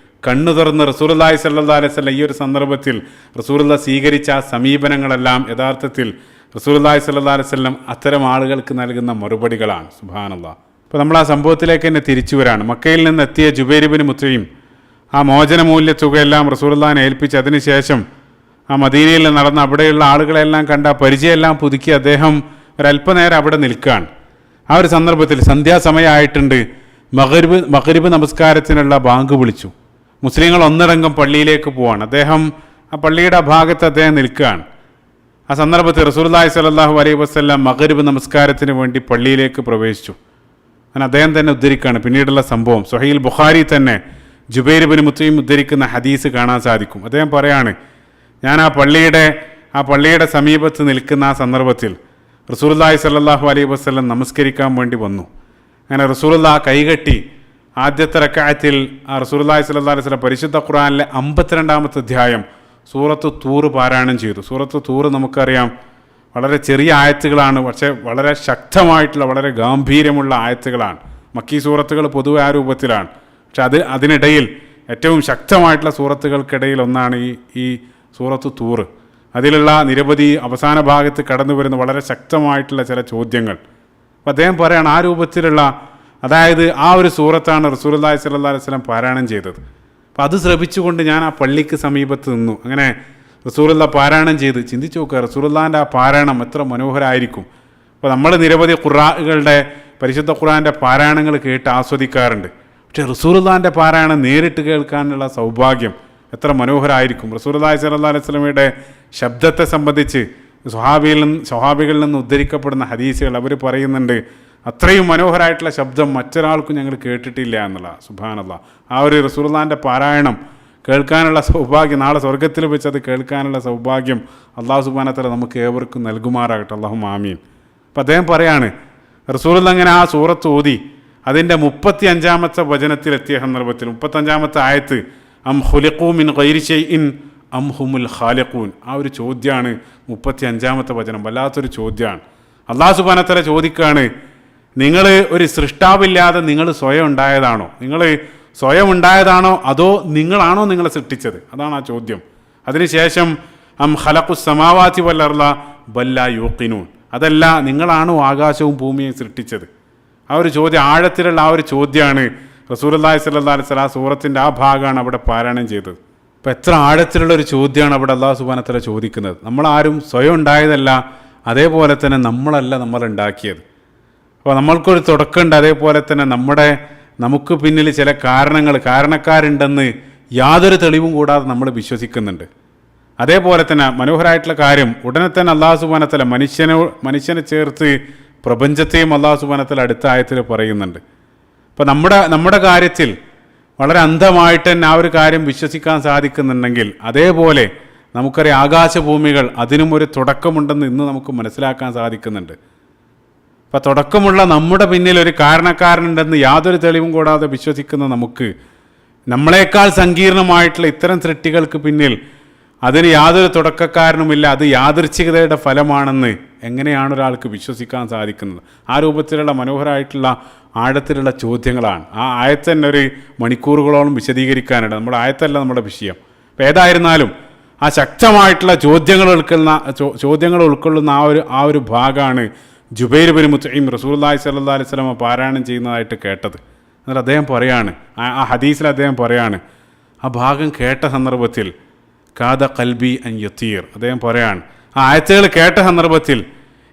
കണ്ണു തുറന്ന് റസൂലുള്ളാഹി സ്വല്ലല്ലാഹു അലൈഹി വസല്ലം ഈ ഒരു സന്ദർഭത്തിൽ റസൂലുള്ളാഹി സ്വീകരിച്ച സമീപനങ്ങളെല്ലാം യഥാർത്ഥത്തിൽ റസൂലുള്ളാഹി സ്വല്ലല്ലാഹു അലൈഹി വസല്ലം അത്തരം ആളുകൾക്ക് നൽകുന്ന മറുപടികളാണ്. സുബ്ഹാനല്ലാഹ്. അപ്പോൾ നമ്മൾ ആ സംഭവത്തിലേക്ക് തന്നെ തിരിച്ചു വരാണ്. മക്കയിൽ നിന്ന് എത്തിയ ജുബൈർ ഇബ്നു മുത്ഇം ആ മോചന മൂല്യ തുകയെല്ലാം റസൂലുള്ളാഹിനെ ഏൽപ്പിച്ച് അതിനുശേഷം ആ മദീനയിൽ നടന്ന അവിടെയുള്ള ആളുകളെല്ലാം കണ്ട പരിചയമെല്ലാം പുതുക്കി അദ്ദേഹം ഒരല്പനേരം അവിടെ നിൽക്കുകയാണ്. ആ ഒരു സന്ദർഭത്തിൽ സന്ധ്യാസമയമായിട്ടുണ്ട്. മഗ്രിബ് നമസ്കാരത്തിനുള്ള ബാങ്ക് വിളിച്ചു. മുസ്ലിങ്ങൾ ഒന്നടങ്കം പള്ളിയിലേക്ക് പോവാണ്. അദ്ദേഹം ആ പള്ളിയുടെ ഭാഗത്ത് അദ്ദേഹം നിൽക്കുകയാണ്. ആ സന്ദർഭത്തിൽ റസൂലുള്ളാഹി സ്വല്ലല്ലാഹു അലൈഹി വസല്ലം മഗ്രിബ് നമസ്കാരത്തിന് വേണ്ടി പള്ളിയിലേക്ക് പ്രവേശിച്ചു. അങ്ങനെ അദ്ദേഹം തന്നെ ഉദ്ധരിക്കുകയാണ് പിന്നീടുള്ള സംഭവം. സ്വഹീൽ ബുഖാരി തന്നെ ജുബൈർ ഇബ്നു മുത്ഇം ഉദ്ധരിക്കുന്ന ഹദീസ് കാണാൻ സാധിക്കും. അദ്ദേഹം പറയാണ്, ഞാൻ ആ പള്ളിയുടെ സമീപത്ത് നിൽക്കുന്ന ആ സന്ദർഭത്തിൽ റസൂലുള്ളാഹി സ്വല്ലല്ലാഹു അലൈഹി വസല്ലം നമസ്കരിക്കാൻ വേണ്ടി വന്നു. അങ്ങനെ റസൂലുള്ളാഹി കൈകെട്ടി ആദ്യത്തെ റക്അത്തിൽ ആ റസൂലുള്ളാഹി സ്വല്ലല്ലാഹു അലൈഹി വസല്ലം പരിശുദ്ധ ഖുർആനിലെ 52-ാമത്തെ അധ്യായം സൂറത്ത് തൂർ പാരായണം ചെയ്തു. സൂറത്ത് തൂർ നമുക്കറിയാം വളരെ ചെറിയ ആയത്തുകളാണ്, പക്ഷേ വളരെ ശക്തമായിട്ടുള്ള വളരെ ഗാംഭീര്യമുള്ള ആയത്തുകളാണ്. മക്കി സൂറത്തുകൾ പൊതുവെ ആ രൂപത്തിലാണ്. പക്ഷെ അതിനിടയിൽ ഏറ്റവും ശക്തമായിട്ടുള്ള സൂറത്തുകൾക്കിടയിൽ ഒന്നാണ് ഈ സൂറത്ത് തൂർ. അതിലുള്ള നിരവധി അവസാന ഭാഗത്ത് കടന്നു വരുന്ന വളരെ ശക്തമായിട്ടുള്ള ചില ചോദ്യങ്ങൾ. അപ്പം അദ്ദേഹം പറയാണ് ആ രൂപത്തിലുള്ള, അതായത് ആ ഒരു സൂറത്താണ് റസൂലുള്ളാഹി സ്വല്ലല്ലാഹു അലൈഹി വസല്ലം പാരായണം ചെയ്തത്. അപ്പം അത് ശ്രവിച്ചുകൊണ്ട് ഞാൻ ആ പള്ളിക്ക് സമീപത്ത് നിന്നു. അങ്ങനെ റസൂലുള്ളാഹി പാരായണം ചെയ്ത് ചിന്തിച്ചു നോക്കുക, റസൂലുള്ളാഹിൻ്റെ ആ പാരായണം എത്ര മനോഹരമായിരിക്കും. അപ്പോൾ നമ്മൾ നിരവധി ഖുർആനുകളുടെ പരിശുദ്ധ ഖുർആൻ്റെ പാരായണങ്ങൾ കേട്ട് ആസ്വദിക്കാറുണ്ട്. പക്ഷേ റസൂലുള്ളാഹിൻ്റെ പാരായണം നേരിട്ട് കേൾക്കാനുള്ള സൗഭാഗ്യം എത്ര മനോഹരമായിരിക്കും. റസൂലുള്ളാഹി സ്വല്ലല്ലാഹു അലൈഹി വസല്ലമയുടെ ശബ്ദത്തെ സംബന്ധിച്ച് സ്വഹാബികളിൽ നിന്ന് ഉദ്ധരിക്കപ്പെടുന്ന ഹദീസുകൾ അവർ പറയുന്നുണ്ട്, അത്രയും മനോഹരമായിട്ടുള്ള ശബ്ദം മറ്റൊരാൾക്കും ഞങ്ങൾ കേട്ടിട്ടില്ല എന്നുള്ള. സുബ്ഹാനല്ലാഹ്. ആ ഒരു റസൂലുള്ളാഹിൻ്റെ പാരായണം കേൾക്കാനുള്ള സൗഭാഗ്യം, നാളെ സ്വർഗത്തിൽ വെച്ച് അത് കേൾക്കാനുള്ള സൗഭാഗ്യം അല്ലാഹു സുബ്ഹാനഹു വ തആല നമുക്ക് ഏവർക്കും നൽകുമാറാകട്ടെ. അല്ലാഹുമ്മ ആമീൻ. അപ്പം അദ്ദേഹം പറയാണ്, റസൂലുള്ളാഹി അങ്ങനെ ആ സൂറത്ത് ഓതി അതിൻ്റെ 35-ാമത്തെ വചനത്തിലെത്തിയ സന്ദർഭത്തിൽ 35-ാമത്തെ ആയത്ത് അം ഖുലിഖൂ മിൻ ഗൈരി ഷൈഇൻ അം ഹുമുൽ ഖാലിഖൂൻ, ആ ഒരു ചോദ്യമാണ് 35-ാമത്തെ വചനം. വല്ലാത്തൊരു ചോദ്യമാണ്. അല്ലാഹു സുബ്ഹാനഹു വ തആല ചോദിക്കുകയാണ്, നിങ്ങൾ ഒരു സൃഷ്ടാവില്ലാതെ നിങ്ങൾ സ്വയം ഉണ്ടായതാണോ അതോ നിങ്ങളാണോ നിങ്ങളെ സൃഷ്ടിച്ചത്? അതാണ് ആ ചോദ്യം. അതിനുശേഷം അം ഖലഖുസ് സമാവാതി വൽ അർള ബൽ ലാ യൂഖിനൂൻ, അതല്ല നിങ്ങളാണോ ആകാശവും ഭൂമിയും സൃഷ്ടിച്ചത്? ആ ഒരു ചോദ്യം, ആഴത്തിലുള്ള ആ ഒരു ചോദ്യമാണ് റസൂലുള്ളാഹി സ്വല്ലല്ലാഹു അലൈഹി വസല്ലം ആ സൂറത്തിൻ്റെ ആ ഭാഗമാണ് അവിടെ പാരായണം ചെയ്തത്. അപ്പോൾ എത്ര ആഴത്തിലുള്ള ഒരു ചോദ്യമാണ് അവിടെ അല്ലാഹു സുബ്ഹാനഹു വ തആല ചോദിക്കുന്നത്. നമ്മളാരും സ്വയം ഉണ്ടായതല്ല, അതേപോലെ തന്നെ നമ്മളല്ല നമ്മളുണ്ടാക്കിയത്. അപ്പോൾ നമ്മൾക്കൊരു തുടക്കമുണ്ട്, അതേപോലെ തന്നെ നമുക്ക് പിന്നിൽ ചില കാരണക്കാരുണ്ടെന്ന് യാതൊരു തെളിവും കൂടാതെ നമ്മൾ വിശ്വസിക്കുന്നുണ്ട്. അതേപോലെ തന്നെ മനോഹരമായിട്ടുള്ള കാര്യം, ഉടനെ തന്നെ അല്ലാഹു സുബ്ഹാനഹു വ തആല മനുഷ്യനെ ചേർത്ത് പ്രപഞ്ചത്തെയും അല്ലാഹു സുബ്ഹാനഹു വ തആല അടുത്ത ആയത്തിൽ പറയുന്നുണ്ട്. അപ്പോൾ നമ്മുടെ കാര്യത്തിൽ വളരെ അന്ധമായിട്ട് തന്നെ ആ ഒരു കാര്യം വിശ്വസിക്കാൻ സാധിക്കുന്നുണ്ടെങ്കിൽ, അതേപോലെ നമുക്കറിയാം ആകാശഭൂമികൾ അതിനും ഒരു തുടക്കമുണ്ടെന്ന് ഇന്ന് നമുക്ക് മനസ്സിലാക്കാൻ സാധിക്കുന്നുണ്ട്. അപ്പം തുടക്കമുള്ള നമ്മുടെ പിന്നിൽ ഒരു കാരണക്കാരനുണ്ടെന്ന് യാതൊരു തെളിവും കൂടാതെ വിശ്വസിക്കുന്ന നമുക്ക്, നമ്മളെക്കാൾ സങ്കീർണമായിട്ടുള്ള ഇത്തരം സൃഷ്ടികൾക്ക് പിന്നിൽ അതിന് യാതൊരു തുടക്കക്കാരനുമില്ല, അത് യാദൃച്ഛികതയുടെ ഫലമാണെന്ന് എങ്ങനെയാണ് ഒരാൾക്ക് വിശ്വസിക്കാൻ സാധിക്കുന്നത്? ആ രൂപത്തിലുള്ള മനോഹരമായിട്ടുള്ള ആഴത്തിലുള്ള ചോദ്യങ്ങളാണ്. ആ ആയത്ത് തന്നെ ഒരു മണിക്കൂറുകളോളം വിശദീകരിക്കാനുണ്ട്. നമ്മുടെ ആയത്തല്ല നമ്മുടെ വിഷയം. അപ്പോൾ ഏതായിരുന്നാലും ആ ശക്തമായിട്ടുള്ള ചോദ്യങ്ങൾ ഉൾക്കൊള്ളുന്ന ആ ഒരു ഭാഗമാണ് ജുബൈർ ബിൻ മുത്ഇം റസൂലുള്ളാഹി സ്വല്ലല്ലാഹി അലൈഹി വസല്ലം പാരായണം ചെയ്യുന്നതായിട്ട് കേട്ടത്. എന്നിട്ട് അദ്ദേഹം പറയാണ്, ആ ഹദീസിൽ അദ്ദേഹം പറയാണ്, ആ ഭാഗം കേട്ട സന്ദർഭത്തിൽ കാദ ഖൽബി അൻ യതീർ, അദ്ദേഹം പറയാണ്, ആ ആയത്തുകൾ കേട്ട സന്ദർഭത്തിൽ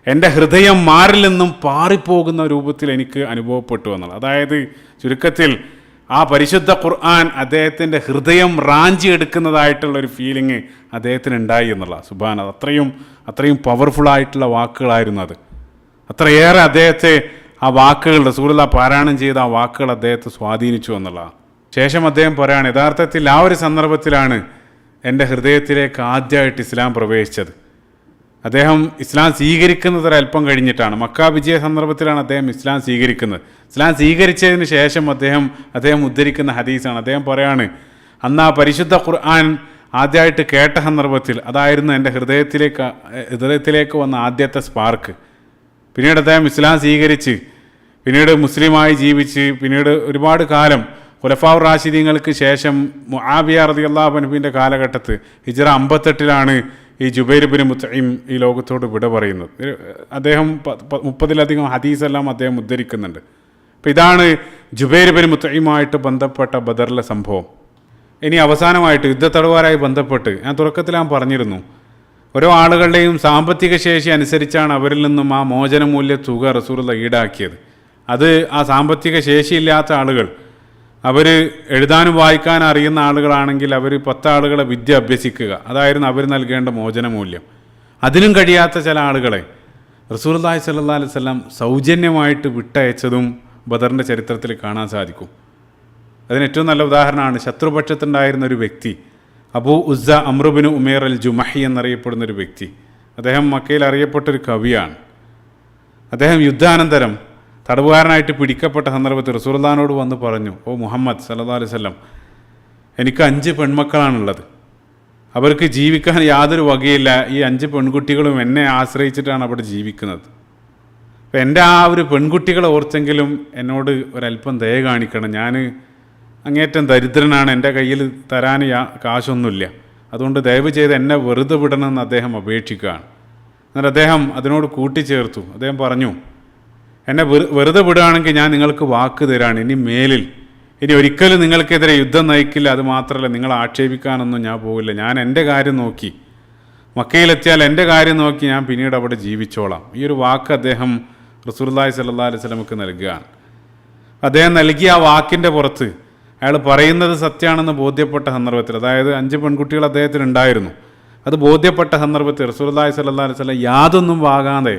എൻ്റെ ഹൃദയം മാറിൽ നിന്നും പാറിപ്പോകുന്ന രൂപത്തിൽ എനിക്ക് അനുഭവപ്പെട്ടു എന്നുള്ളത്. അതായത് ചുരുക്കത്തിൽ ആ പരിശുദ്ധ ഖുർആൻ അദ്ദേഹത്തിൻ്റെ ഹൃദയം റാഞ്ചി എടുക്കുന്നതായിട്ടുള്ളൊരു ഫീലിംഗ് അദ്ദേഹത്തിന് ഉണ്ടായി എന്നുള്ള. സുബ്ഹാന, അത്രയും പവർഫുള്ളായിട്ടുള്ള വാക്കുകളായിരുന്നു അത്. അത്രയേറെ അദ്ദേഹത്തെ ആ വാക്കുകൾ, റസൂലുള്ളാഹി പാരായണം ചെയ്ത ആ വാക്കുകൾ അദ്ദേഹത്തെ സ്വാധീനിച്ചു എന്നുള്ളതാണ്. ശേഷം അദ്ദേഹം പറയാണ്, യഥാർത്ഥത്തിൽ ആ ഒരു സന്ദർഭത്തിലാണ് എൻ്റെ ഹൃദയത്തിലേക്ക് ആദ്യമായിട്ട് ഇസ്ലാം പ്രവേശിച്ചത്. അദ്ദേഹം ഇസ്ലാം സ്വീകരിക്കുന്നത് ഒരല്പം കഴിഞ്ഞിട്ടാണ്. മക്ക വിജയ സന്ദർഭത്തിലാണ് അദ്ദേഹം ഇസ്ലാം സ്വീകരിക്കുന്നത്. ഇസ്ലാം സ്വീകരിച്ചതിന് ശേഷം അദ്ദേഹം ഉദ്ധരിക്കുന്ന ഹദീസാണ്. അദ്ദേഹം പറയാണ്, അന്ന് ആ പരിശുദ്ധ ഖുർആൻ ആദ്യമായിട്ട് കേട്ട സന്ദർഭത്തിൽ അതായിരുന്നു എൻ്റെ ഹൃദയത്തിലേക്ക് വന്ന ആദ്യത്തെ സ്പാർക്ക്. പിന്നീട് അദ്ദേഹം ഇസ്ലാം സ്വീകരിച്ച് പിന്നീട് മുസ്ലിമായി ജീവിച്ച് പിന്നീട് ഒരുപാട് കാലം ഖുലഫാഉർ റാഷിദീങ്ങൾക്ക് ശേഷം മുആവിയ റളിയല്ലാഹു അൻഹുവിൻ്റെ കാലഘട്ടത്ത് ഹിജ്റ 58 ഈ ജുബൈർ ബിൻ മുത്ഇം ഈ ലോകത്തോട് വിട പറയുന്നത്. അദ്ദേഹം 30-ലധികം ഹദീസെല്ലാം അദ്ദേഹം ഉദ്ധരിക്കുന്നുണ്ട്. അപ്പോൾ ഇതാണ് ജുബൈർ ബിൻ മുത്ഇമുമായിട്ട് ബന്ധപ്പെട്ട ബദറിലെ സംഭവം. ഇനി അവസാനമായിട്ട് യുദ്ധത്തടവുകാരായി ബന്ധപ്പെട്ട് ഞാൻ തുടക്കത്തിൽ പറഞ്ഞിരുന്നു, ഓരോ ആളുകളുടെയും സാമ്പത്തിക ശേഷി അനുസരിച്ചാണ് അവരിൽ നിന്നും ആ മോചനമൂല്യ തുക റസൂലുള്ളാഹി ഈടാക്കിയത്. അത് ആ സാമ്പത്തിക ശേഷിയില്ലാത്ത ആളുകൾ, അവർ എഴുതാനും വായിക്കാനും അറിയുന്ന ആളുകളാണെങ്കിൽ അവർ 10 ആളുകളെ വിദ്യ അഭ്യസിക്കുക, അതായിരുന്നു അവർ നൽകേണ്ട മോചനമൂല്യം. അതിനും കഴിയാത്ത ചില ആളുകളെ റസൂലുള്ളാഹി സ്വല്ലല്ലാഹി അലൈഹി വസല്ലം സൗജന്യമായിട്ട് വിട്ടയച്ചതും ബദറിൻ്റെ ചരിത്രത്തിൽ കാണാൻ സാധിക്കും. അതിന് ഏറ്റവും നല്ല ഉദാഹരണമാണ് ശത്രുപക്ഷത്തുണ്ടായിരുന്ന ഒരു വ്യക്തി, അബൂ ഉസ്സ അംർ ബിൻ ഉമൈർ അൽ ജുമഹി എന്നറിയപ്പെടുന്നൊരു വ്യക്തി. അദ്ദേഹം മക്കയിൽ അറിയപ്പെട്ടൊരു കവിയാണ്. അദ്ദേഹം യുദ്ധാനന്തരം തടവുകാരനായിട്ട് പിടിക്കപ്പെട്ട സന്ദർഭത്തിൽ റസൂലുള്ളാഹിനോട് വന്ന് പറഞ്ഞു, ഓ മുഹമ്മദ് സല്ലല്ലാഹു അലൈഹി വസല്ലം, എനിക്ക് 5 പെൺമക്കളാണുള്ളത്. അവർക്ക് ജീവിക്കാൻ യാതൊരു വകയില്ല. ഈ 5 പെൺകുട്ടികളും എന്നെ ആശ്രയിച്ചിട്ടാണ് അവിടെ ജീവിക്കുന്നത്. അപ്പം എൻ്റെ ആ ഒരു പെൺകുട്ടികളെ ഓർത്തെങ്കിലും എന്നോട് ഒരല്പം ദയ കാണിക്കണം. ഞാൻ അങ്ങേറ്റം ദരിദ്രനാണ്, എൻ്റെ കയ്യിൽ തരാൻ കാശൊന്നുമില്ല. അതുകൊണ്ട് ദയവ് ചെയ്ത് എന്നെ വെറുതെ വിടണമെന്ന് അദ്ദേഹം അപേക്ഷിക്കുകയാണ്. എന്നിട്ട് അദ്ദേഹം അതിനോട് കൂട്ടിച്ചേർത്തു. അദ്ദേഹം പറഞ്ഞു, എന്നെ വെറുതെ വിടുകയാണെങ്കിൽ ഞാൻ നിങ്ങൾക്ക് വാക്ക് തരാണ്, ഇനി ഒരിക്കലും നിങ്ങൾക്കെതിരെ യുദ്ധം നയിക്കില്ല. അത് മാത്രമല്ല, നിങ്ങളെ ആക്ഷേപിക്കാനൊന്നും ഞാൻ പോകില്ല. ഞാൻ എൻ്റെ കാര്യം നോക്കി, മക്കയിലെത്തിയാൽ എൻ്റെ കാര്യം നോക്കി ഞാൻ പിന്നീട് അവിടെ ജീവിച്ചോളാം. ഈ ഒരു വാക്ക് അദ്ദേഹം റസൂലുള്ളാഹി സ്വല്ലല്ലാഹി അലൈഹി വസല്ലമക്ക് നൽകുകയാണ്. അദ്ദേഹം നൽകിയ ആ വാക്കിൻ്റെ പുറത്ത് അയാൾ പറയുന്നത് സത്യമാണെന്ന് ബോധ്യപ്പെട്ട സന്ദർഭത്തിൽ, അതായത് 5 പെൺകുട്ടികൾ അദ്ദേഹത്തിന് ഉണ്ടായിരുന്നു, അത് ബോധ്യപ്പെട്ട സന്ദർഭത്തിൽ റസൂലുള്ളാഹി സ്വല്ലല്ലാഹി അലൈഹി വസല്ലം യാതൊന്നും വാങ്ങാതെ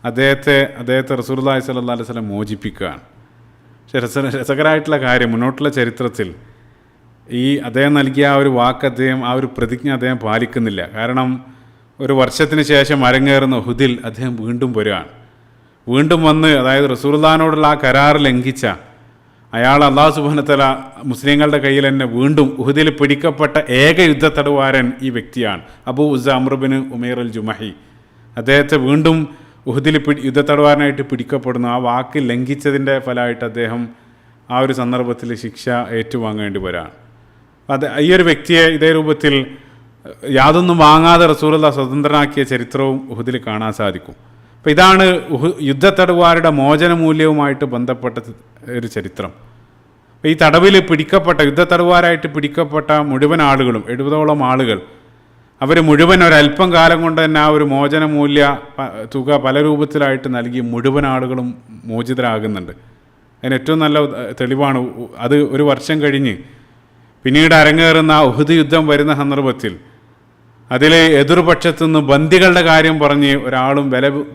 അദ്ദേഹത്തെ റസൂലുള്ളാഹി സ്വല്ലല്ലാഹി അലൈഹി വസല്ലം മോചിപ്പിക്കുകയാണ്. പക്ഷേ രസകരമായിട്ടുള്ള കാര്യം, മുന്നോട്ടുള്ള ചരിത്രത്തിൽ അദ്ദേഹം നൽകിയ ആ ഒരു വാക്ക്, ആ ഒരു പ്രതിജ്ഞ അദ്ദേഹം പാലിക്കുന്നില്ല. കാരണം ഒരു വർഷത്തിന് ശേഷം അരങ്ങേറുന്ന ഉഹുദിൽ അദ്ദേഹം വീണ്ടും വരികയാണ്. വീണ്ടും വന്ന്, അതായത് റസൂലുള്ളാഹിനോടുള്ള ആ കരാർ ലംഘിച്ച അയാൾ അല്ലാഹു സുബ്ഹാനഹു വ തആല മുസ്ലിങ്ങളുടെ കയ്യിൽ തന്നെ വീണ്ടും ഉഹുദിൽ പിടിക്കപ്പെട്ട ഏക യുദ്ധത്തടവുകാരൻ ഈ വ്യക്തിയാണ്, അബൂ ഉസ്സ അംർ ബിൻ ഉമൈർ അൽ ജുമഹി. അദ്ദേഹത്തെ വീണ്ടും ഉഹുദിൽ യുദ്ധത്തടവുകാരനായിട്ട് പിടിക്കപ്പെടുന്നു. ആ വാക്ക് ലംഘിച്ചതിൻ്റെ ഫലമായിട്ട് അദ്ദേഹം ആ ഒരു സന്ദർഭത്തിൽ ശിക്ഷ ഏറ്റുവാങ്ങേണ്ടി വരാണ്. ഈ ഒരു വ്യക്തിയെ ഇതേ രൂപത്തിൽ യാതൊന്നും വാങ്ങാതെ റസൂലുള്ളാഹി സ്വതന്ത്രനാക്കിയ ചരിത്രവും ഉഹുദിൽ കാണാൻ സാധിക്കും. അപ്പോൾ ഇതാണ് യുദ്ധത്തടവുകാരുടെ മോചനമൂല്യവുമായിട്ട് ബന്ധപ്പെട്ട ഒരു ചരിത്രം. ഈ തടവിൽ യുദ്ധത്തടവുകാരായിട്ട് പിടിക്കപ്പെട്ട മുഴുവൻ ആളുകളും, 70ഓളം ആളുകൾ, അവർ മുഴുവൻ ഒരല്പം കാലം കൊണ്ട് തന്നെ ആ ഒരു മോചനമൂല്യ തുക പല രൂപത്തിലായിട്ട് നൽകി മുഴുവൻ ആളുകളും മോചിതരാകുന്നുണ്ട്. അതിന് ഏറ്റവും നല്ല തെളിവാണ് അത്. ഒരു വർഷം കഴിഞ്ഞ് പിന്നീട് അരങ്ങേറുന്ന ഉഹുദ് യുദ്ധം വരുന്ന സന്ദർഭത്തിൽ അതിൽ എതിർപക്ഷത്തുനിന്ന് ബന്ദികളുടെ കാര്യം പറഞ്ഞ് ഒരാളും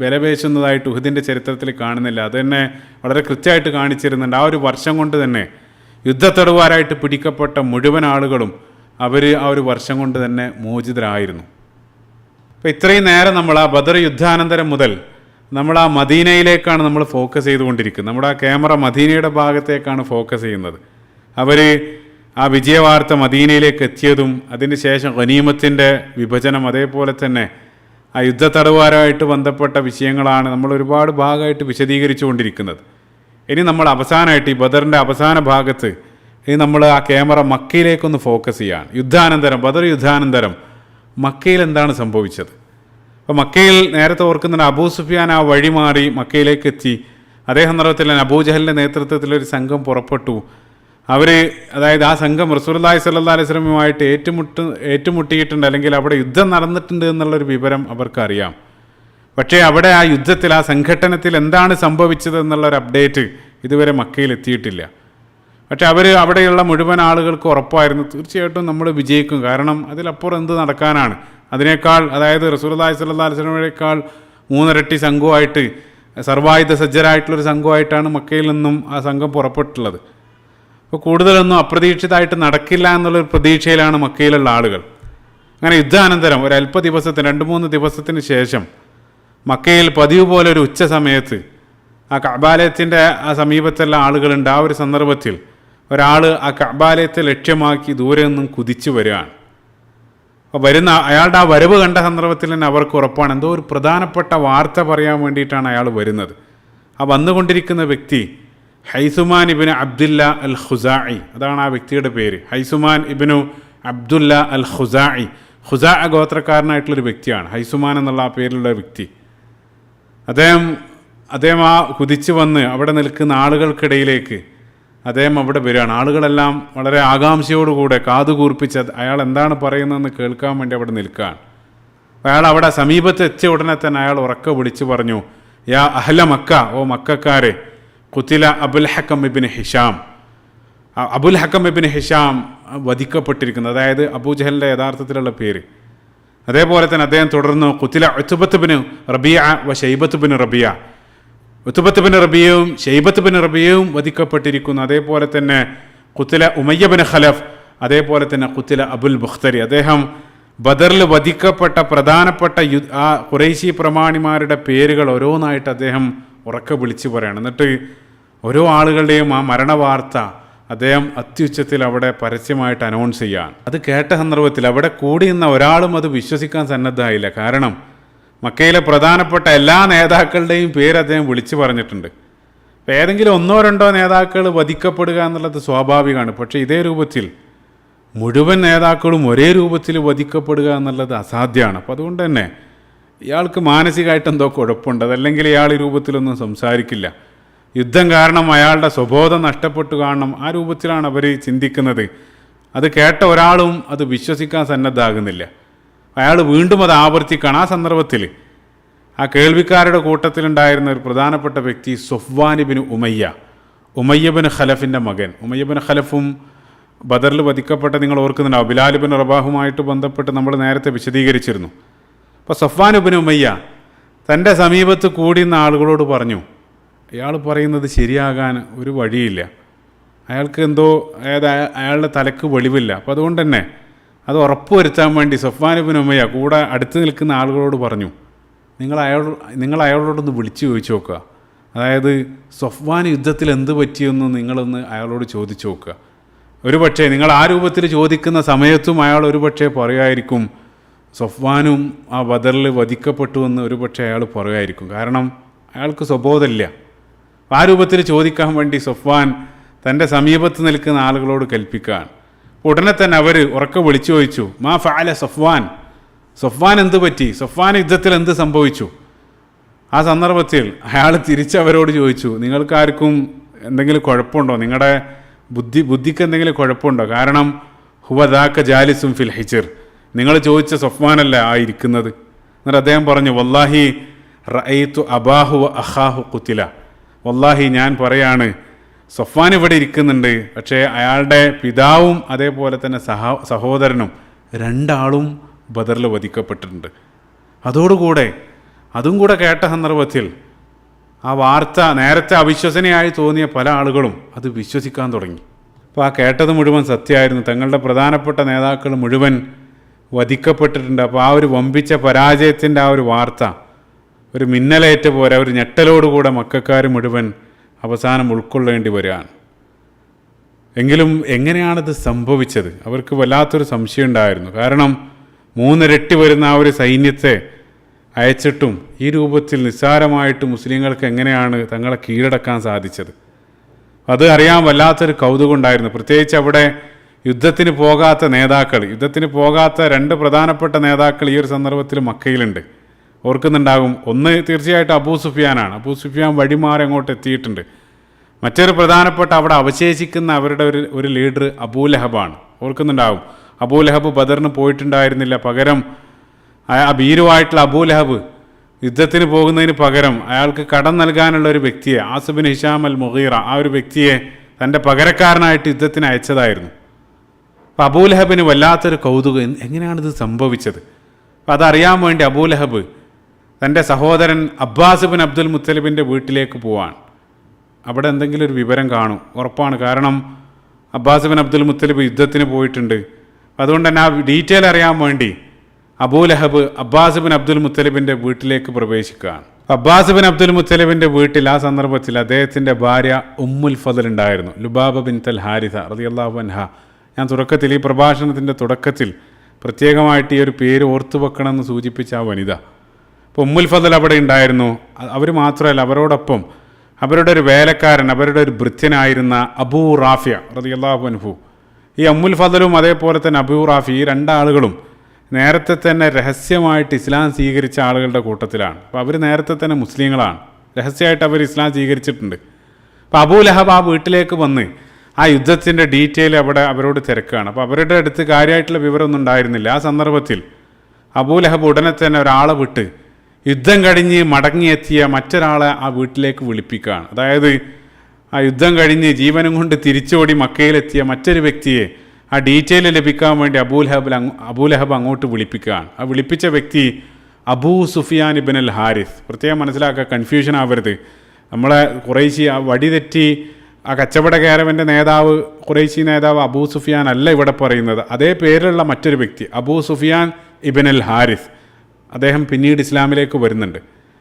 വിലപേശുന്നതായിട്ട് ഉഹുദിൻ്റെ ചരിത്രത്തിൽ കാണുന്നില്ല. അത് തന്നെ വളരെ കൃത്യമായിട്ട് കാണിച്ചിരുന്നുണ്ട്. ആ ഒരു വർഷം കൊണ്ട് തന്നെ യുദ്ധത്തടവുകാരായിട്ട് പിടിക്കപ്പെട്ട മുഴുവൻ ആളുകളും അവർ ആ ഒരു വർഷം കൊണ്ട് തന്നെ മോചിതരായിരുന്നു. അപ്പോൾ ഇത്രയും നേരം നമ്മൾ ആ ബദർ യുദ്ധാനന്തരം മുതൽ നമ്മൾ ആ മദീനയിലേക്കാണ് നമ്മൾ ഫോക്കസ് ചെയ്തുകൊണ്ടിരിക്കുന്നത്. നമ്മുടെ ആ ക്യാമറ മദീനയുടെ ഭാഗത്തേക്കാണ് ഫോക്കസ് ചെയ്യുന്നത്. അവർ ആ വിജയവാർത്ത മദീനയിലേക്ക് എത്തിയതും അതിന് ശേഷം ഗനീമത്തിൻ്റെ വിഭജനം, അതേപോലെ തന്നെ ആ യുദ്ധത്തടവുകാരുമായിട്ട് ബന്ധപ്പെട്ട വിഷയങ്ങളാണ് നമ്മൾ ഒരുപാട് ഭാഗമായിട്ട് വിശദീകരിച്ചു കൊണ്ടിരിക്കുന്നത്. ഇനി നമ്മൾ അവസാനമായിട്ട് ഈ ബദറിൻ്റെ അവസാന ഭാഗത്ത് ഇനി നമ്മൾ ആ ക്യാമറ മക്കയിലേക്കൊന്ന് ഫോക്കസ് ചെയ്യാണ്. യുദ്ധാനന്തരം, ബദർ യുദ്ധാനന്തരം മക്കയിൽ എന്താണ് സംഭവിച്ചത്? അപ്പോൾ മക്കയിൽ നേരത്തെ ഓർക്കുന്നുണ്ട്, അബൂ സുഫിയാൻ ആ വഴി മാറി മക്കയിലേക്ക് എത്തി. അതേ സന്ദർഭത്തിൽ അബൂജഹലിൻ്റെ നേതൃത്വത്തിലൊരു സംഘം പുറപ്പെട്ടു. അവർ, അതായത് ആ സംഘം റസൂലുള്ളാഹി സ്വല്ലല്ലാഹി അലൈഹി വസല്ലമയുമായിട്ട് ഏറ്റുമുട്ടിയിട്ടുണ്ട്, അല്ലെങ്കിൽ അവിടെ യുദ്ധം നടന്നിട്ടുണ്ട് എന്നുള്ളൊരു വിവരം അവർക്കറിയാം. പക്ഷേ അവിടെ ആ യുദ്ധത്തിൽ, ആ സംഘട്ടനത്തിൽ എന്താണ് സംഭവിച്ചത് എന്നുള്ളൊരു അപ്ഡേറ്റ് ഇതുവരെ മക്കയിൽ എത്തിയിട്ടില്ല. പക്ഷേ അവിടെയുള്ള മുഴുവൻ ആളുകൾക്ക് ഉറപ്പായിരുന്നു, തീർച്ചയായിട്ടും നമ്മൾ വിജയിക്കും. കാരണം അതിലപ്പുറം എന്ത് നടക്കാനാണ്? അതിനേക്കാൾ, അതായത് റസൂലുള്ളാഹി സ്വല്ലല്ലാഹി അലൈഹി വസല്ലമയേക്കാൾ 3 ഇരട്ടി സംഘമായിട്ട്, സർവായുധ സജ്ജരായിട്ടുള്ളൊരു സംഘമായിട്ടാണ് മക്കയിൽ നിന്നും ആ സംഘം പുറപ്പെട്ടുള്ളത്. അപ്പോൾ കൂടുതലൊന്നും അപ്രതീക്ഷിതമായിട്ട് നടക്കില്ല എന്നുള്ളൊരു പ്രതീക്ഷയിലാണ് മക്കയിലുള്ള ആളുകൾ. അങ്ങനെ യുദ്ധാനന്തരം ഒരു അല്പ ദിവസത്തിന്, 2-3 ദിവസത്തിന് ശേഷം മക്കയിൽ പതിവ് പോലെ ഒരു ഉച്ച സമയത്ത് ആ കഅബാലയത്തിൻ്റെ ആ സമീപത്തുള്ള ആളുകളുണ്ട്. ആ ഒരു സന്ദർഭത്തിൽ ഒരാൾ ആ കഅബാലയത്തെ ലക്ഷ്യമാക്കി ദൂരെ നിന്നും കുതിച്ചു വരികയാണ്. അപ്പോൾ അയാളുടെ ആ വരവ് കണ്ട സന്ദർഭത്തിൽ തന്നെ അവർക്ക് ഉറപ്പാണ്, എന്തോ ഒരു പ്രധാനപ്പെട്ട വാർത്ത പറയാൻ വേണ്ടിയിട്ടാണ് അയാൾ വരുന്നത്. ആ വന്നുകൊണ്ടിരിക്കുന്ന വ്യക്തി ഹൈസുമാൻ ഇബ്നു അബ്ദുല്ല അൽ ഖുസാഇ, അതാണ് ആ വ്യക്തിയുടെ പേര്. ഹൈസുമാൻ ഇബ്നു അബ്ദുല്ല അൽ ഖുസാഇ, ഖുസാ ഗോത്രക്കാരനായിട്ടുള്ളൊരു വ്യക്തിയാണ് ഹൈസുമാൻ എന്നുള്ള ആ പേരിലുള്ള വ്യക്തി. അദ്ദേഹം ആ കുതിച്ചു വന്ന് അവിടെ നിൽക്കുന്ന ആളുകൾക്കിടയിലേക്ക് അദ്ദേഹം അവിടെ വരികയാണ്. ആളുകളെല്ലാം വളരെ ആകാംക്ഷയോടുകൂടെ കാതുകൂർപ്പിച്ച് അയാൾ എന്താണ് പറയുന്നതെന്ന് കേൾക്കാൻ വേണ്ടി അവിടെ നിൽക്കുകയാണ്. അയാൾ അവിടെ സമീപത്ത് എത്തിയ ഉടനെ തന്നെ അയാൾ ഉറക്കെ വിളിച്ചു പറഞ്ഞു, യാ അഹ്ല മക്ക, ഓ മക്കക്കാരെ, ഖുതില അബുൽ ഹക്കം ഇബ്നു ഹിഷാം. അബുൽ ഹക്കം ഇബ്നു ഹിഷാം വധിക്കപ്പെട്ടിരിക്കുന്നു, അതായത് അബൂജഹലിൻ്റെ യഥാർത്ഥത്തിലുള്ള പേര്. അതേപോലെ തന്നെ അദ്ദേഹം തുടർന്നു, ഖുതില ഉത്ബത്ത് ബിൻ റബീഅ വ ശൈബത്ത് ബിൻ റബീഅ, ഉത്ബത്ത് ബിൻ റബീഅയും ശൈബത്ത് ബിൻ റബീഅയും വധിക്കപ്പെട്ടിരിക്കുന്നു. അതേപോലെ തന്നെ ഖുതില ഉമയ്യ ബിൻ ഖലഫ്, അതേപോലെ തന്നെ ഖുതില അബുൽ ബുഖ്തരി. അദ്ദേഹം ബദറിൽ വധിക്കപ്പെട്ട പ്രധാനപ്പെട്ട ആ ഖുറൈശി പ്രമാണിമാരുടെ പേരുകൾ ഓരോന്നായിട്ട് അദ്ദേഹം ഉറക്കെ വിളിച്ചു പറയാണ്. എന്നിട്ട് ഓരോ ആളുകളുടെയും ആ മരണവാർത്ത അദ്ദേഹം അത്യുച്ചത്തിൽ അവിടെ പരസ്യമായിട്ട് അനൗൺസ് ചെയ്യാണ്. അത് കേട്ട സന്ദർഭത്തിൽ അവിടെ കൂടിയുന്ന ഒരാളും അത് വിശ്വസിക്കാൻ സന്നദ്ധമായില്ല. കാരണം മക്കയിലെ പ്രധാനപ്പെട്ട എല്ലാ നേതാക്കളുടെയും പേര് അദ്ദേഹം വിളിച്ചു പറഞ്ഞിട്ടുണ്ട്. അപ്പോൾ ഏതെങ്കിലും 1-2 നേതാക്കൾ വധിക്കപ്പെടുക എന്നുള്ളത് സ്വാഭാവികമാണ്. പക്ഷേ ഇതേ രൂപത്തിൽ മുഴുവൻ നേതാക്കളും ഒരേ രൂപത്തിൽ വധിക്കപ്പെടുക എന്നുള്ളത് അസാധ്യമാണ്. അപ്പോൾ അതുകൊണ്ട് തന്നെ ഇയാൾക്ക് മാനസികമായിട്ട് എന്തോ കുഴപ്പമുണ്ട്, അതല്ലെങ്കിൽ ഇയാൾ ഈ രൂപത്തിലൊന്നും സംസാരിക്കില്ല. യുദ്ധം കാരണം അയാളുടെ സ്വബോധം നഷ്ടപ്പെട്ടു കാണണം, ആ രൂപത്തിലാണ് അവർ ചിന്തിക്കുന്നത്. അത് കേട്ട ഒരാളും അത് വിശ്വസിക്കാൻ സന്നദ്ധമാകുന്നില്ല. അയാൾ വീണ്ടും അത് ആവർത്തിക്കുകയാണ്. ആ സന്ദർഭത്തിൽ ആ കേൾവിക്കാരുടെ കൂട്ടത്തിലുണ്ടായിരുന്ന ഒരു പ്രധാനപ്പെട്ട വ്യക്തി സഫ്വാൻ ഇബ്നു ഉമയ്യ ബിൻ ഖലഫിൻ്റെ മകൻ. ഉമയ്യ ബിൻ ഖലഫും ബദറിൽ വധിക്കപ്പെട്ട, നിങ്ങൾ ഓർക്കുന്നുണ്ടാവും, ബിലാൽ ബിൻ റബാഹുമായിട്ട് ബന്ധപ്പെട്ട് നമ്മൾ നേരത്തെ വിശദീകരിച്ചിരുന്നു. അപ്പോൾ സഫ്വാൻ ഇബ്നു ഉമയ്യ തൻ്റെ സമീപത്ത് കൂടിയുന്ന ആളുകളോട് പറഞ്ഞു, ഇയാൾ പറയുന്നത് ശരിയാകാൻ ഒരു വഴിയില്ല, അയാൾക്ക് എന്തോ, അതായത് അയാളുടെ തലക്ക് വെളിവില്ല. അപ്പോൾ അതുകൊണ്ട് തന്നെ അത് ഉറപ്പുവരുത്താൻ വേണ്ടി സഫ്വാൻ ഇബ്നു ഉമയ്യ കൂടെ അടുത്ത് നിൽക്കുന്ന ആളുകളോട് പറഞ്ഞു, നിങ്ങൾ അയാളോടൊന്ന് വിളിച്ചു ചോദിച്ചു നോക്കുക, അതായത് സഫ്വാൻ യുദ്ധത്തിൽ എന്ത് പറ്റിയെന്ന് നിങ്ങളൊന്ന് അയാളോട് ചോദിച്ചു നോക്കുക. ഒരുപക്ഷെ നിങ്ങൾ ആ രൂപത്തിൽ ചോദിക്കുന്ന സമയത്തും അയാൾ ഒരുപക്ഷെ പറയുമായിരിക്കും സഫ്വാനും ആ ബദറിൽ വധിക്കപ്പെട്ടുവെന്ന് ഒരുപക്ഷെ അയാൾ പറയുമായിരിക്കും. കാരണം അയാൾക്ക് സ്വബോധമില്ല. ആ രൂപത്തിൽ ചോദിക്കാൻ വേണ്ടി സഫ്വാൻ തൻ്റെ സമീപത്ത് നിൽക്കുന്ന ആളുകളോട് കൽപ്പിക്കുകയാണ്. ഉടനെ തന്നെ അവർ ഉറക്കെ വിളിച്ചു ചോദിച്ചു, മാ ഫഅല സഫ്വാൻ എന്ത് പറ്റി, സഫ്വാൻ യുദ്ധത്തിൽ എന്ത് സംഭവിച്ചു? ആ സന്ദർഭത്തിൽ അയാൾ തിരിച്ചവരോട് ചോദിച്ചു, നിങ്ങൾക്കാർക്കും എന്തെങ്കിലും കുഴപ്പമുണ്ടോ, നിങ്ങളുടെ ബുദ്ധിക്ക് എന്തെങ്കിലും കുഴപ്പമുണ്ടോ? കാരണം ഹുവദാക്ക ജാലിസും ഫിൽ ഹിജിർ, നിങ്ങൾ ചോദിച്ച സഫ്വാനല്ല ആ ഇരിക്കുന്നത്. എന്നിട്ട് അദ്ദേഹം പറഞ്ഞു, വല്ലാഹി റഅയ്തു അബാഹു വ അഖാഹു ഖുതില, വല്ലാഹി ഞാൻ പറയാണ്, സഫ്വാൻ ഇവിടെ ഇരിക്കുന്നുണ്ട്, പക്ഷേ അയാളുടെ പിതാവും അതേപോലെ തന്നെ സഹോദരനും 2 ആളും ബദറിൽ വധിക്കപ്പെട്ടിട്ടുണ്ട്. അതോടുകൂടെ അതും കൂടെ കേട്ട സന്ദർഭത്തിൽ ആ വാർത്ത നേരത്തെ അവിശ്വസനീയമായി തോന്നിയ പല ആളുകളും അത് വിശ്വസിക്കാൻ തുടങ്ങി. അപ്പോൾ ആ കേട്ടത് മുഴുവൻ സത്യമായിരുന്നു, തങ്ങളുടെ പ്രധാനപ്പെട്ട നേതാക്കൾ മുഴുവൻ വധിക്കപ്പെട്ടിട്ടുണ്ട്. അപ്പോൾ ആ ഒരു വമ്പിച്ച പരാജയത്തിൻ്റെ ആ ഒരു വാർത്ത ഒരു മിന്നലേറ്റ പോലെ, ഒരു ഞെട്ടലോടുകൂടെ മക്കക്കാർ മുഴുവൻ അവസാനം ഉൾക്കൊള്ളേണ്ടി വരികയാണ്. എങ്കിലും എങ്ങനെയാണിത് സംഭവിച്ചത്? അവർക്ക് വല്ലാത്തൊരു സംശയം ഉണ്ടായിരുന്നു. കാരണം 3 ഇരട്ടി വരുന്ന ആ ഒരു സൈന്യത്തെ അയച്ചിട്ടും ഈ രൂപത്തിൽ നിസ്സാരമായിട്ട് മുസ്ലിങ്ങൾക്ക് എങ്ങനെയാണ് തങ്ങളെ കീഴടക്കാൻ സാധിച്ചത്? അത് അറിയാൻ വല്ലാത്തൊരു കൗതുകം ഉണ്ടായിരുന്നു. പ്രത്യേകിച്ച് അവിടെ യുദ്ധത്തിന് പോകാത്ത നേതാക്കൾ, യുദ്ധത്തിന് പോകാത്ത 2 പ്രധാനപ്പെട്ട നേതാക്കൾ ഈ ഒരു സന്ദർഭത്തിൽ മക്കയിലുണ്ട്. ഓർക്കുന്നുണ്ടാകും. ഒന്ന് തീർച്ചയായിട്ടും അബൂ സുഫിയാനാണ്. അബൂ സുഫിയാൻ വഴിമാറി അങ്ങോട്ട് എത്തിയിട്ടുണ്ട്. മറ്റൊരു പ്രധാനപ്പെട്ട അവിടെ അവശേഷിക്കുന്ന അവരുടെ ഒരു ലീഡർ അബൂ ലഹബാണ്. ഓർക്കുന്നുണ്ടാകും. അബൂ ലഹബ് ബദറിന് പോയിട്ടുണ്ടായിരുന്നില്ല. പകരം ആ ഭീരുവായിട്ടുള്ള അബൂ ലഹബ് യുദ്ധത്തിന് പോകുന്നതിന് പകരം അയാൾക്ക് കടം നൽകാനുള്ള ഒരു വ്യക്തിയെ, ആസിബിൻ ഹിഷാം അൽ മുഗീറ, ആ ഒരു വ്യക്തിയെ തൻ്റെ പകരക്കാരനായിട്ട് യുദ്ധത്തിന് അയച്ചതായിരുന്നു. അപ്പോൾ അബൂ ലഹബിന് വല്ലാത്തൊരു കൗതുകം, എങ്ങനെയാണിത് സംഭവിച്ചത്? അപ്പോൾ അതറിയാൻ വേണ്ടി അബൂ ലഹബ് തൻ്റെ സഹോദരൻ അബ്ബാസ് ബിൻ അബ്ദുൽ മുത്തലിബിൻ്റെ വീട്ടിലേക്ക് പോവാൻ. അവിടെ എന്തെങ്കിലും ഒരു വിവരം കാണും, ഉറപ്പാണ്. കാരണം അബ്ബാസ് ബിൻ അബ്ദുൽ മുത്തലിബ് യുദ്ധത്തിന് പോയിട്ടുണ്ട്. അതുകൊണ്ട് തന്നെ ആ ഡീറ്റെയിൽ അറിയാൻ വേണ്ടി അബൂ ലഹബ് അബ്ബാസ് ബിൻ അബ്ദുൽ മുത്തലിബിൻ്റെ വീട്ടിലേക്ക് പ്രവേശിക്കുകയാണ്. അബ്ബാസ് ബിൻ അബ്ദുൽ മുത്തലിബിൻ്റെ വീട്ടിൽ ആ സന്ദർഭത്തിൽ അദ്ദേഹത്തിൻ്റെ ഭാര്യ ഉമ്മുൽ ഫദൽ ഉണ്ടായിരുന്നു, ലുബാബ ബിൻതൽ ഹാരിസ റളിയല്ലാഹു അൻഹ. ഞാൻ തുടക്കത്തിൽ, ഈ പ്രഭാഷണത്തിൻ്റെ തുടക്കത്തിൽ പ്രത്യേകമായിട്ട് ഈ ഒരു പേര് ഓർത്തു വെക്കണമെന്ന് സൂചിപ്പിച്ച ആ വനിത. അപ്പോൾ ഉമ്മുൽ ഫദൽ അവിടെ ഉണ്ടായിരുന്നു. അവർ മാത്രമല്ല, അവരോടൊപ്പം അവരുടെ ഒരു വേലക്കാരൻ, അവരുടെ ഒരു ഭൃത്യനായിരുന്ന അബൂ റാഫിയ റളിയല്ലാഹു അൻഹു. ഈ ഉമ്മുൽ ഫദലും അതേപോലെ തന്നെ അബൂ റാഫി, ഈ 2 ആളുകളും നേരത്തെ തന്നെ രഹസ്യമായിട്ട് ഇസ്ലാം സ്വീകരിച്ച ആളുകളുടെ കൂട്ടത്തിലാണ്. അപ്പോൾ അവർ നേരത്തെ തന്നെ മുസ്ലിങ്ങളാണ്, രഹസ്യമായിട്ട് അവർ ഇസ്ലാം സ്വീകരിച്ചിട്ടുണ്ട്. അപ്പോൾ അബൂ ലഹബ് ആ വീട്ടിലേക്ക് വന്ന് ആ യുദ്ധത്തിൻ്റെ ഡീറ്റെയിൽ അവിടെ അവരോട് തിരക്കുകയാണ്. അപ്പോൾ അവരുടെ അടുത്ത് കാര്യമായിട്ടുള്ള വിവരമൊന്നും ഉണ്ടായിരുന്നില്ല. ആ സന്ദർഭത്തിൽ അബൂ ലഹബ് ഉടനെ തന്നെ ഒരാളെ വിട്ട് യുദ്ധം കഴിഞ്ഞ് മടങ്ങിയെത്തിയ മറ്റൊരാളെ ആ വീട്ടിലേക്ക് വിളിപ്പിക്കുകയാണ്. അതായത് ആ യുദ്ധം കഴിഞ്ഞ് ജീവനും കൊണ്ട് തിരിച്ചോടി മക്കയിലെത്തിയ മറ്റൊരു വ്യക്തിയെ ആ ഡീറ്റെയിൽ ലഭിക്കാൻ വേണ്ടി അബൂ ലഹബ് അങ്ങോട്ട് വിളിപ്പിക്കുകയാണ്. ആ വിളിപ്പിച്ച വ്യക്തി അബൂ സുഫിയാൻ ഇബ്ൻ അൽ ഹാരിസ്. പ്രത്യേകം മനസ്സിലാക്കുക, കൺഫ്യൂഷൻ ആവരുത്. നമ്മളെ ഖുറൈശി ആ വടിതെറ്റി ആ കച്ചവടക്കാരവൻ്റെ നേതാവ്, ഖുറൈശി നേതാവ് അബൂ സുഫിയാൻ അല്ല ഇവിടെ പറയുന്നത്. അതേ പേരിലുള്ള മറ്റൊരു വ്യക്തി അബൂ സുഫിയാൻ ഇബ്ൻ അൽ ഹാരിസ്. അദ്ദേഹം പിന്നീട് ഇസ്ലാമിലേക്ക് വരുന്നുണ്ട്.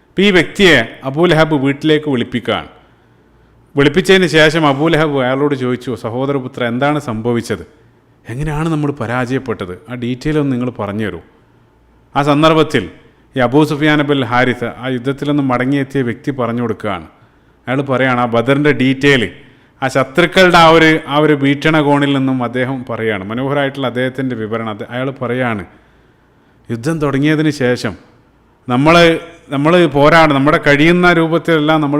അപ്പോൾ ഈ വ്യക്തിയെ അബൂ ലഹബ് വീട്ടിലേക്ക് വിളിപ്പിക്കുകയാണ്. വിളിപ്പിച്ചതിന് ശേഷം അബൂ ലഹബ് അയാളോട് ചോദിച്ചു, സഹോദരപുത്ര, എന്താണ് സംഭവിച്ചത്? എങ്ങനെയാണ് നമ്മൾ പരാജയപ്പെട്ടത്? ആ ഡീറ്റെയിൽ ഒന്ന് നിങ്ങൾ പറഞ്ഞു തരൂ. ആ സന്ദർഭത്തിൽ ഈ അബൂ സുഫിയാൻ ഇബ്ൻ ഹാരിസ്, ആ യുദ്ധത്തിൽ നിന്ന് മടങ്ങിയെത്തിയ വ്യക്തി പറഞ്ഞു കൊടുക്കുകയാണ്. അയാൾ പറയുകയാണ് ആ ബദറിൻ്റെ ഡീറ്റെയിൽ, ആ ശത്രുക്കളുടെ ആ ഒരു വീക്ഷണകോണിൽ നിന്നും അദ്ദേഹം പറയുകയാണ്. മനോഹരമായിട്ടുള്ള അദ്ദേഹത്തിൻ്റെ വിവരണം. അയാൾ പറയുകയാണ്, യുദ്ധം തുടങ്ങിയതിന് ശേഷം നമ്മൾ നമ്മുടെ കഴിയുന്ന രൂപത്തിലെല്ലാം നമ്മൾ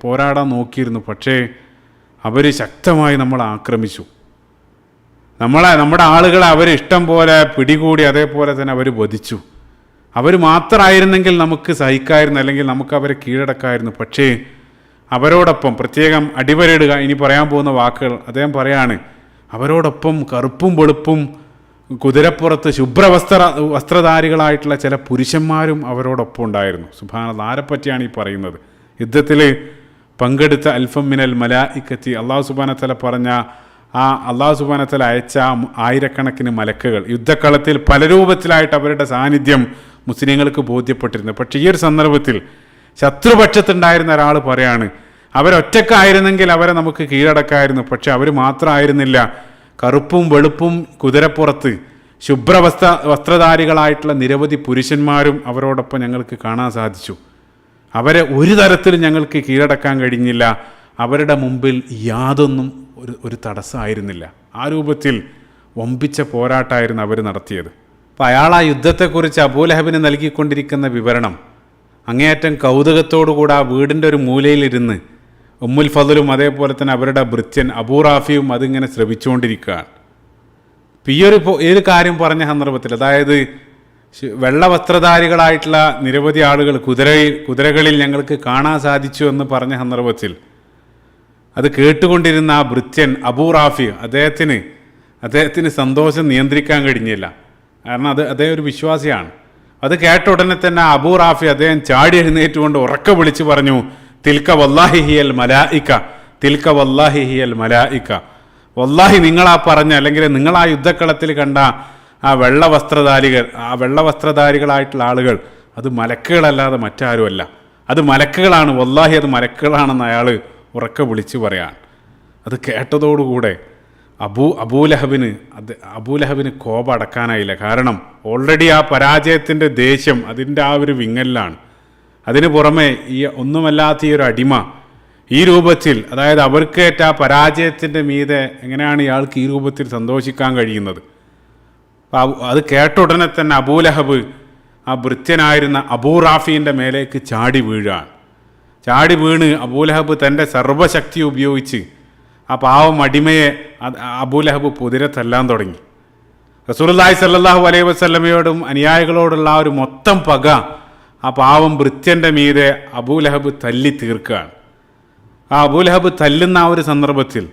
പോരാടാൻ നോക്കിയിരുന്നു. പക്ഷേ അവർ ശക്തമായി നമ്മളെ ആക്രമിച്ചു. നമ്മുടെ ആളുകളെ അവർ ഇഷ്ടം പോലെ പിടികൂടി, അതേപോലെ തന്നെ അവർ വധിച്ചു. അവർ മാത്രമായിരുന്നെങ്കിൽ നമുക്ക് സഹിക്കായിരുന്നു, അല്ലെങ്കിൽ നമുക്ക് അവരെ കീഴടക്കായിരുന്നു. പക്ഷേ അവരോടൊപ്പം പ്രത്യേകം അടിവരയിടുക, ഇനി പറയാൻ പോകുന്ന വാക്കുകൾ അദ്ദേഹം പറയാണ്, അവരോടൊപ്പം കറുപ്പും വെളുപ്പും കുതിരപ്പുറത്ത് വസ്ത്രധാരികളായിട്ടുള്ള ചില പുരുഷന്മാരും അവരോടൊപ്പം ഉണ്ടായിരുന്നു. സുബ്ഹാനല്ലാഹ്, ആരെപ്പറ്റിയാണ് ഈ പറയുന്നത്? യുദ്ധത്തിൽ പങ്കെടുത്ത അൽഫം മിനൽ മലായിക്കത്തി, അള്ളാഹു സുബ്ഹാനഹു വ തആല പറഞ്ഞ ആ അള്ളാഹു സുബ്ഹാനഹു വ തആല അയച്ച ആയിരക്കണക്കിന് മലക്കുകൾ യുദ്ധക്കളത്തിൽ പല രൂപത്തിലായിട്ട് അവരുടെ സാന്നിധ്യം മുസ്ലിങ്ങൾക്ക് ബോധ്യപ്പെട്ടിരുന്നു. പക്ഷേ ഈ ഒരു സന്ദർഭത്തിൽ ശത്രുപക്ഷത്തുണ്ടായിരുന്ന ഒരാൾ പറയാണ്, അവരൊറ്റക്കായിരുന്നെങ്കിൽ അവരെ നമുക്ക് കീഴടക്കായിരുന്നു. പക്ഷെ അവർ മാത്രമായിരുന്നില്ല, കറുപ്പും വെളുപ്പും കുതിരപ്പുറത്ത് വസ്ത്രധാരികളായിട്ടുള്ള നിരവധി പുരുഷന്മാരും അവരോടൊപ്പം ഞങ്ങൾക്ക് കാണാൻ സാധിച്ചു. അവരെ ഒരു തരത്തിലും ഞങ്ങൾക്ക് കീഴടക്കാൻ കഴിഞ്ഞില്ല. അവരുടെ മുമ്പിൽ യാതൊന്നും ഒരു തടസ്സമായിരുന്നില്ല. ആ രൂപത്തിൽ വമ്പിച്ച പോരാട്ടമായിരുന്നു അവർ നടത്തിയത്. അപ്പോൾ അയാൾ ആ യുദ്ധത്തെക്കുറിച്ച് അബൂ ലഹബിന് നൽകിക്കൊണ്ടിരിക്കുന്ന വിവരണം അങ്ങേയറ്റം കൗതുകത്തോടുകൂടി ആ വീടിൻ്റെ ഒരു മൂലയിലിരുന്ന് ഉമ്മുൽ ഫദലും അതേപോലെ തന്നെ അവരുടെ ഭൃത്യൻ അബൂ റാഫിയും അതിങ്ങനെ ശ്രമിച്ചുകൊണ്ടിരിക്കുകയാണ്. ഈ ഒരു കാര്യം പറഞ്ഞ സന്ദർഭത്തിൽ, അതായത് വെള്ളവസ്ത്രധാരികളായിട്ടുള്ള നിരവധി ആളുകൾ കുതിരകളിൽ ഞങ്ങൾക്ക് കാണാൻ സാധിച്ചു എന്ന് പറഞ്ഞ സന്ദർഭത്തിൽ അത് കേട്ടുകൊണ്ടിരുന്ന ആ ഭൃത്യൻ അബൂ റാഫി അദ്ദേഹത്തിന് സന്തോഷം നിയന്ത്രിക്കാൻ കഴിഞ്ഞില്ല. കാരണം അദ്ദേഹം ഒരു വിശ്വാസിയാണ്. അത് കേട്ട ഉടനെ തന്നെ അബൂ റാഫി അദ്ദേഹം ചാടി എഴുന്നേറ്റുകൊണ്ട് ഉറക്കെ വിളിച്ചു പറഞ്ഞു, തിൽക്ക വല്ലാഹി ഹിയൽ മലായിക്ക, തിൽക്ക വല്ലാഹി ഹിയൽ മലായിക്ക. വല്ലാഹി നിങ്ങളാ പറഞ്ഞ, അല്ലെങ്കിൽ നിങ്ങൾ ആ യുദ്ധക്കളത്തിൽ കണ്ട ആ വെള്ളവസ്ത്രധാരികളായിട്ടുള്ള ആളുകൾ അത് മലക്കുകളല്ലാതെ മറ്റാരുമല്ല, അത് മലക്കുകളാണ്, വല്ലാഹി അത് മലക്കുകളാണെന്ന് അയാൾ ഉറക്കെ വിളിച്ചു പറയാണ്. അത് കേട്ടതോടുകൂടെ അബൂലഹബിന് കോപം അടക്കാനായില്ല. കാരണം ഓൾറെഡി ആ പരാജയത്തിൻ്റെ ദേഷ്യം അതിൻ്റെ ആ ഒരു വിങ്ങലിലാണ്. അതിനു പുറമെ ഈ ഒന്നുമല്ലാത്ത ഈ ഒരു അടിമ ഈ രൂപത്തിൽ, അതായത് അവർക്കേറ്റ ആ പരാജയത്തിൻ്റെ മീതെ എങ്ങനെയാണ് ഇയാൾക്ക് ഈ രൂപത്തിൽ സന്തോഷിക്കാൻ കഴിയുന്നത്? അത് കേട്ട ഉടനെ തന്നെ അബൂലഹബ് ആ ഭൃത്യനായിരുന്ന അബൂ റാഫീൻ്റെ മേലേക്ക് ചാടി വീഴാൻ. ചാടി വീണ് അബൂലഹബ് തൻ്റെ സർവ്വശക്തി ഉപയോഗിച്ച് ആ പാവം അടിമയെ അബൂലഹബ് കുതിരെ തല്ലാൻ തുടങ്ങി. റസൂലുള്ളാഹി സ്വല്ലല്ലാഹു അലൈഹി വസല്ലമയോടും അനുയായികളോടുള്ള ആ ഒരു മൊത്തം പക ആ പാവം ഭൃത്യൻ്റെ മീതെ അബൂലഹബ് തല്ലി തീർക്കുകയാണ്. ആ അബൂലഹബ് തല്ലുന്ന ആ ഒരു സന്ദർഭത്തിൽ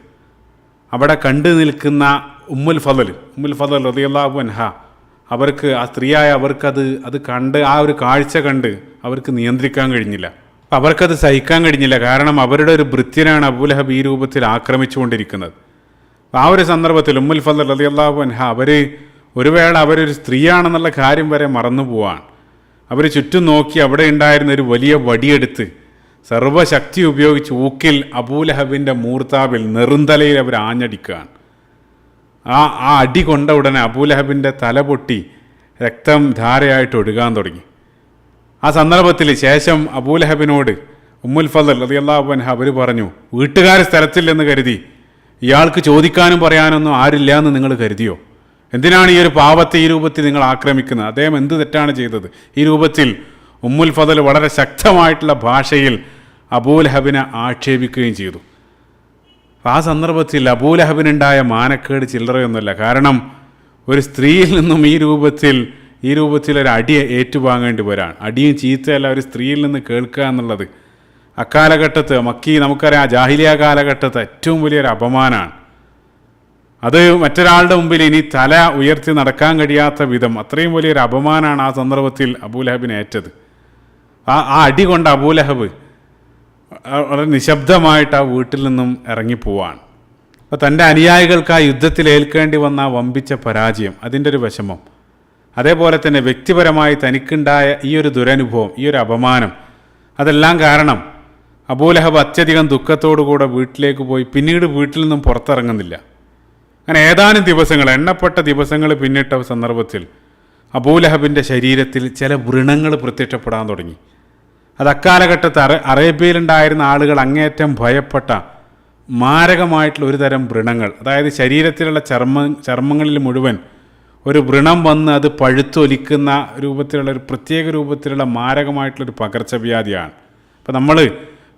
അവിടെ കണ്ടു നിൽക്കുന്ന ഉമ്മുൽ ഫദൽ റളിയല്ലാഹു അൻഹ, അവർക്ക് ആ സ്ത്രീയായ അവർക്കത് കണ്ട് ആ ഒരു കാഴ്ച കണ്ട് അവർക്ക് നിയന്ത്രിക്കാൻ കഴിഞ്ഞില്ല. അവർക്കത് സഹിക്കാൻ കഴിഞ്ഞില്ല. കാരണം അവരുടെ ഒരു ഭൃത്യനാണ് അബൂലഹബ് ഈ രൂപത്തിൽ ആക്രമിച്ചുകൊണ്ടിരിക്കുന്നത്. ആ ഒരു സന്ദർഭത്തിൽ ഉമ്മുൽ ഫദൽ റളിയല്ലാഹു അൻഹ ഒരു വേള അവരൊരു സ്ത്രീയാണെന്നുള്ള കാര്യം വരെ മറന്നു പോവാൻ. അവർ ചുറ്റും നോക്കി അവിടെ ഉണ്ടായിരുന്ന ഒരു വലിയ വടിയെടുത്ത് സർവ്വശക്തി ഉപയോഗിച്ച് ഊക്കിൽ അബൂലഹബിൻ്റെ മൂർത്താവിൽ നെറുന്തലയിൽ അവർ ആഞ്ഞടിക്കുകയാണ്. ആ അടി കൊണ്ട ഉടനെ അബൂലഹബിൻ്റെ തല പൊട്ടി രക്തം ധാരയായിട്ട് ഒഴുകാൻ തുടങ്ങി. ആ സന്ദർഭത്തിൽ ശേഷം അബൂലഹബിനോട് ഉമ്മുൽ ഫദൽ റളിയല്ലാഹു അൻഹ അവർ പറഞ്ഞു, വീട്ടുകാർ സ്ഥലത്തില്ലെന്ന് കരുതി ഇയാൾക്ക് ചോദിക്കാനും പറയാനൊന്നും ആരില്ല എന്ന് നിങ്ങൾ കരുതിയോ? എന്തിനാണ് ഈ ഒരു പാവത്തെ ഈ രൂപത്തിൽ നിങ്ങൾ ആക്രമിക്കുന്നത്? അദ്ദേഹം എന്ത് തെറ്റാണ് ചെയ്തത്? ഈ രൂപത്തിൽ ഉമ്മുൽ ഫദൽ വളരെ ശക്തമായിട്ടുള്ള ഭാഷയിൽ അബൂലഹബിനെ ആക്ഷേപിക്കുകയും ചെയ്തു. ആ സന്ദർഭത്തിൽ അബൂലഹബിനുണ്ടായ മാനക്കേട് ചില്ലറയൊന്നുമല്ല. കാരണം ഒരു സ്ത്രീയിൽ നിന്നും ഈ രൂപത്തിൽ ഒരു അടിയെ ഏറ്റുവാങ്ങേണ്ടി വരാൻ, അടിയും ചീത്തയല്ല ഒരു സ്ത്രീയിൽ നിന്ന് കേൾക്കുക എന്നുള്ളത് അക്കാലഘട്ടത്ത് നമുക്കറിയാം, ജാഹിലിയ കാലഘട്ടത്ത് ഏറ്റവും വലിയൊരു അപമാനമാണ്. അത് മറ്റൊരാളുടെ മുമ്പിൽ ഇനി തല ഉയർത്തി നടക്കാൻ കഴിയാത്ത വിധം അത്രയും വലിയൊരു അപമാനമാണ് ആ സന്ദർഭത്തിൽ അബൂലഹബിന് ഏറ്റത്. ആ അടി കൊണ്ട് അബൂലഹബ് വളരെ നിശബ്ദമായിട്ട് ആ വീട്ടിൽ നിന്നും ഇറങ്ങിപ്പോവാണ്. അപ്പോൾ തൻ്റെ അനുയായികൾക്ക് ആ യുദ്ധത്തിൽ ഏൽക്കേണ്ടി വന്ന വമ്പിച്ച പരാജയം, അതിൻ്റെ ഒരു വിഷമം, അതേപോലെ തന്നെ വ്യക്തിപരമായി തനിക്കുണ്ടായ ഈ ഒരു ദുരനുഭവം, ഈ ഒരു അപമാനം, അതെല്ലാം കാരണം അബൂലഹബ് അത്യധികം ദുഃഖത്തോടുകൂടെ വീട്ടിലേക്ക് പോയി പിന്നീട് വീട്ടിൽ നിന്നും പുറത്തിറങ്ങുന്നില്ല. അങ്ങനെ ഏതാനും ദിവസങ്ങൾ, എണ്ണപ്പെട്ട ദിവസങ്ങൾ പിന്നിട്ട സന്ദർഭത്തിൽ അബൂലഹബിൻ്റെ ശരീരത്തിൽ ചില വ്രണങ്ങൾ പ്രത്യക്ഷപ്പെടാൻ തുടങ്ങി. അത് അക്കാലഘട്ടത്ത് അറേബ്യയിലുണ്ടായിരുന്ന ആളുകൾ അങ്ങേയറ്റം ഭയപ്പെട്ട മാരകമായിട്ടുള്ള ഒരു തരം വ്രണങ്ങൾ, അതായത് ശരീരത്തിലുള്ള ചർമ്മങ്ങളിൽ മുഴുവൻ ഒരു വ്രണം വന്ന് അത് പഴുത്തൊലിക്കുന്ന രൂപത്തിലുള്ള ഒരു പ്രത്യേക രൂപത്തിലുള്ള മാരകമായിട്ടുള്ളൊരു പകർച്ചവ്യാധിയാണ്. അപ്പോൾ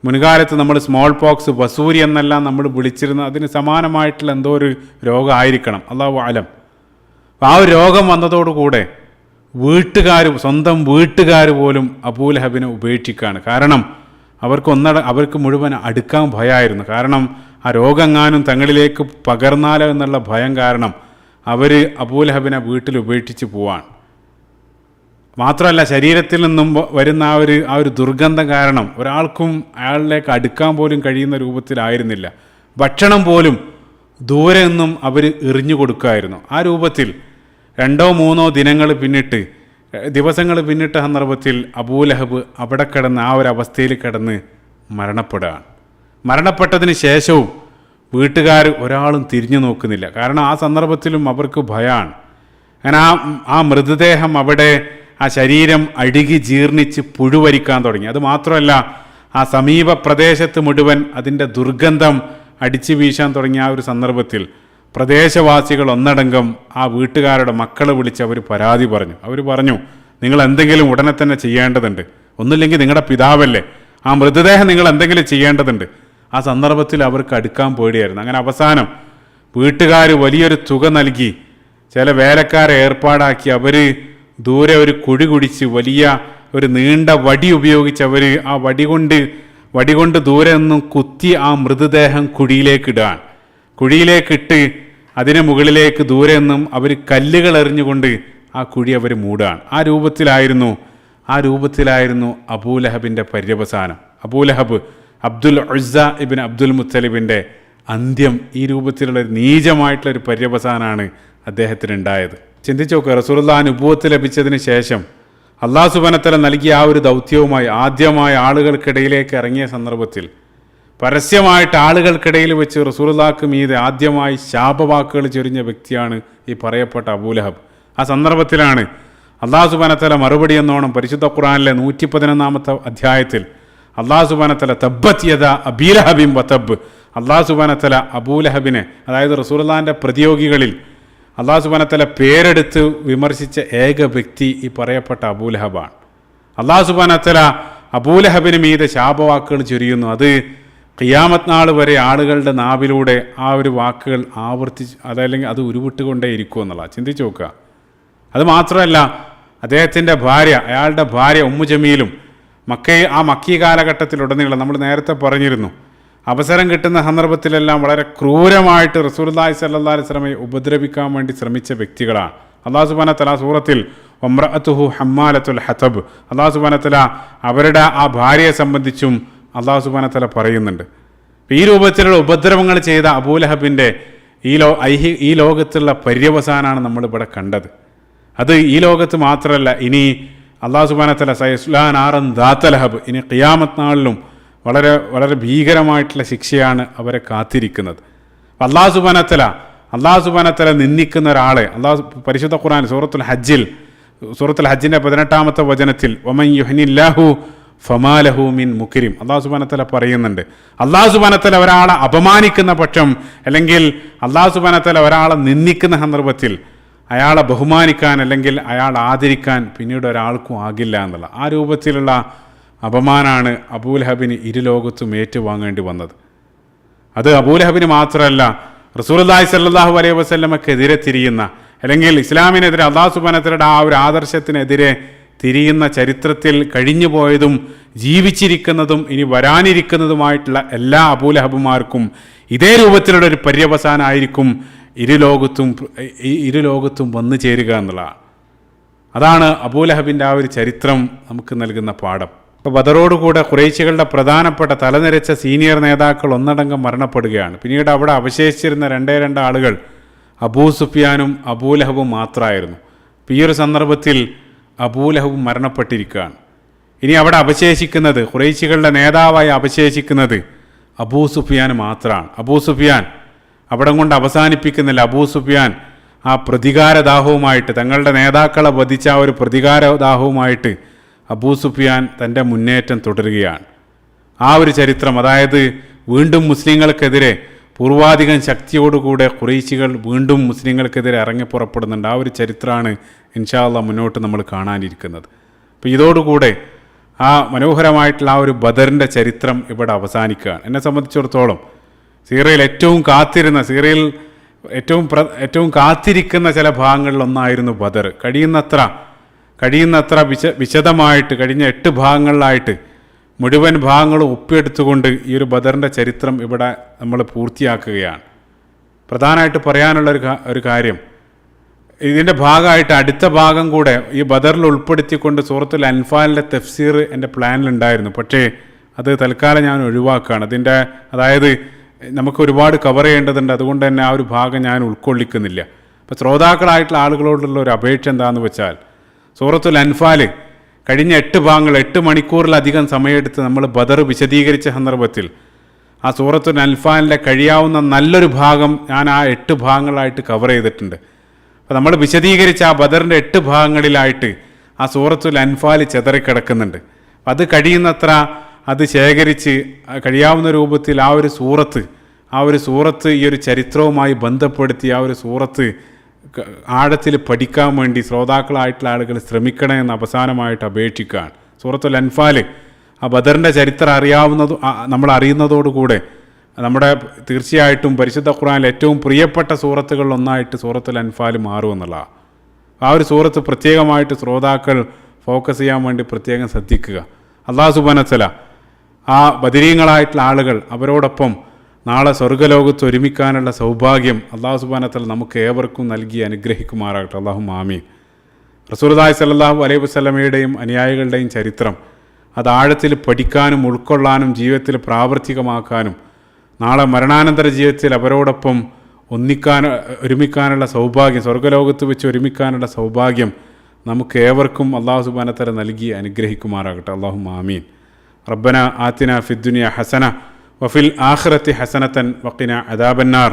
മുൻകാലത്ത് നമ്മൾ സ്മോൾ പോക്സ്, വസൂരി എന്നെല്ലാം നമ്മൾ വിളിച്ചിരുന്ന അതിന് സമാനമായിട്ടുള്ള എന്തോ ഒരു രോഗമായിരിക്കണം, അല്ലാഹു അലം. ആ ഒരു രോഗം വന്നതോടുകൂടെ സ്വന്തം വീട്ടുകാർ പോലും അബൂലഹബിനെ ഉപേക്ഷിക്കുകയാണ്. കാരണം അവർക്ക് മുഴുവൻ അടുക്കാൻ ഭയമായിരുന്നു. കാരണം ആ രോഗമെങ്ങാനും തങ്ങളിലേക്ക് പകർന്നാലോ എന്നുള്ള ഭയം കാരണം അവർ അബൂലഹബിനെ വീട്ടിൽ ഉപേക്ഷിച്ച് പോവാൻ. മാത്രമല്ല, ശരീരത്തിൽ നിന്നും വരുന്ന ആ ഒരു ദുർഗന്ധം കാരണം ഒരാൾക്കും അയാളിലേക്ക് അടുക്കാൻ പോലും കഴിയുന്ന രൂപത്തിലായിരുന്നില്ല. ഭക്ഷണം പോലും ദൂരെ നിന്നും അവർ എറിഞ്ഞു കൊടുക്കുമായിരുന്നു. ആ രൂപത്തിൽ 2-3 ദിവസങ്ങൾ പിന്നിട്ട സന്ദർഭത്തിൽ അബൂലഹബ് അവിടെ കിടന്ന് ആ ഒരു അവസ്ഥയിൽ കിടന്ന് മരണപ്പെടുകയാണ്. മരണപ്പെട്ടതിന് ശേഷവും വീട്ടുകാർ ഒരാളും തിരിഞ്ഞു നോക്കുന്നില്ല. കാരണം ആ സന്ദർഭത്തിലും അവർക്ക് ഭയമാണ്. അങ്ങനെ ആ മൃതദേഹം അവിടെ, ആ ശരീരം അഴുകി ജീർണിച്ച് പുഴുവരിക്കാൻ തുടങ്ങി. അത് മാത്രമല്ല, ആ സമീപ പ്രദേശത്ത് മുഴുവൻ അതിൻ്റെ ദുർഗന്ധം അടിച്ചു വീശാൻ തുടങ്ങിയ ആ ഒരു സന്ദർഭത്തിൽ പ്രദേശവാസികൾ ഒന്നടങ്കം ആ വീട്ടുകാരുടെ മക്കളെ വിളിച്ച് അവർ പരാതി പറഞ്ഞു. അവർ പറഞ്ഞു, നിങ്ങൾ എന്തെങ്കിലും ഉടനെ തന്നെ ചെയ്യേണ്ടതുണ്ട്, ഒന്നുമില്ലെങ്കിൽ നിങ്ങളുടെ പിതാവല്ലേ, ആ മൃതദേഹം നിങ്ങൾ എന്തെങ്കിലും ചെയ്യേണ്ടതുണ്ട്. ആ സന്ദർഭത്തിൽ അവർക്ക് അടുക്കാൻ പേടിയായിരുന്നു. അങ്ങനെ അവസാനം വീട്ടുകാർ വലിയൊരു തുക നൽകി ചില വേലക്കാരെ ഏർപ്പാടാക്കി അവർ ദൂരെ ഒരു കുഴി കുടിച്ച് വലിയ ഒരു നീണ്ട വടി ഉപയോഗിച്ച് അവർ ആ വടി കൊണ്ട് ദൂരെ നിന്നും കുത്തി ആ മൃതദേഹം കുഴിയിലേക്കിട്ട് അതിന് മുകളിലേക്ക് ദൂരെ നിന്നും അവർ കല്ലുകൾ എറിഞ്ഞുകൊണ്ട് ആ കുഴി അവർ മൂടാൻ. ആ രൂപത്തിലായിരുന്നു അബൂലഹബിൻ്റെ പര്യവസാനം. അബൂലഹബ് അബ്ദുൽ ഉസ്സ ഇബ്ൻ അബ്ദുൽ മുത്തലിബിൻ്റെ അന്ത്യം ഈ രൂപത്തിലുള്ള നീചമായിട്ടുള്ളൊരു പര്യവസാനമാണ് അദ്ദേഹത്തിനുണ്ടായത്. ചിന്തിച്ചു നോക്കുക, റസൂലുള്ളാഹി നുബുവത്ത് ലഭിച്ചതിന് ശേഷം അല്ലാഹു സുബ്ഹാനഹു വ തആല നൽകിയ ആ ഒരു ദൗത്യവുമായി ആദ്യമായി ആളുകൾക്കിടയിലേക്ക് ഇറങ്ങിയ സന്ദർഭത്തിൽ പരസ്യമായിട്ട് ആളുകൾക്കിടയിൽ വെച്ച് റസൂലുള്ളാഹിക്ക് മീതെ ആദ്യമായി ശാപവാക്കുകൾ ചൊരിഞ്ഞ വ്യക്തിയാണ് ഈ പറയപ്പെട്ട അബൂലഹബ്. ആ സന്ദർഭത്തിലാണ് അല്ലാഹു സുബ്ഹാനഹു വ തആല മറുപടി എന്നോണം പരിശുദ്ധ ഖുർആനിലെ 111 അധ്യായത്തിൽ അല്ലാഹു സുബ്ഹാനഹു വ തആല തബ്ബത് യദാ അബീ ലഹബിൻ വതബ്, അല്ലാഹു സുബ്ഹാനഹു വ തആല അബൂലഹബിനെ, അതായത് റസൂലുള്ളാഹിൻ്റെ പ്രതിയോഗികളിൽ അല്ലാഹു സുബ്ഹാനഹു വ തആല പേരെടുത്ത് വിമർശിച്ച ഏക വ്യക്തി ഈ പറയപ്പെട്ട അബൂലഹബാണ്. അല്ലാഹു സുബ്ഹാനഹു വ തആല അബൂലഹബിന് മീതെ ശാപവാക്കുകൾ ചൊരിയുന്നു. അത് ഖിയാമത്ത് നാൾ വരെ ആളുകളുടെ നാവിലൂടെ ആ ഒരു വാക്കുകൾ ആവർത്തിച്ച് അതല്ലെങ്കിൽ അത് ഉരുവിട്ടുകൊണ്ടേ ഇരിക്കും എന്നുള്ളത് ചിന്തിച്ച് നോക്കുക. അത് മാത്രമല്ല, അദ്ദേഹത്തിൻ്റെ ഭാര്യ, അയാളുടെ ഭാര്യ ഉമ്മു ജമീലും മക്കീ കാലഘട്ടത്തിലുടനീളം നമ്മൾ നേരത്തെ പറഞ്ഞിരുന്നു, അവസരം കിട്ടുന്ന സന്ദർഭത്തിലെല്ലാം വളരെ ക്രൂരമായിട്ട് റസൂലുള്ളാഹി സ്വല്ലല്ലാഹു അലൈഹി വസല്ലമയെ ഉപദ്രവിക്കാൻ വേണ്ടി ശ്രമിച്ച വ്യക്തികളാണ്. അല്ലാഹു സുബ്ഹാനഹു വ തആല സൂറത്തിൽ വംറഅതുഹു ഹമ്മാലത്തുൽ ഹതബ്, അല്ലാഹു സുബ്ഹാനഹു വ തആല അവരുടെ ആ ഭാര്യയെ സംബന്ധിച്ചും അല്ലാഹു സുബ്ഹാനഹു വ തആല പറയുന്നുണ്ട്. ഈ രൂപത്തിലുള്ള ഉപദ്രവങ്ങൾ ചെയ്ത അബൂലഹബിൻ്റെ ഈ ലോകത്തുള്ള പര്യവസാനാണ് നമ്മളിവിടെ കണ്ടത്. അത് ഈ ലോകത്ത് മാത്രമല്ല, ഇനി അല്ലാഹു സുബ്ഹാനഹു വ തആല സയസ്ലാ നാറൻ ദാത ലഹബ്, ഇനി ഖിയാമത്ത് നാളിലും വളരെ വളരെ ഭീകരമായിട്ടുള്ള ശിക്ഷയാണ് അവരെ കാത്തിരിക്കുന്നത്. അല്ലാഹു സുബ്ഹാനഹു വ തആല നിന്ദിക്കുന്ന ഒരാളെ പരിശുദ്ധ ഖുർആൻ സൂറത്തുൽ ഹജ്ജിൻ്റെ 18 വചനത്തിൽ വമൻ യുഹ്നില്ലാഹു ഫമാലഹു മിൻ മുക്രിം, അല്ലാഹു സുബ്ഹാനഹു വ തആല പറയുന്നുണ്ട്, അല്ലാഹു സുബ്ഹാനഹു വ തആല ഒരാളെ അപമാനിക്കുന്ന പക്ഷം, അല്ലെങ്കിൽ അല്ലാഹു സുബ്ഹാനഹു വ തആല ഒരാളെ നിന്ദിക്കുന്ന സന്ദർഭത്തിൽ അയാളെ ബഹുമാനിക്കാൻ അല്ലെങ്കിൽ അയാൾ ആദരിക്കാൻ പിന്നീട് ഒരാൾക്കും ആകില്ല എന്നുള്ള ആ രൂപത്തിലുള്ള അപമാനാണ് അബൂലഹബിന് ഇരുലോകത്തും ഏറ്റുവാങ്ങേണ്ടി വന്നത്. അത് അബൂലഹബിന് മാത്രമല്ല, റസൂലുള്ളാഹി സ്വല്ലല്ലാഹു അലൈഹി വസല്ലമക്കെതിരെ തിരിയുന്ന, അല്ലെങ്കിൽ ഇസ്ലാമിനെതിരെ അല്ലാഹു സുബ്ഹാനഹു വ തആലയുടെ ആ ഒരു ആദർശത്തിനെതിരെ തിരിയുന്ന ചരിത്രത്തിൽ കഴിഞ്ഞു പോയതും ജീവിച്ചിരിക്കുന്നതും ഇനി വരാനിരിക്കുന്നതുമായിട്ടുള്ള എല്ലാ അബൂലഹബുമാർക്കും ഇതേ രൂപത്തിലുള്ള ഒരു പര്യവസാനമായിരിക്കും ഇരുലോകത്തും വന്നു ചേരുക എന്നുള്ളതാണ്. അതാണ് അബൂലഹബിൻ്റെ ആ ഒരു ചരിത്രം നമുക്ക് നൽകുന്ന പാഠം. ഇപ്പോൾ ബദറോടുകൂടെ ഖുറൈശികളുടെ പ്രധാനപ്പെട്ട തലനിരച്ച സീനിയർ നേതാക്കൾ ഒന്നടങ്കം മരണപ്പെടുകയാണ്. പിന്നീട് അവിടെ അവശേഷിച്ചിരുന്ന 2 ആളുകൾ അബൂ സുഫിയാനും അബൂലഹബും മാത്രമായിരുന്നു. ഈ ഒരു സന്ദർഭത്തിൽ അബൂലഹബും മരണപ്പെട്ടിരിക്കുകയാണ്. ഇനി അവിടെ അവശേഷിക്കുന്നത്, ഖുറൈശികളുടെ നേതാവായി അവശേഷിക്കുന്നത് അബൂ സുഫിയാൻ മാത്രമാണ്. അബൂ സുഫിയാൻ അവിടം കൊണ്ട് അവസാനിപ്പിക്കുന്നില്ല. അബൂ സുഫിയാൻ ആ പ്രതികാരദാഹവുമായിട്ട്, തങ്ങളുടെ നേതാക്കളെ വധിച്ച ആ ഒരു പ്രതികാരദാഹവുമായിട്ട് അബൂ സുഫിയാൻ തൻ്റെ മുന്നേറ്റം തുടരുകയാണ്. ആ ഒരു ചരിത്രം, അതായത് വീണ്ടും മുസ്ലിങ്ങൾക്കെതിരെ പൂർവാധികം ശക്തിയോടുകൂടെ ഖുറൈശികൾ വീണ്ടും മുസ്ലിങ്ങൾക്കെതിരെ ഇറങ്ങി പുറപ്പെടുന്നുണ്ട്. ആ ഒരു ചരിത്രമാണ് ഇൻഷാ അല്ലാഹ് മുന്നോട്ട് നമ്മൾ കാണാനിരിക്കുന്നത്. അപ്പോൾ ഇതോടുകൂടെ ആ മനോഹരമായിട്ടുള്ള ആ ഒരു ബദറിൻ്റെ ചരിത്രം ഇവിടെ അവസാനിക്കുകയാണ്. എന്നെ സംബന്ധിച്ചിടത്തോളം സീറയിൽ ഏറ്റവും കാത്തിരിക്കുന്ന ചില ഭാഗങ്ങളിലൊന്നായിരുന്നു ബദർ. കഴിയുന്നത്ര വിശദമായിട്ട് കഴിഞ്ഞ 8 ഭാഗങ്ങളിലായിട്ട് മുഴുവൻ ഭാഗങ്ങളും ഒപ്പിയെടുത്തുകൊണ്ട് ഈ ഒരു ബദറിൻ്റെ ചരിത്രം ഇവിടെ നമ്മൾ പൂർത്തിയാക്കുകയാണ്. പ്രധാനമായിട്ട് പറയാനുള്ള ഒരു കാര്യം, ഇതിൻ്റെ ഭാഗമായിട്ട് അടുത്ത ഭാഗം കൂടെ ഈ ബദറിൽ ഉൾപ്പെടുത്തിക്കൊണ്ട് സൂറത്തുൽ അൻഫാലിൻ്റെ തഫ്സീർ എൻ്റെ പ്ലാനിലുണ്ടായിരുന്നു. പക്ഷേ അത് തൽക്കാലം ഞാൻ ഒഴിവാക്കുകയാണ്. അതായത് നമുക്ക് ഒരുപാട് കവർ ചെയ്യേണ്ടതുണ്ട്. അതുകൊണ്ട് തന്നെ ആ ഒരു ഭാഗം ഞാൻ ഉൾക്കൊള്ളിക്കുന്നില്ല. അപ്പോൾ ശ്രോതാക്കളായിട്ടുള്ള ആളുകളോടുള്ള ഒരു അപേക്ഷ എന്താണെന്ന് വെച്ചാൽ, സൂറത്തുൽ അൻഫാൽ കഴിഞ്ഞ 8 ഭാഗങ്ങൾ 8 മണിക്കൂറിലധികം സമയമെടുത്ത് നമ്മൾ ബദർ വിശദീകരിച്ച സന്ദർഭത്തിൽ ആ സൂറത്തുൽ അൻഫാലിൻ്റെ കഴിയാവുന്ന നല്ലൊരു ഭാഗം ഞാൻ ആ 8 ഭാഗങ്ങളായിട്ട് കവർ ചെയ്തിട്ടുണ്ട്. അപ്പോൾ നമ്മൾ വിശദീകരിച്ച ആ ബദറിൻ്റെ 8 ഭാഗങ്ങളിലായിട്ട് ആ സൂറത്തുൽ അൻഫാൽ ചിതറിക്കിടക്കുന്നുണ്ട്. അത് കഴിയുന്നത്ര അത് ശേഖരിച്ച് കഴിയാവുന്ന രൂപത്തിൽ ആ ഒരു സൂറത്ത് ഈ ഒരു ചരിത്രവുമായി ബന്ധപ്പെടുത്തി ആ ഒരു സൂറത്ത് ആഴത്തിൽ പഠിക്കാൻ വേണ്ടി ശ്രോതാക്കളായിട്ടുള്ള ആളുകൾ ശ്രമിക്കണമെന്ന് അവസാനമായിട്ട് അപേക്ഷിക്കുകയാണ്. സൂറത്തുൽ അൻഫാൽ ആ ബദറിൻ്റെ ചരിത്രം നമ്മൾ അറിയുന്നതോടുകൂടെ നമ്മുടെ തീർച്ചയായിട്ടും പരിശുദ്ധ ഖുർആനിൽ ഏറ്റവും പ്രിയപ്പെട്ട സൂറത്തുകളിലൊന്നായിട്ട് സൂറത്തുൽ അൻഫാൽ മാറുമെന്നുള്ളതാണ്. ആ ഒരു സൂറത്ത് പ്രത്യേകമായിട്ട് ശ്രോതാക്കൾ ഫോക്കസ് ചെയ്യാൻ വേണ്ടി പ്രത്യേകം ശ്രദ്ധിക്കുക. അല്ലാഹു സുബ്ഹാനഹു വ തആല ആ ബദരീങ്ങളായിട്ടുള്ള ആളുകൾ അവരോടൊപ്പം നാളെ സ്വർഗ്ഗലോകത്ത് ഒരുമിക്കാനുള്ള സൗഭാഗ്യം അല്ലാഹു സുബ്ഹാനഹു വ തആല നമുക്ക് ഏവർക്കും നൽകി അനുഗ്രഹിക്കുമാറാകട്ടെ. അല്ലാഹുമ്മ ആമീൻ. റസൂലുള്ളാഹി സ്വല്ലല്ലാഹു അലൈഹി വസല്ലമയുടെയും അനുയായികളുടെയും ചരിത്രം അത് ആഴത്തിൽ പഠിക്കാനും ഉൾക്കൊള്ളാനും ജീവിതത്തിൽ പ്രാവർത്തികമാക്കാനും നാളെ മരണാനന്തര ജീവിതത്തിൽ അവരോടൊപ്പം ഒരുമിക്കാനുള്ള സൗഭാഗ്യം, സ്വർഗ്ഗലോകത്ത് വെച്ച് ഒരുമിക്കാനുള്ള സൗഭാഗ്യം നമുക്ക് ഏവർക്കും അല്ലാഹു സുബ്ഹാനഹു വ തആല നൽകി അനുഗ്രഹിക്കുമാറാകട്ടെ. അല്ലാഹുമ്മ ആമീൻ. റബ്ബന ആതിന ഫിദ്ദുനിയ ഹസന വഫിൽ ആഖിറത്തി ഹസനതൻ വഖിനാ അദാബന്നാർ.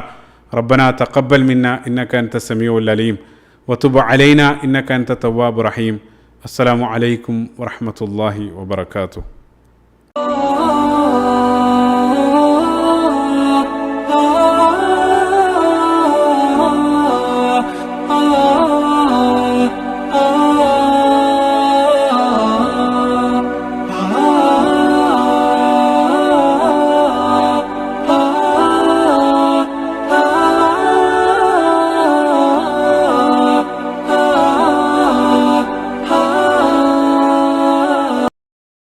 റബ്ബനാ തഖബ്ബൽ മിന്നാ ഇന്നക അൻത സമീഉൽ അലീം വതുബ് അലൈനാ ഇന്നക അൻത തവ്വാബുർ റഹീം. അസ്സലാമു അലൈക്കും വറഹ്മത്തുള്ളാഹി വബറകാതുഹു.